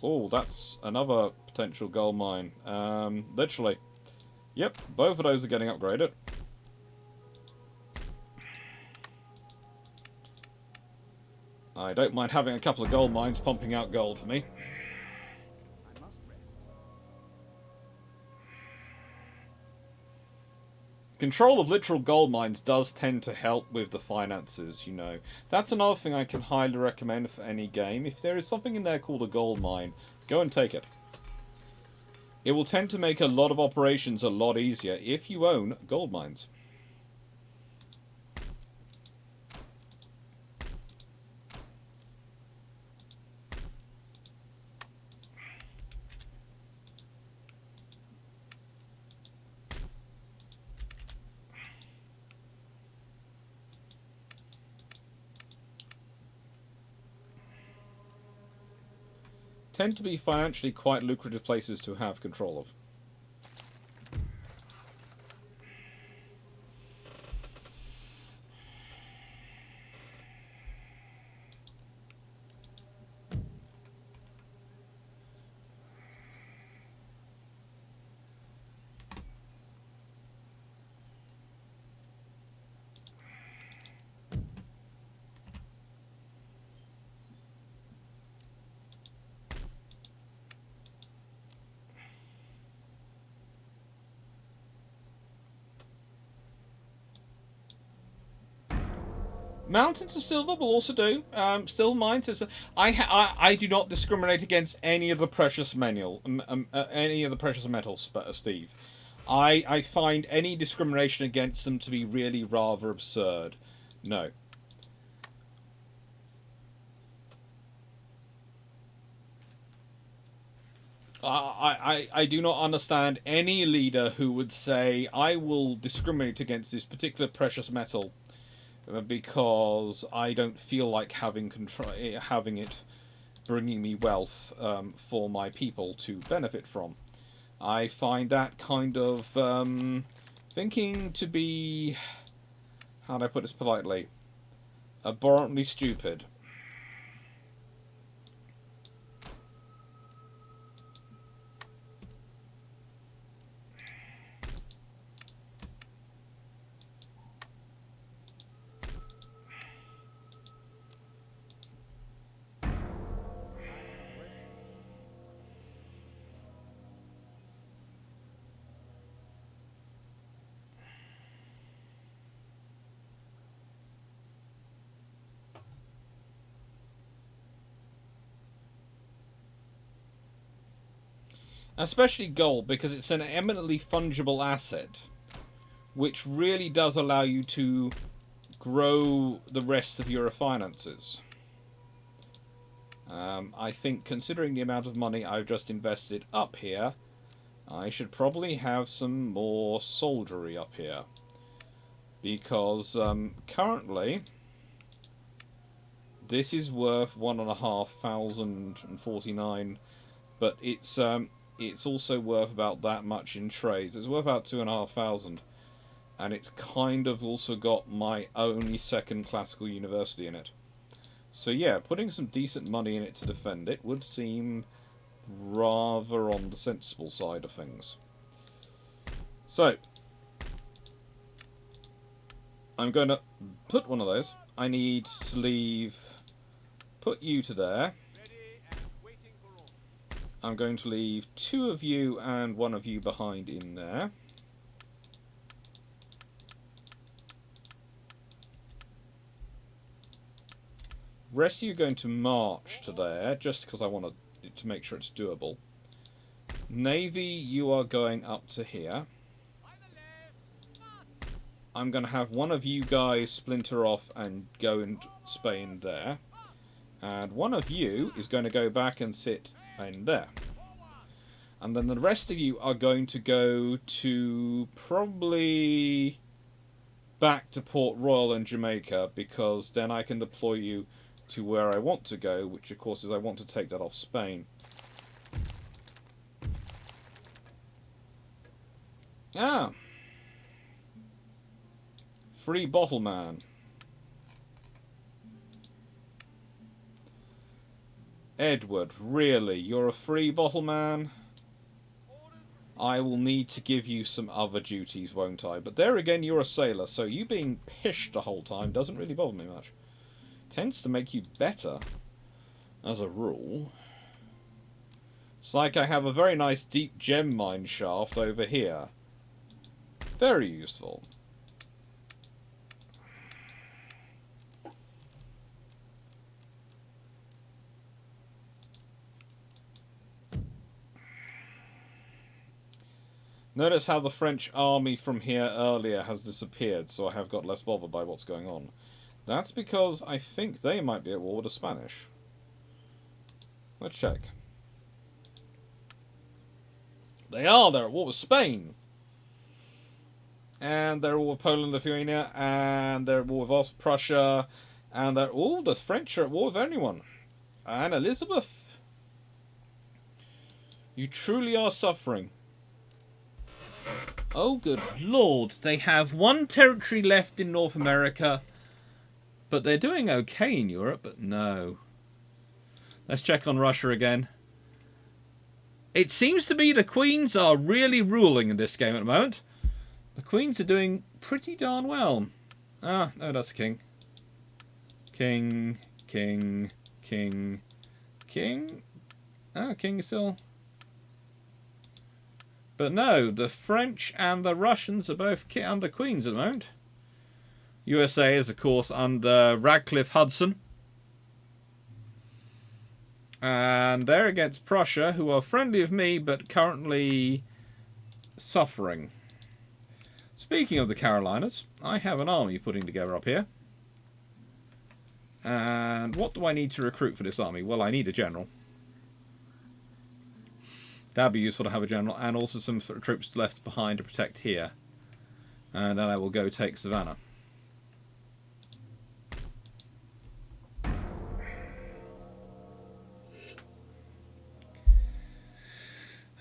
Oh, that's another potential gold mine. Literally. Yep, both of those are getting upgraded. I don't mind having a couple of gold mines pumping out gold for me. Control of literal gold mines does tend to help with the finances, you know. That's another thing I can highly recommend for any game. If there is something in there called a gold mine, go and take it. It will tend to make a lot of operations a lot easier if you own gold mines. Tend to be financially quite lucrative places to have control of. Mountains of silver will also do. Silver mines is. I do not discriminate against any of the precious metals, Steve. I find any discrimination against them to be really rather absurd. No. I do not understand any leader who would say I will discriminate against this particular precious metal because I don't feel like having it bringing me wealth for my people to benefit from. I find that kind of thinking to be, how do I put this politely, abhorrently stupid. Especially gold, because it's an eminently fungible asset, which really does allow you to grow the rest of your finances. I think, considering the amount of money I've just invested up here, I should probably have some more soldiery up here. Because currently, this is worth 1,549, but it's also worth about that much in trades. It's worth about 2,500, and it's kind of also got my only second classical university in it. So yeah, putting some decent money in it to defend it would seem rather on the sensible side of things. So, I'm going to put one of those. I need to put you to there. I'm going to leave 2 of you and 1 of you behind in there. Rest of you are going to march to there, just because I want to make sure it's doable. Navy, you are going up to here. I'm going to have 1 of you guys splinter off and go in Spain there. And 1 of you is going to go back and sit in there. And then the rest of you are going to go to probably back to Port Royal in Jamaica, because then I can deploy you to where I want to go, which of course is I want to take that off Spain. Ah! Free bottle man. Edward, really? You're a free bottle man? I will need to give you some other duties, won't I? But there again, you're a sailor, so you being pished the whole time doesn't really bother me much. Tends to make you better, as a rule. It's like I have a very nice deep gem mine shaft over here. Very useful. Notice how the French army from here earlier has disappeared, so I have got less bothered by what's going on. That's because I think they might be at war with the Spanish. Let's check. They are! They're at war with Spain! And they're at war with Poland, Lithuania, and they're at war with Prussia, and they're... Oh, the French are at war with anyone. And Elizabeth! You truly are suffering. Oh, good lord. They have one territory left in North America, but they're doing okay in Europe, but no. Let's check on Russia again. It seems to be the Queens are really ruling in this game at the moment. The Queens are doing pretty darn well. Ah, no, that's the King. King, King, King, King. Ah, King is still... But no, the French and the Russians are both under Queens at the moment. USA is, of course, under Radcliffe Hudson. And they're against Prussia, who are friendly of me, but currently suffering. Speaking of the Carolinas, I have an army putting together up here. And what do I need to recruit for this army? Well, I need a general. That'd be useful to have a general, and also some troops left behind to protect here. And then I will go take Savannah.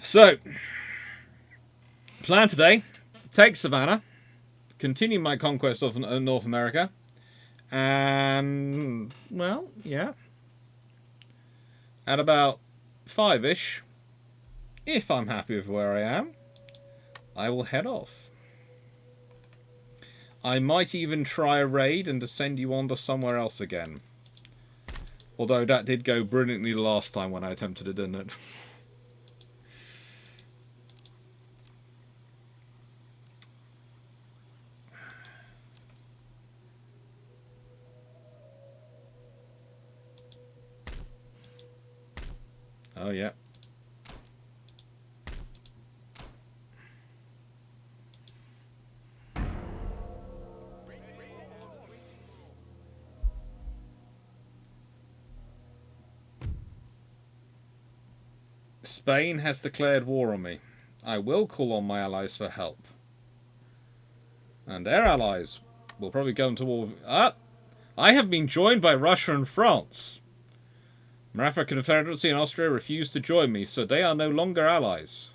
So, plan today, take Savannah, continue my conquest of North America, and, well, yeah, at about 5-ish, if I'm happy with where I am, I will head off. I might even try a raid and to send you on to somewhere else again. Although that did go brilliantly the last time when I attempted it, didn't it? Oh, yeah. Spain has declared war on me. I will call on my allies for help. And their allies will probably go into war with... Ah! I have been joined by Russia and France. Morocco Confederacy and Austria refused to join me, so they are no longer allies.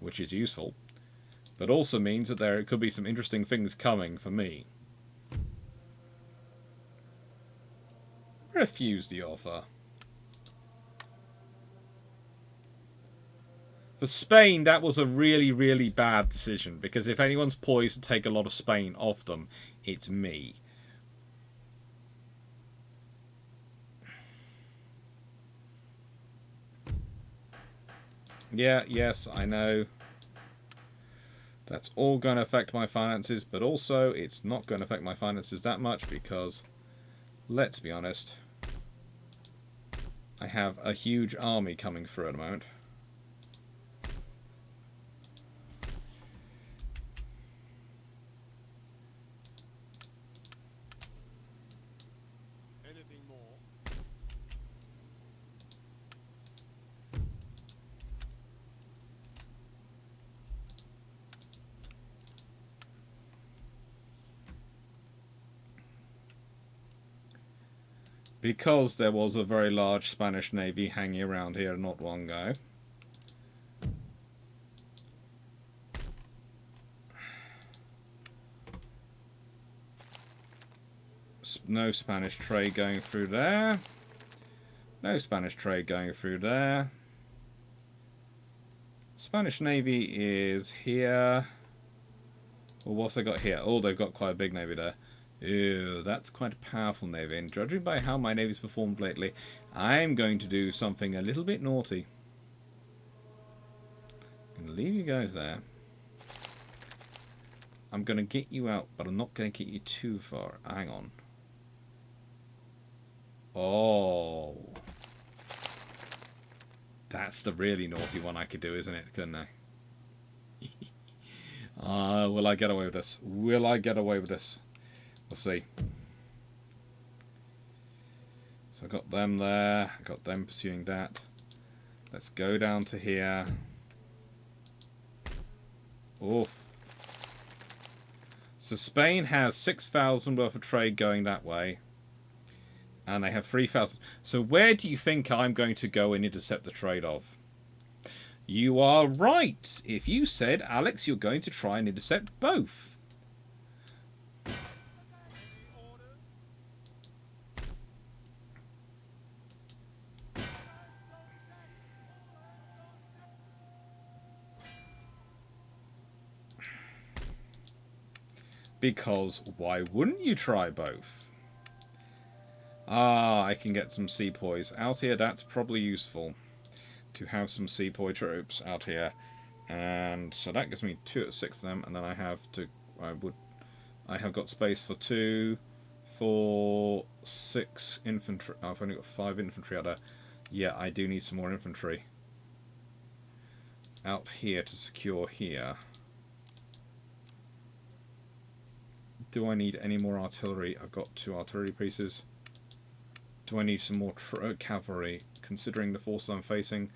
Which is useful. But also means that there could be some interesting things coming for me. Refuse the offer. For Spain, that was a really, really bad decision, because if anyone's poised to take a lot of Spain off them, it's me. Yeah, yes, I know. That's all going to affect my finances, but also it's not going to affect my finances that much because, let's be honest, I have a huge army coming through at the moment. Anything more? Because there was a very large Spanish navy hanging around here not long ago. No Spanish trade going through there. No Spanish trade going through there. Spanish navy is here. Well, what's they got here? Oh, they've got quite a big navy there. Ew, that's quite a powerful navy. And judging by how my navy's performed lately, I'm going to do something a little bit naughty. I'm going to leave you guys there. I'm going to get you out, but I'm not going to get you too far. Hang on. Oh. That's the really naughty one I could do, isn't it? Couldn't I? Will I get away with this? Will I get away with this? We'll see. So I got them there. I got them pursuing that. Let's go down to here. Oh. So Spain has 6,000 worth of trade going that way. And they have 3,000. So where do you think I'm going to go and intercept the trade of? You are right. If you said, Alex, you're going to try and intercept both. Because why wouldn't you try both? Ah, I can get some sepoys out here. That's probably useful to have some sepoy troops out here. And so that gives me 2 at 6 of them, and then I have got space for 2, 4, 6 infantry. Oh, I've only got 5 infantry out there. Yeah, I do need some more infantry out here to secure here. Do I need any more artillery? I've got 2 artillery pieces. Do I need some more cavalry? Considering the forces I'm facing,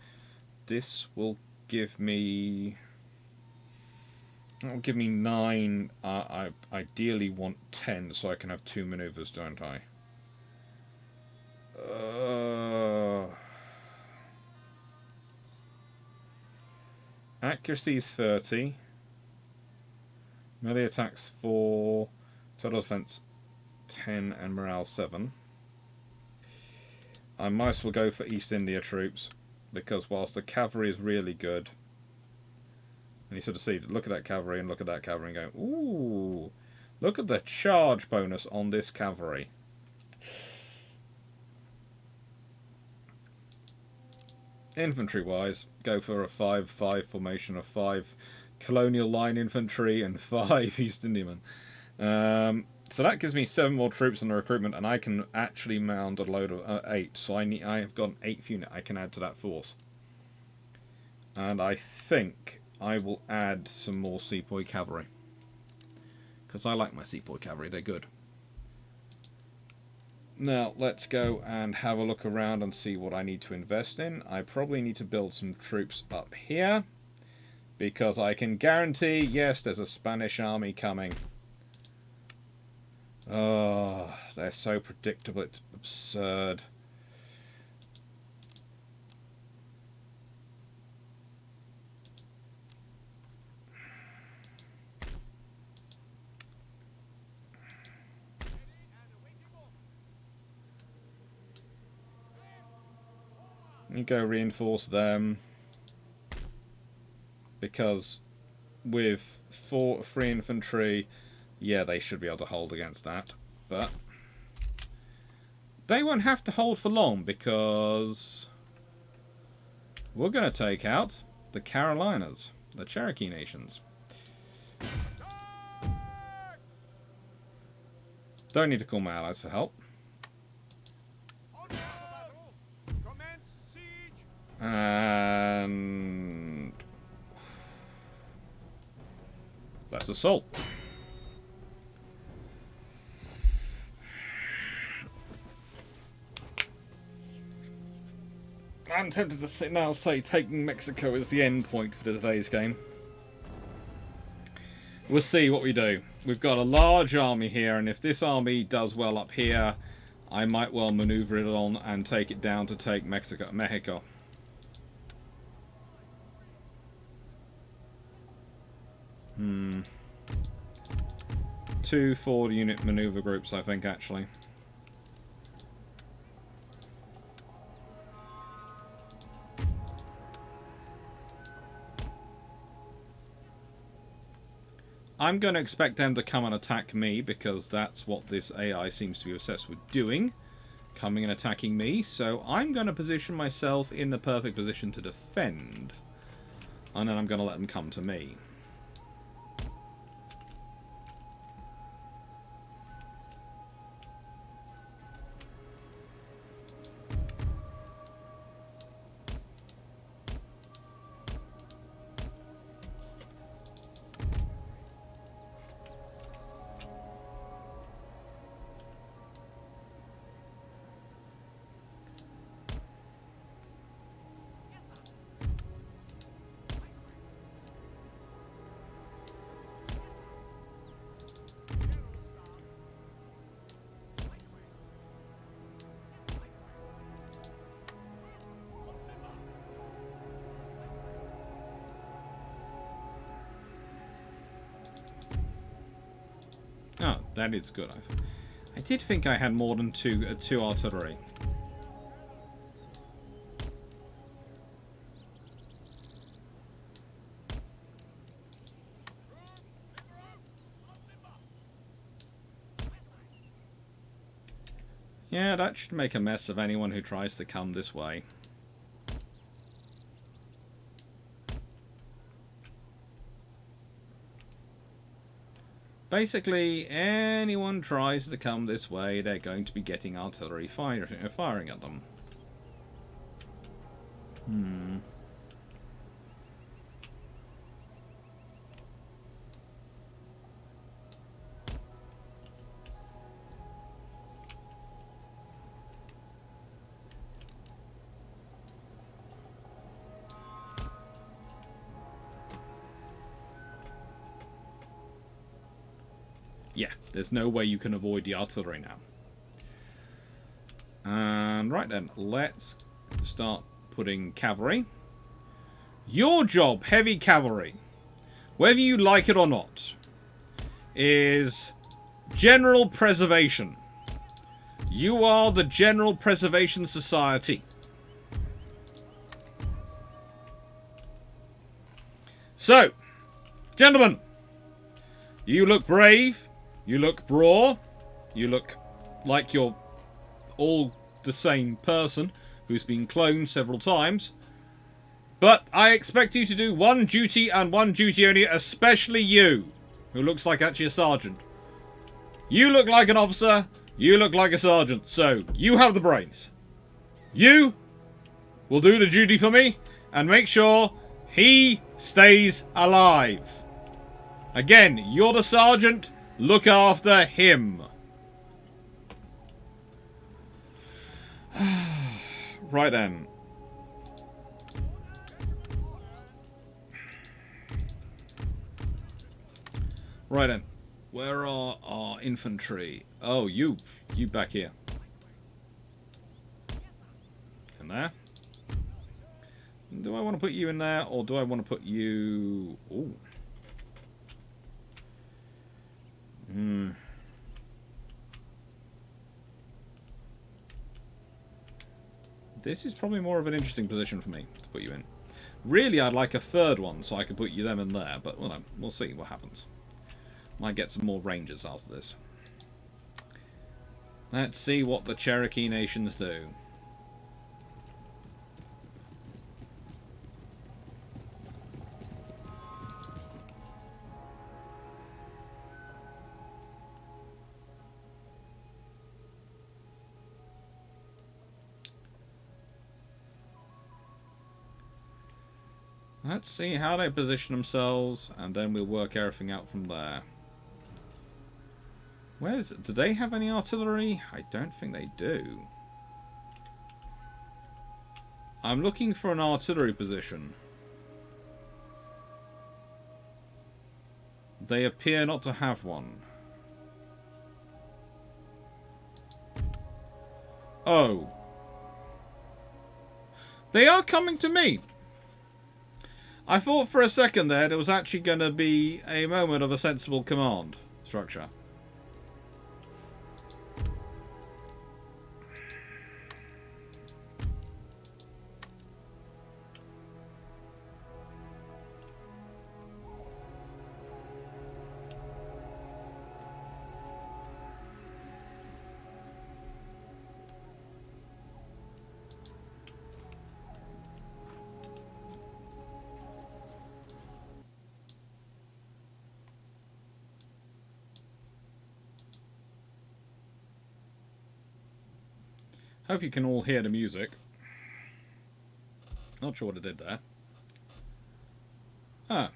this will give me... That'll give me 9. I ideally want 10 so I can have 2 maneuvers, don't I? Accuracy is 30. Melee attacks 4. Total defense 10 and morale 7. I might as well go for East India troops, because whilst the cavalry is really good, and you sort of see, look at that cavalry and look at that cavalry and go, ooh, look at the charge bonus on this cavalry. Infantry wise, go for a 5-5 formation of 5 colonial line infantry and 5 East Indiamen. So that gives me 7 more troops in the recruitment, and I can actually mount a load of 8. So I have got an 8th unit I can add to that force. And I think I will add some more sepoy cavalry, because I like my sepoy cavalry, they're good. Now let's go and have a look around and see what I need to invest in. I probably need to build some troops up here, because I can guarantee, yes, there's a Spanish army coming. Oh, they're so predictable, it's absurd. You go reinforce them, because with 3 infantry, yeah, they should be able to hold against that, but they won't have to hold for long, because we're going to take out the Carolinas, the Cherokee nations. Don't need to call my allies for help. And let's assault. I'm tempted to now say taking Mexico is the end point for today's game. We'll see what we do. We've got a large army here, and if this army does well up here, I might well maneuver it on and take it down to take Mexico. Two forward-unit maneuver groups, I think, actually. I'm going to expect them to come and attack me, because that's what this AI seems to be obsessed with doing. Coming and attacking me. So I'm going to position myself in the perfect position to defend. And then I'm going to let them come to me. Oh, that is good. I did think I had more than two artillery. Yeah, that should make a mess of anyone who tries to come this way. Basically, anyone tries to come this way, they're going to be getting artillery firing at them. Yeah, there's no way you can avoid the artillery now. And right then, let's start putting cavalry. Your job, heavy cavalry, whether you like it or not, is general preservation. You are the General Preservation Society. So, gentlemen, you look brave. You look braw. You look like you're all the same person who's been cloned several times. But I expect you to do one duty and one duty only, especially you, who looks like actually a sergeant. You look like an officer. You look like a sergeant. So, you have the brains. You will do the duty for me and make sure he stays alive. Again, you're the sergeant. Look after him. Right then. Right then. Where are our infantry? Oh, you back here. In there. Do I want to put you in there, or do I want to put you... Ooh. This is probably more of an interesting position for me to put you in. Really, I'd like a third one so I could put them in there, but well, we'll see what happens. Might get some more rangers after this. Let's see what the Cherokee nations do. Let's see how they position themselves, and then we'll work everything out from there. Do they have any artillery? I don't think they do. I'm looking for an artillery position. They appear not to have one. Oh. They are coming to me. I thought for a second there it was actually going to be a moment of a sensible command structure. Hope you can all hear the music. Not sure what it did there. Ah.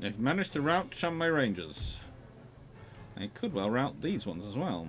They've managed to rout some of my rangers. They could well rout these ones as well.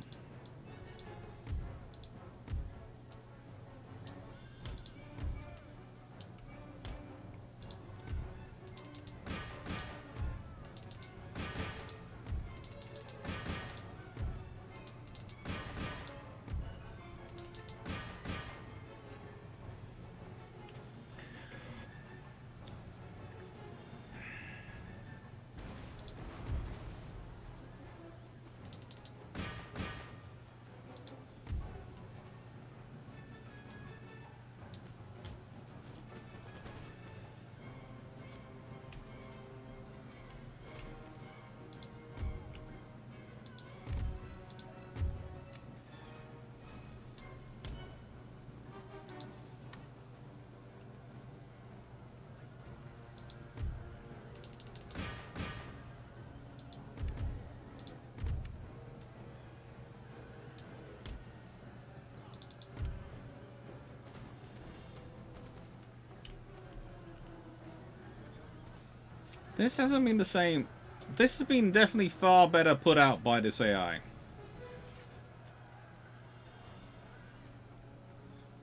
This hasn't been the same. This has been definitely far better put out by this AI.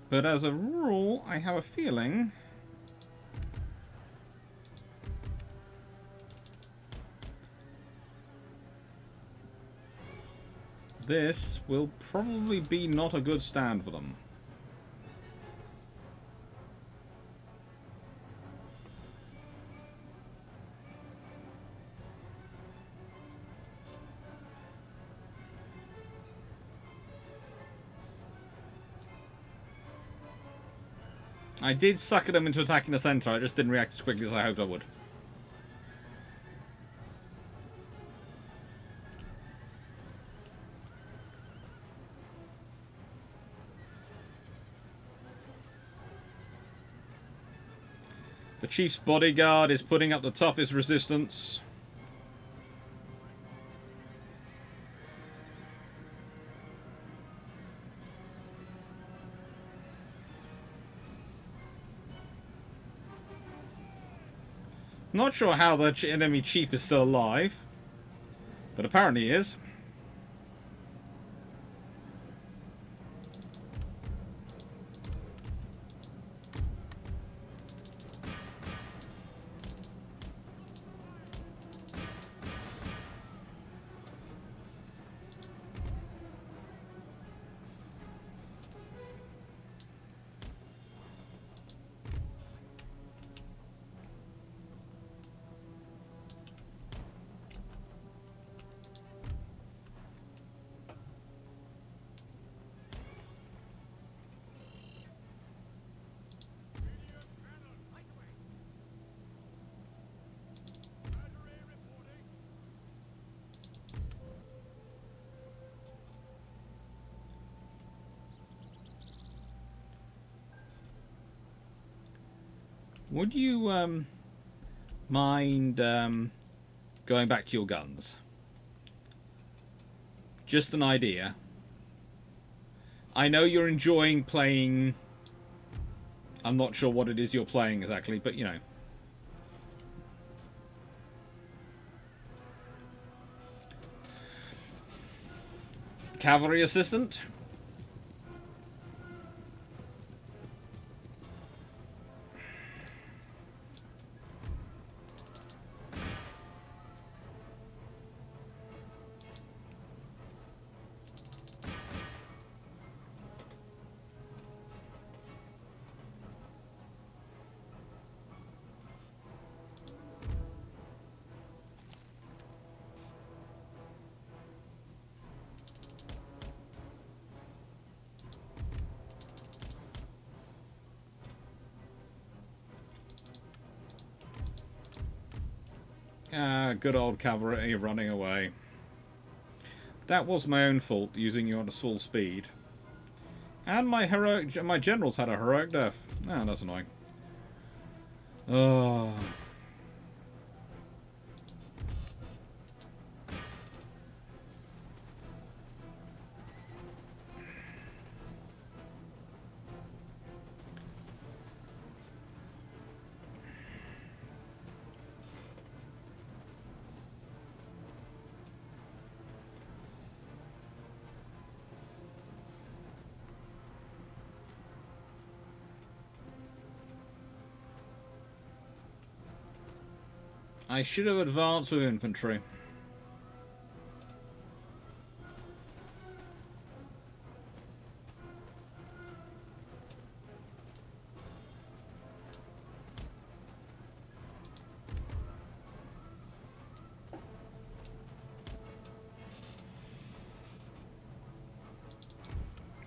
But as a rule, I have a feeling this will probably be not a good stand for them. I did sucker them into attacking the center, I just didn't react as quickly as I hoped I would. The chief's bodyguard is putting up the toughest resistance. Not sure how the enemy chief is still alive, But apparently he is. Battery reporting. Would you mind going back to your guns? Just an idea. I know you're enjoying playing. I'm not sure what it is you're playing exactly, but you know. Cavalry assistant? Ah, good old cavalry running away. That was my own fault, using you at full speed. And my generals had a heroic death. Ah, that's annoying. Oh. I should have advanced with infantry.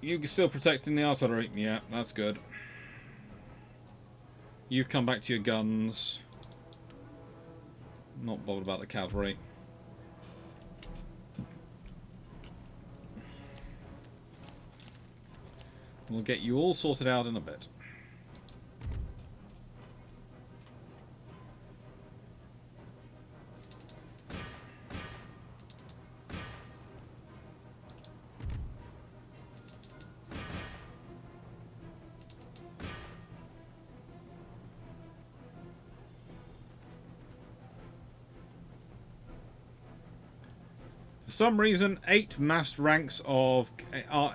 You're still protecting the artillery. Yeah, that's good. You've come back to your guns. Not bothered about the cavalry. We'll get you all sorted out in a bit. For some reason, 8 massed ranks of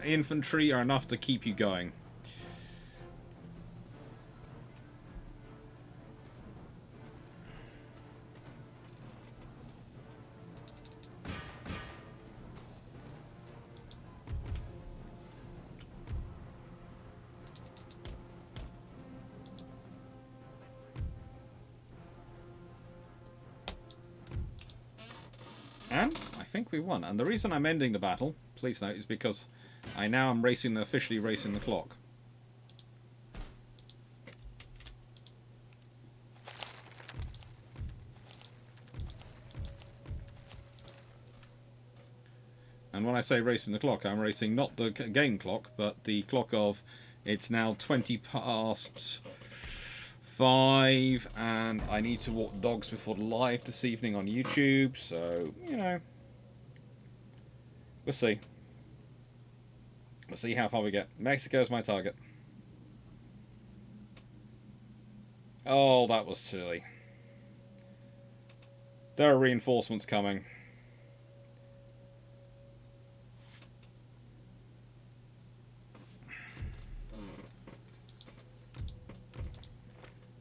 infantry are enough to keep you going. And I think we won. And the reason I'm ending the battle, please note, is because I now am officially racing the clock. And when I say racing the clock, I'm racing not the game clock, but the clock of it's now 20 past 5, and I need to walk dogs before the live this evening on YouTube, so, you know, we'll see. We'll see how far we get. Mexico's my target. Oh, that was silly. There are reinforcements coming.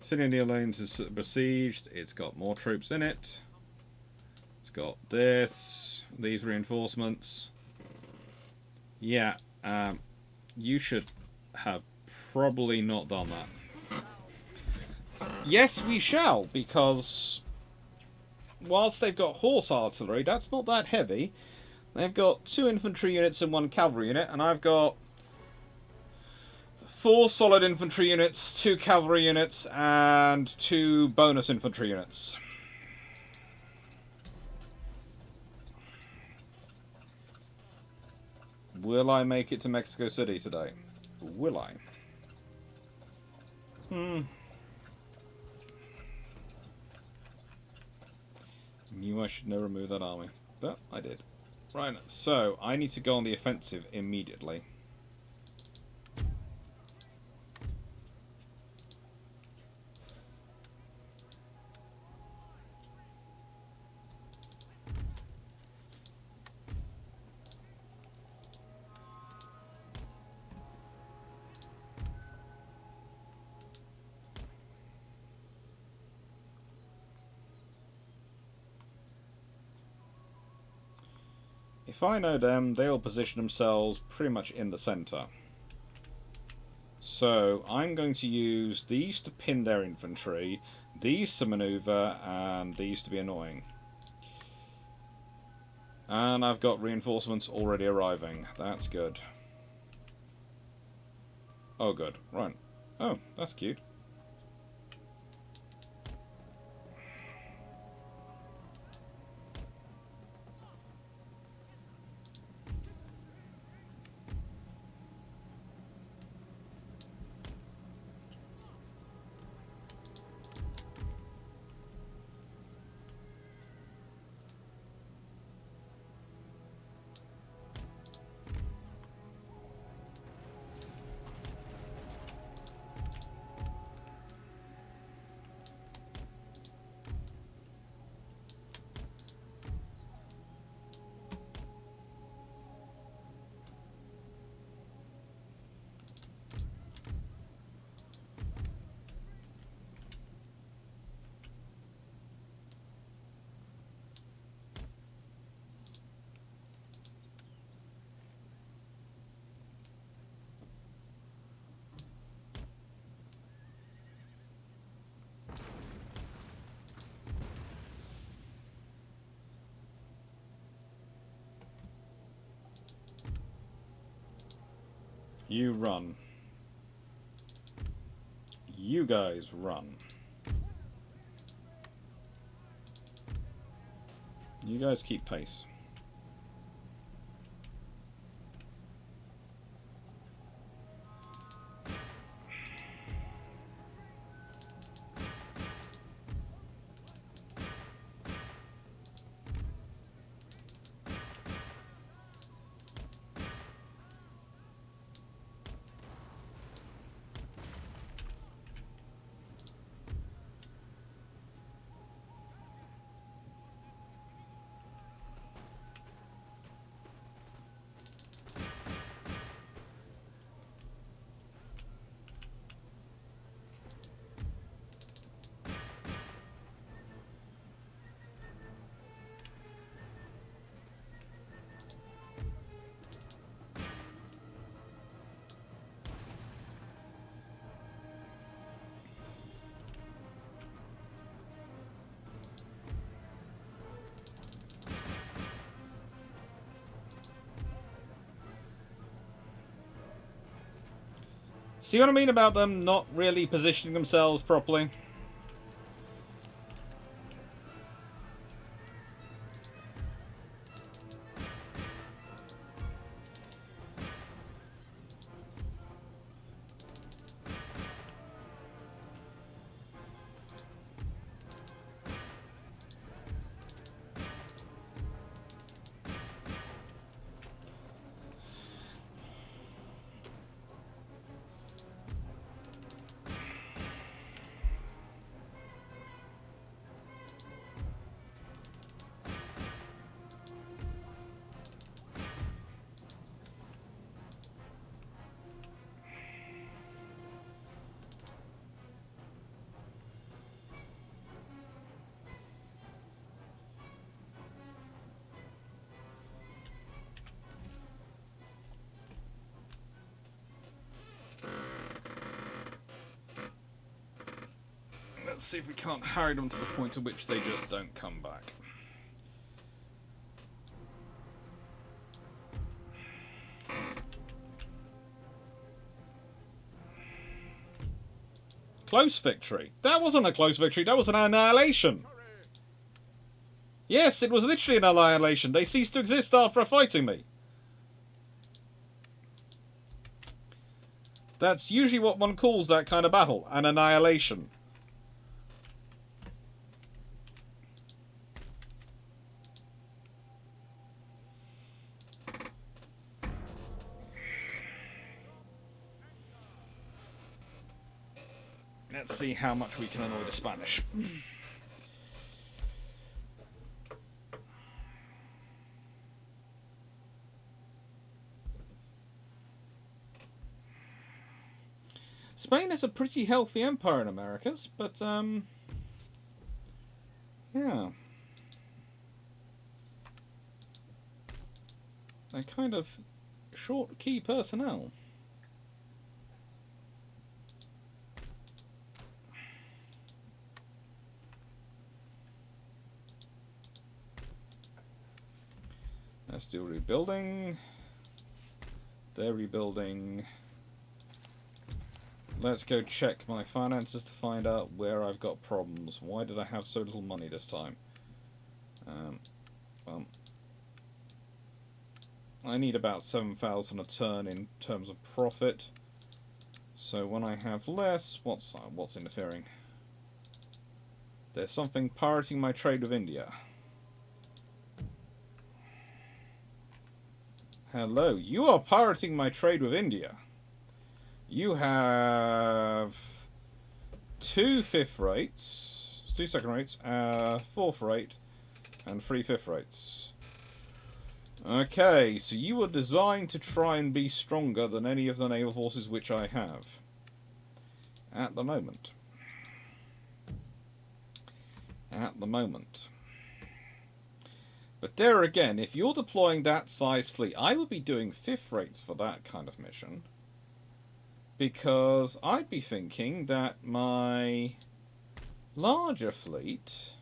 City Near Lanes is besieged. It's got more troops in it. It's got these reinforcements. Yeah, you should have probably not done that. Yes, we shall, because whilst they've got horse artillery, that's not that heavy. They've got 2 infantry units and 1 cavalry unit, and I've got 4 solid infantry units, 2 cavalry units, and 2 bonus infantry units. Will I make it to Mexico City today? Will I? Knew I should never move that army, but I did. Right, so I need to go on the offensive immediately. If I know them, they'll position themselves pretty much in the centre. So I'm going to use these to pin their infantry, these to manoeuvre, and these to be annoying. And I've got reinforcements already arriving. That's good. Oh, good. Right. Oh, that's cute. You run. You guys run. You guys keep pace. See what I mean about them not really positioning themselves properly? Let's see if we can't harry them to the point at which they just don't come back. Close victory. That wasn't a close victory, that was an annihilation. Yes, it was literally an annihilation. They ceased to exist after fighting me. That's usually what one calls that kind of battle, an annihilation. Let's see how much we can annoy the Spanish. Spain is a pretty healthy empire in Americas, but, yeah. They're kind of short key personnel. They're still rebuilding. They're rebuilding. Let's go check my finances to find out where I've got problems. Why did I have so little money this time? Well, I need about 7,000 a turn in terms of profit. So when I have less, what's interfering? There's something pirating my trade with India. Hello, you are pirating my trade with India. You have 2 fifth rates, 2 second rates, 4th rate, and 3 fifth rates. Okay, so you were designed to try and be stronger than any of the naval forces which I have at the moment. But there again, if you're deploying that size fleet, I would be doing 5th rates for that kind of mission. Because I'd be thinking that my larger fleet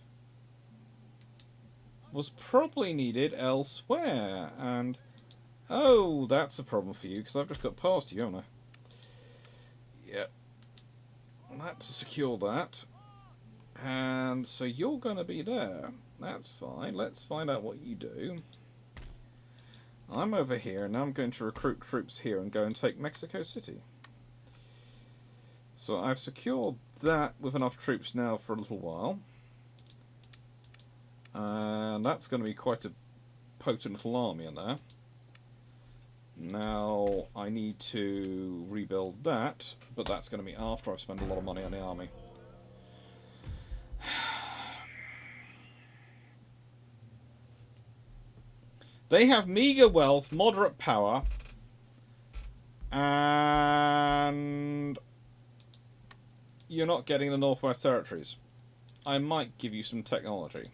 was probably needed elsewhere. And, oh, that's a problem for you, because I've just got past you, haven't I? Yep. Let's secure that. And so you're going to be there. That's fine. Let's find out what you do. I'm over here, and now I'm going to recruit troops here and go and take Mexico City. So I've secured that with enough troops now for a little while. And that's going to be quite a potent little army in there. Now I need to rebuild that, but that's going to be after I've spent a lot of money on the army. They have meager wealth, moderate power, and you're not getting the Northwest Territories. I might give you some technology.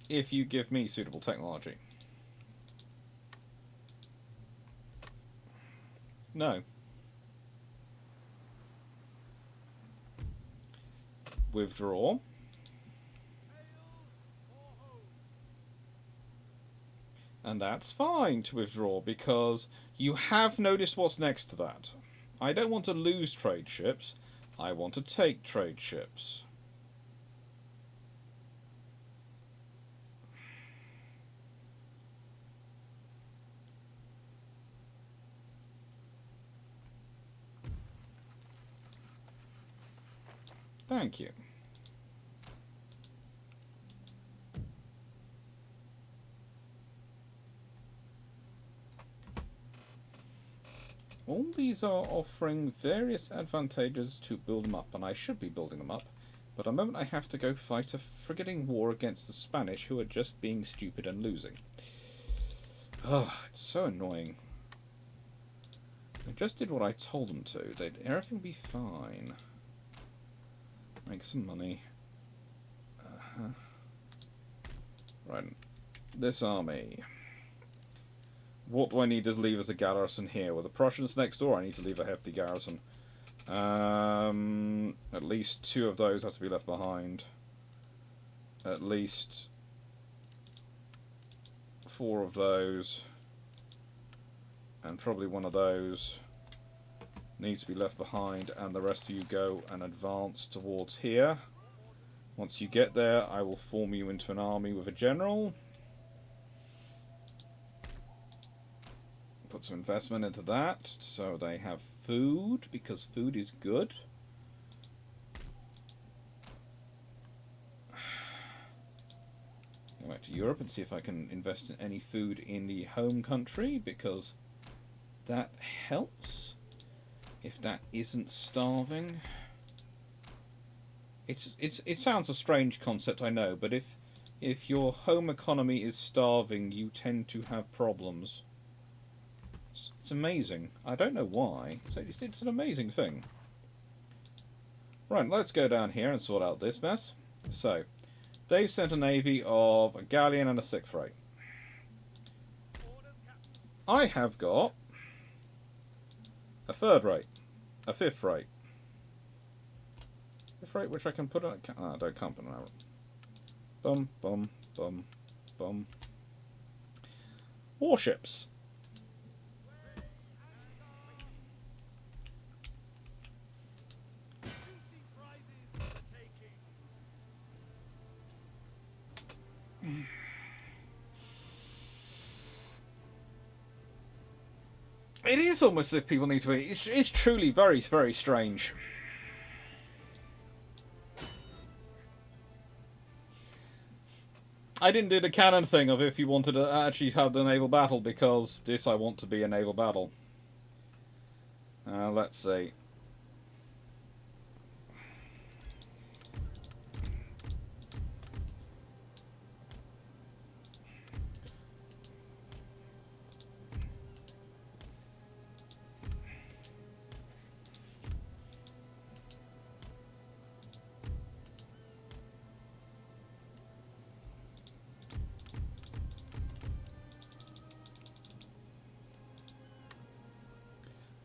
If you give me suitable technology. No. Withdraw. And that's fine to withdraw, because you have noticed what's next to that. I don't want to lose trade ships. I want to take trade ships. Thank you. All these are offering various advantages to build them up, and I should be building them up, but at the moment I have to go fight a frigging war against the Spanish, who are just being stupid and losing. Oh, it's so annoying. They just did what I told them to. They'd everything be fine. Make some money. Right. This army. What do I need to leave as a garrison here? With the Prussians next door, I need to leave a hefty garrison. At least 2 of those have to be left behind. At least 4 of those. And probably 1 of those needs to be left behind, and the rest of you go and advance towards here. Once you get there, I will form you into an army with a general. Put some investment into that, so they have food, because food is good. Go back to Europe and see if I can invest in any food in the home country, because that helps. If that isn't starving. It sounds a strange concept, I know, but if your home economy is starving, you tend to have problems. It's amazing. I don't know why. It's an amazing thing. Right, let's go down here and sort out this mess. So, they've sent a navy of a galleon and a sick freight. I have got a 3rd rate, a 5th rate. 5th rate, which I can put on. I don't can't put on. Bum bum bum bum. Warships. It is almost as if people need to be. It's truly very, very strange. I didn't do the canon thing of if you wanted to actually have the naval battle, because this I want to be a naval battle. Let's see.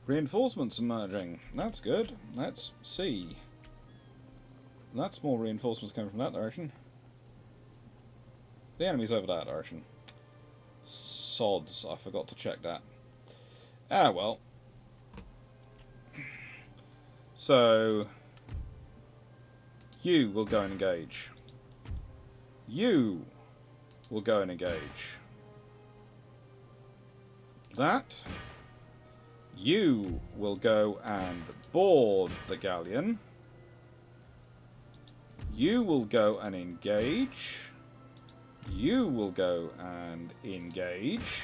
Reinforcements emerging. That's good. Let's see. That's more reinforcements coming from that direction. The enemy's over that direction. Sods. I forgot to check that. Ah, well. So, you will go and engage. You will go and engage. That. You will go and board the galleon. You will go and engage. You will go and engage.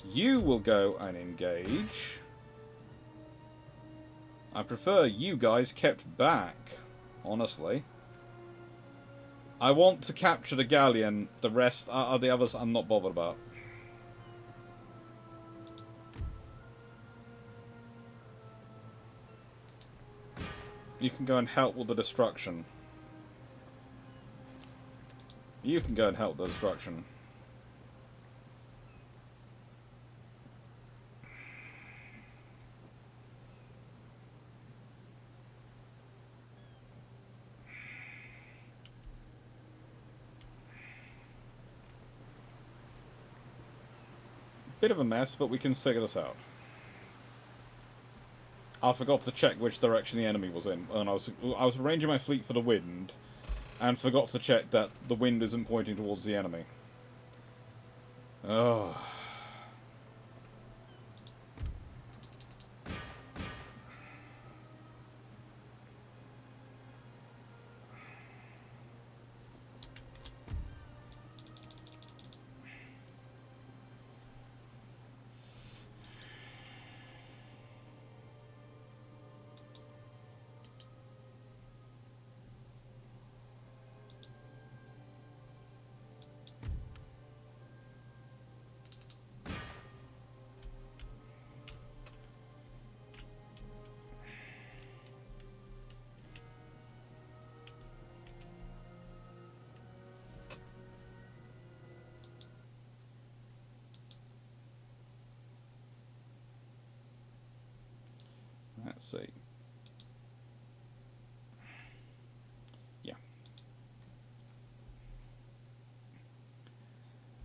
You will go and engage. I prefer you guys kept back, honestly. I want to capture the galleon. The rest are the others I'm not bothered about. You can go and help with the destruction. You can go and help the destruction. Bit of a mess, but we can figure this out. I forgot to check which direction the enemy was in, and I was arranging my fleet for the wind, and forgot to check that the wind isn't pointing towards the enemy. Oh. Let's see.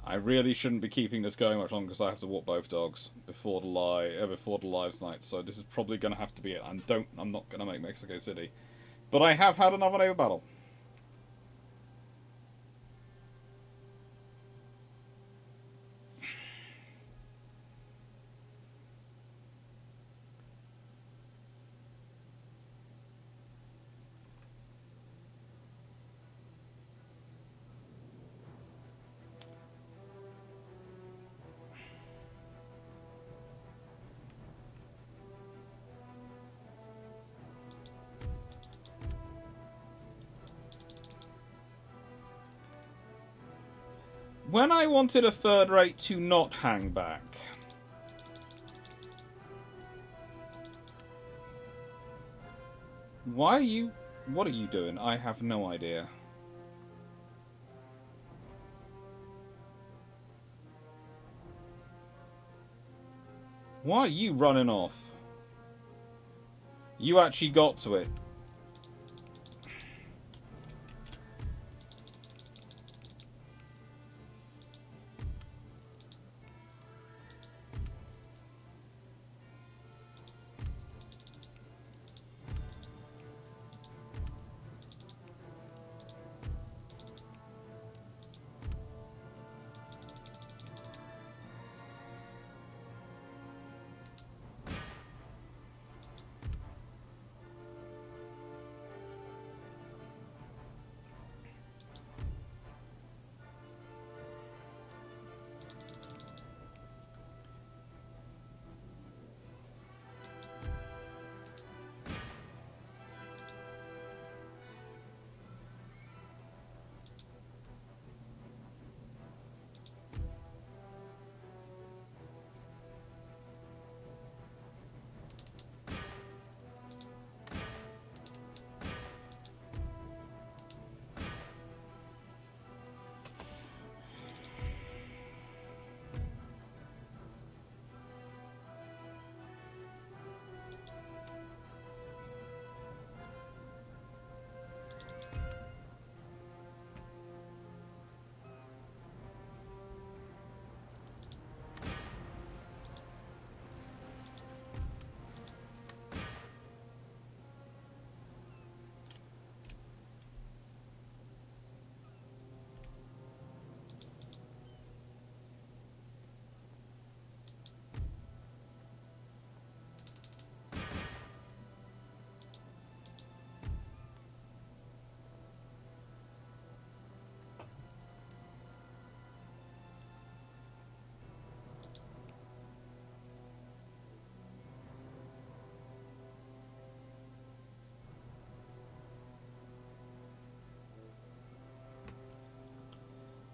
I really shouldn't be keeping this going much longer because I have to walk both dogs before the lives night. So this is probably going to have to be it. I'm not going to make Mexico City, but I have had another naval battle. When I wanted a third rate to not hang back. Why are you... What are you doing? I have no idea. Why are you running off? You actually got to it.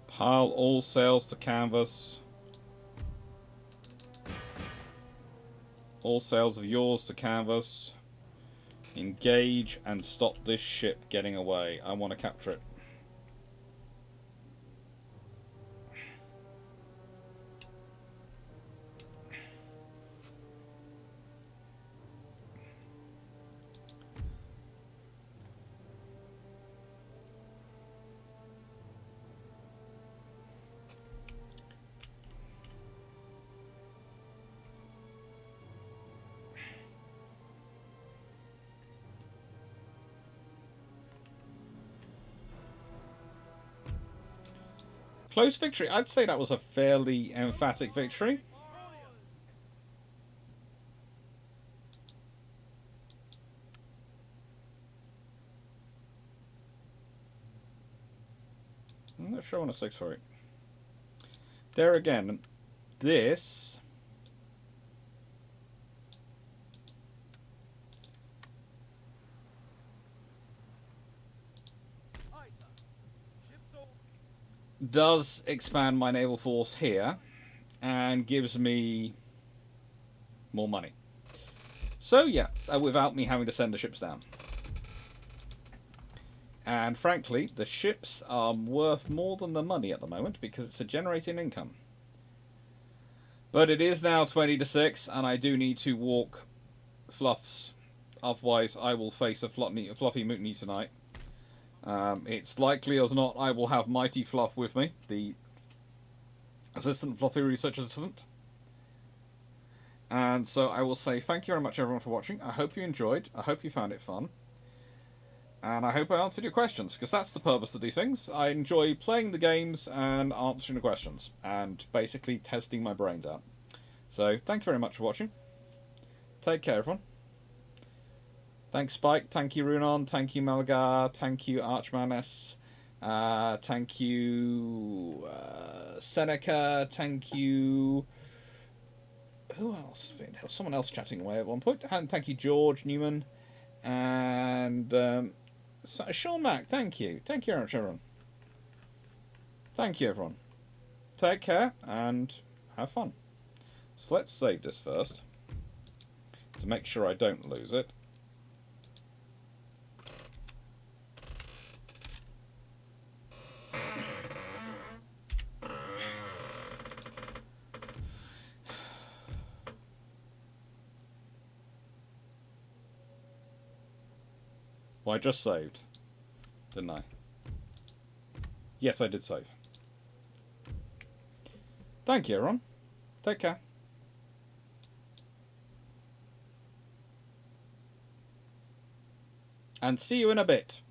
Pile all sails to canvas. All sails of yours to canvas. Engage and stop this ship getting away. I want to capture it. Close victory. I'd say that was a fairly emphatic victory. I'm not sure on a 6 for it. There again, this... does expand my naval force here and gives me more money. So yeah, without me having to send the ships down. And frankly, the ships are worth more than the money at the moment because it's a generating income. But it is now 20 to 6 and I do need to walk Fluffs. Otherwise I will face a fluffy mutiny tonight. It's likely as not I will have Mighty Fluff with me, the Assistant Fluffy Research Assistant. And so I will say thank you very much, everyone, for watching. I hope you enjoyed. I hope you found it fun. And I hope I answered your questions, because that's the purpose of these things. I enjoy playing the games and answering the questions, and basically testing my brains out. So, thank you very much for watching. Take care, everyone. Thanks, Spike. Thank you, Runon. Thank you, Malgar. Thank you, Archmanis. Thank you, Seneca. Thank you... Who else? There was someone else chatting away at one point. And thank you, George Newman. And Sean Mack, thank you. Thank you very much, everyone. Thank you, everyone. Take care and have fun. So let's save this first to make sure I don't lose it. Well, I just saved, didn't I? Yes, I did save. Thank you, everyone. Take care. And see you in a bit.